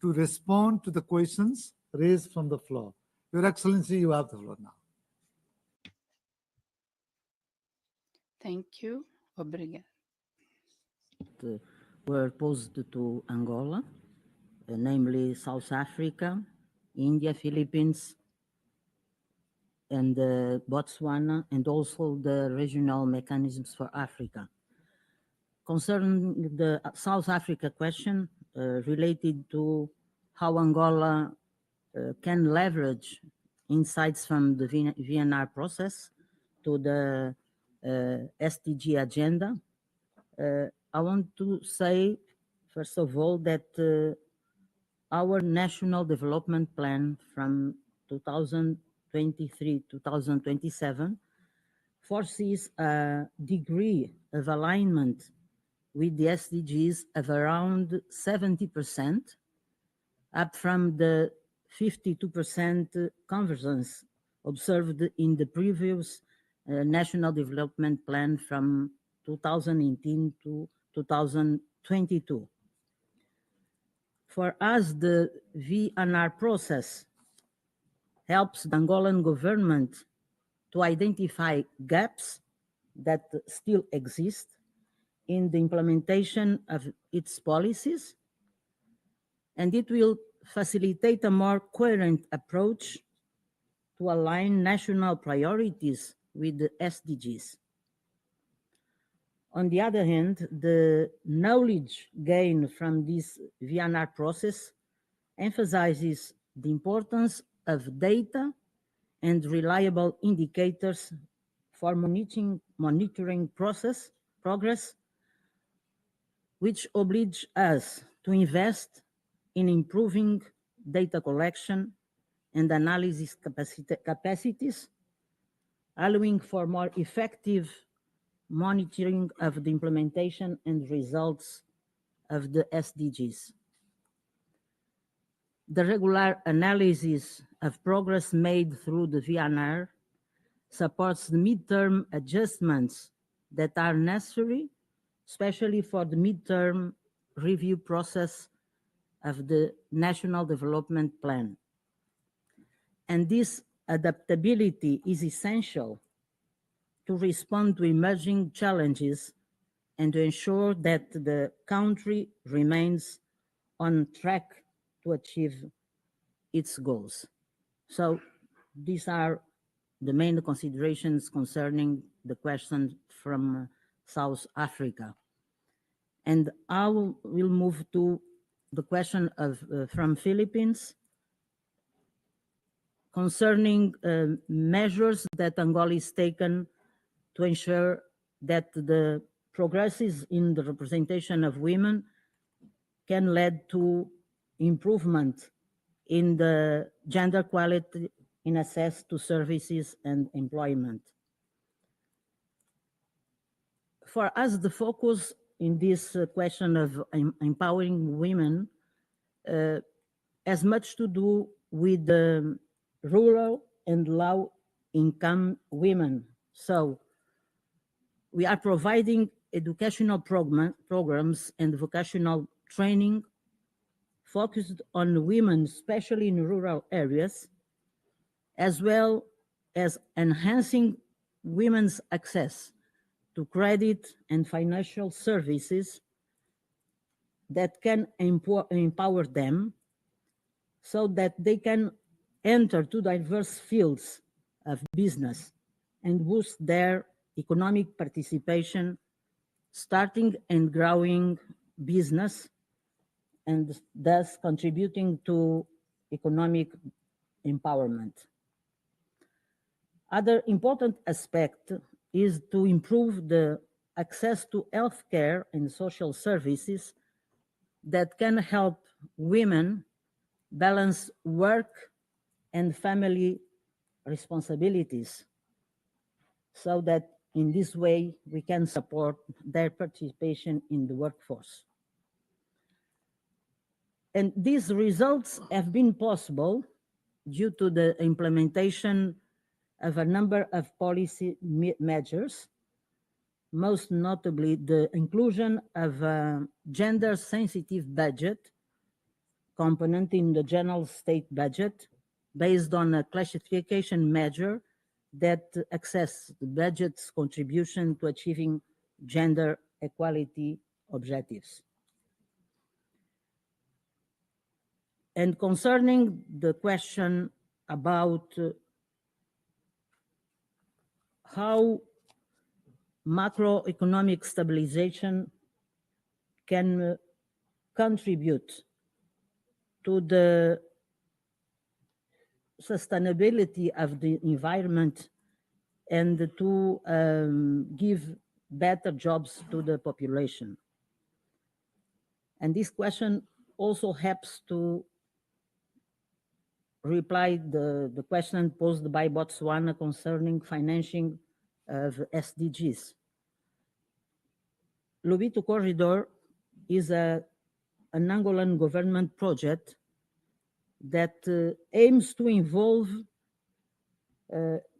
to respond to the questions raised from the floor. Your Excellency, you have the floor now. Thank you. Obrigado. Were posed to Angola, namely South Africa, India, Philippines, and Botswana, and also the regional mechanisms for Africa. Concerning the South Africa question related to how Angola can leverage insights from the VNR process to the SDG agenda, I want to say, first of all, that our National Development Plan from 2023 to 2027 foresees a degree of alignment with the SDGs of around 70%, up from the 52% convergence observed in the previous National Development Plan from 2018 to 2022. For us, the VNR process helps the Angolan government to identify gaps that still exist in the implementation of its policies, and it will facilitate a more coherent approach to align national priorities with the SDGs. On the other hand, the knowledge gained from this VNR process emphasizes the importance of data and reliable indicators for monitoring progress, which oblige us to invest in improving data collection and analysis capacities, allowing for more effective monitoring of the implementation and results of the SDGs. The regular analysis of progress made through the VNR supports the midterm adjustments that are necessary, especially for the midterm review process of the National Development Plan. And this adaptability is essential to respond to emerging challenges and to ensure that the country remains on track to achieve its goals. So these are the main considerations concerning the question from South Africa. And I will move to the question of from Philippines concerning measures that Angola is taken to ensure that the progresses in the representation of women can lead to improvement in the gender equality in access to services and employment. For us, the focus in this question of empowering women has much to do with the rural and low-income women. So we are providing educational programs and vocational training focused on women, especially in rural areas, as well as enhancing women's access to credit and financial services that can empower them so that they can enter to diverse fields of business and boost their economic participation, starting and growing business, and thus contributing to economic empowerment. Other important aspect is to improve the access to healthcare and social services that can help women balance work and family responsibilities, so that in this way we can support their participation in the workforce. And these results have been possible due to the implementation of a number of policy measures, most notably the inclusion of a gender-sensitive budget component in the general state budget based on a classification measure that assesses the budget's contribution to achieving gender equality objectives. And concerning the question about how macroeconomic stabilization can contribute to the sustainability of the environment and to give better jobs to the population. And this question also helps to reply the question posed by Botswana concerning financing of SDGs. Lobito Corridor is an Angolan government project that aims to involve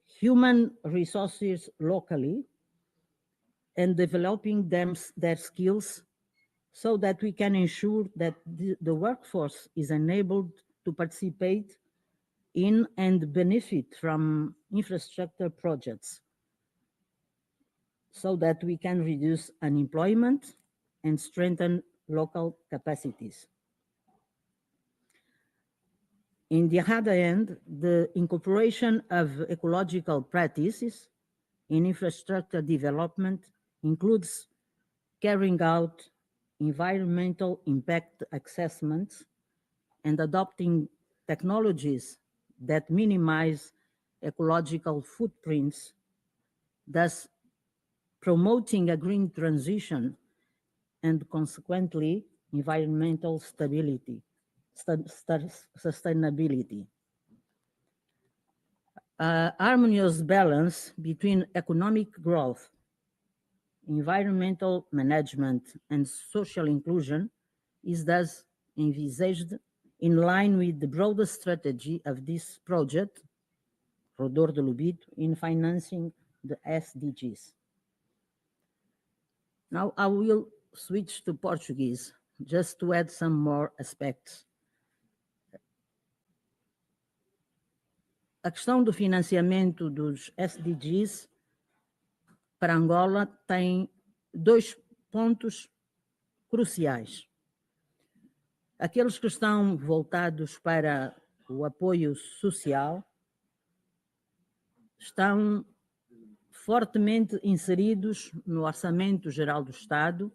human resources locally and developing their skills so that we can ensure that the workforce is enabled to participate in and benefit from infrastructure projects so that we can reduce unemployment and strengthen local capacities. In the other hand, the incorporation of ecological practices in infrastructure development includes carrying out environmental impact assessments and adopting technologies that minimize ecological footprints, thus promoting a green transition and consequently environmental stability, sustainability. Harmonious balance between economic growth, environmental management, and social inclusion is thus envisaged in line with the broader strategy of this project, Rodor de Lubito, in financing the SDGs. Now I will switch to Portuguese just to add some more aspects. A questão do financiamento dos SDGs para Angola tem dois pontos cruciais. Aqueles que estão voltados para o apoio social estão fortemente inseridos no Orçamento Geral do Estado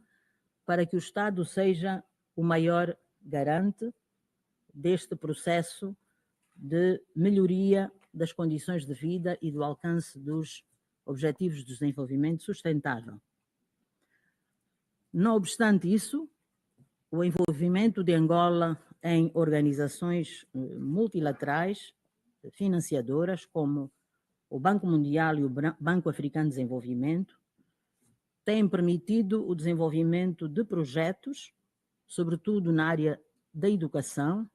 para que o Estado seja o maior garante deste processo de melhoria das condições de vida e do alcance dos Objetivos de Desenvolvimento Sustentável. Não obstante isso, o envolvimento de Angola em organizações multilaterais financiadoras, como o Banco Mundial e o Banco Africano de Desenvolvimento, tem permitido o desenvolvimento de projetos, sobretudo na área da educação,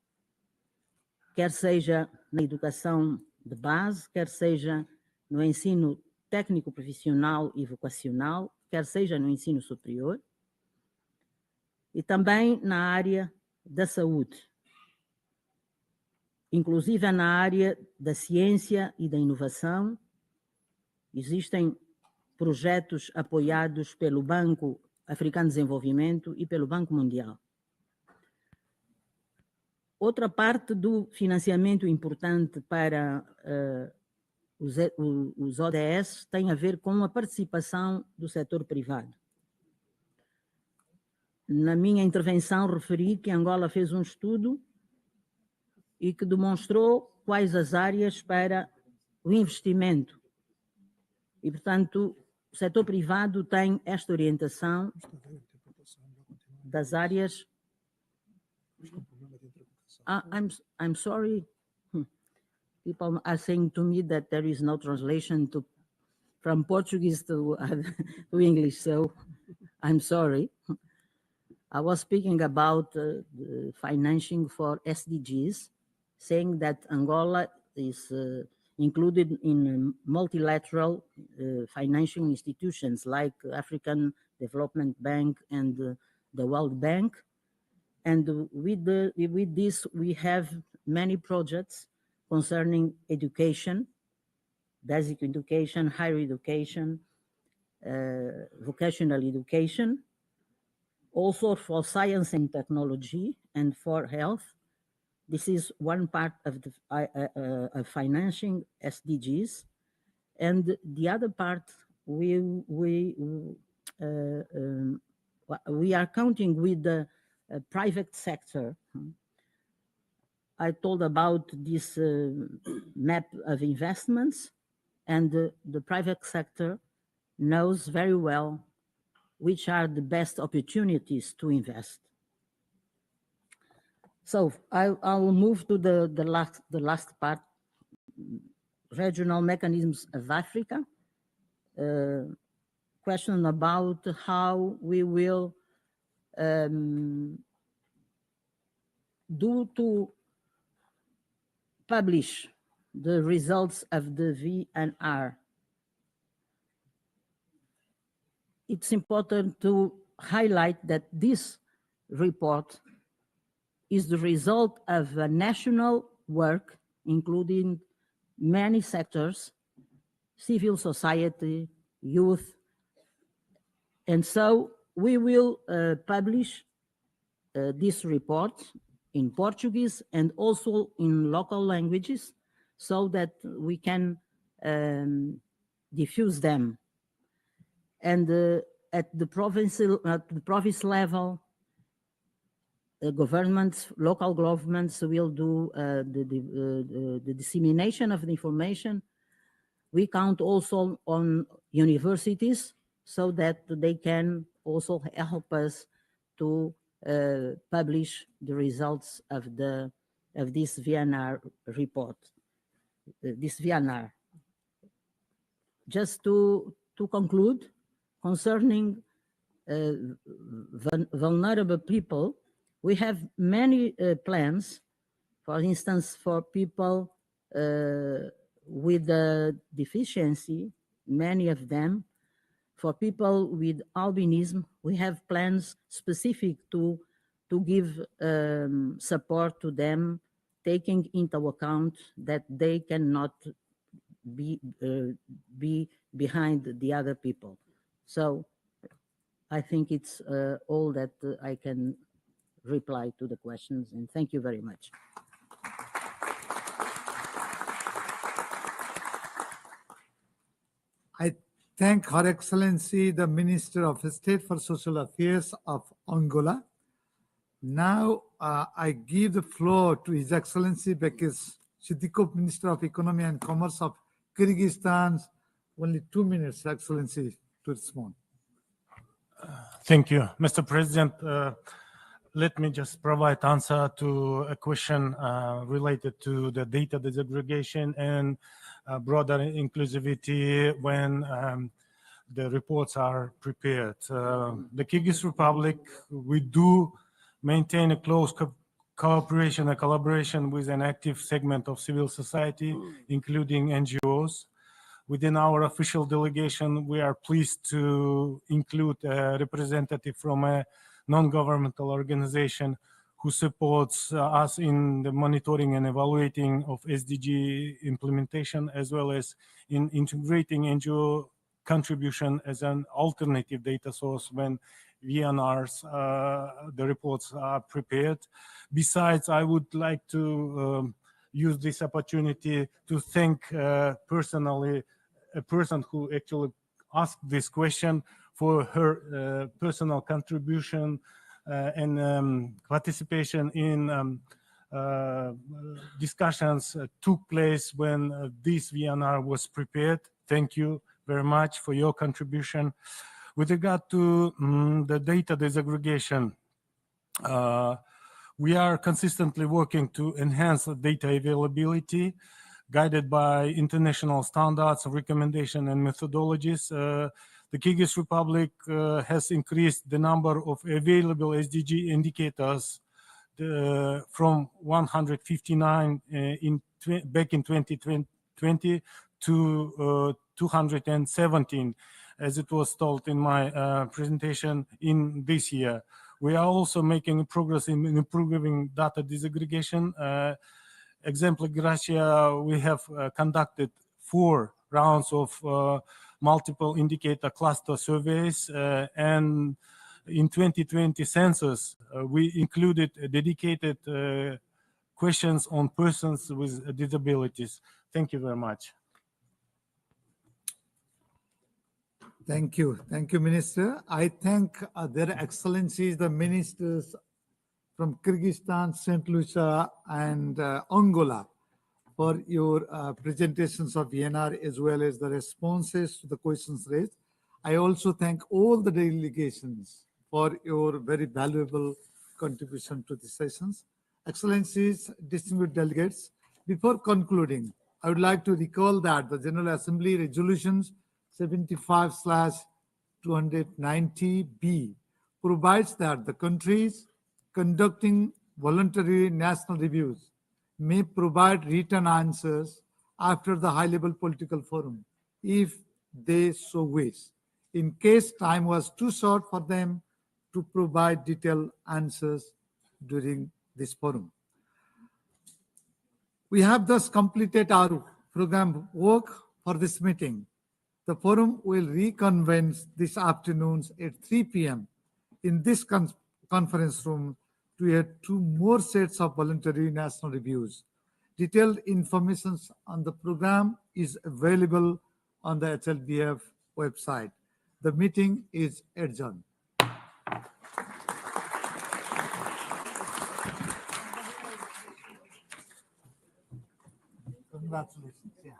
quer seja na educação de base, quer seja no ensino técnico profissional e vocacional, quer seja no ensino superior, e também na área da saúde, inclusive na área da ciência e da inovação. Existem projetos apoiados pelo Banco Africano de Desenvolvimento e pelo Banco Mundial. Outra parte do financiamento importante para os ODS tem a ver com a participação do setor privado. Na minha intervenção referi que Angola fez um estudo e que demonstrou quais as áreas para o investimento. E, portanto, o setor privado tem esta orientação das áreas... I'm sorry. People are saying to me that there is no translation from Portuguese to English, so I'm sorry. I was speaking about the financing for SDGs, saying that Angola is included in multilateral financial institutions like African Development Bank and the World Bank. And with this, we have many projects concerning education, basic education, higher education, vocational education, also for science and technology and for health. This is one part of the financing SDGs. And the other part, we are counting with the private sector. I told about this map of investments, and the private sector knows very well which are the best opportunities to invest. So I'll move to the last part, regional mechanisms of Africa. Question about how we will do to publish the results of the VNR. It's important to highlight that this report is the result of a national work, including many sectors, civil society, youth, and so we will publish this report in Portuguese and also in local languages so that we can diffuse them. And at the province level, governments, local governments will do the dissemination of the information, We count also on universities so that they can also help us to publish the results of this VNR report, this VNR. Just to conclude, concerning vulnerable people, we have many plans. For instance, for people with a deficiency, many of them. For people with albinism, we have plans specific to give support to them, taking into account that they cannot be behind the other people. So I think it's all that I can reply to the questions, and thank you very much. I thank Her Excellency, the Minister of State for Social Affairs of Angola. Now I give the floor to His Excellency Bekis Sidikov, Minister of Economy and Commerce of Kyrgyzstan. Only 2 minutes, Excellency, to respond. Thank you, Mr. President. Let me just provide answer to a question related to the data disaggregation and broader inclusivity when the reports are prepared. The Kyrgyz Republic, we do maintain a close cooperation and collaboration with an active segment of civil society, including NGOs. Within our official delegation, we are pleased to include a representative from a non-governmental organization who supports us in the monitoring and evaluating of SDG implementation, as well as in integrating NGO contribution as an alternative data source when VNRs, the reports are prepared. Besides, I would like to use this opportunity to thank personally a person who actually asked this question for her personal contribution and participation in discussions took place when this VNR was prepared. Thank you very much for your contribution. With regard to the data disaggregation, we are consistently working to enhance the data availability, guided by international standards, recommendation, and methodologies. The Kyrgyz Republic has increased the number of available SDG indicators from 159 back in 2020 to 217, as it was told in my presentation in this year. We are also making progress in improving data disaggregation. Example, Gracia, we have conducted 4 rounds of multiple indicator cluster surveys, and in 2020 census, we included dedicated questions on persons with disabilities. Thank you very much. Thank you. Thank you, Minister. I thank their excellencies, the ministers from Kyrgyzstan, St. Lucia, and Angola for your presentations of VNR as well as the responses to the questions raised. I also thank all the delegations for your very valuable contribution to the sessions. Excellencies, distinguished delegates, before concluding, I would like to recall that the General Assembly resolutions 75/290B provides that the countries conducting voluntary national reviews may provide written answers after the high-level political forum, if they so wish, in case time was too short for them to provide detailed answers during this forum. We have thus completed our program work for this meeting. The forum will reconvene this afternoon at 3 p.m. in this conference room to hear 2 more sets of voluntary national reviews. Detailed information on the program is available on the HLPF website. The meeting is adjourned. Congratulations. Yeah.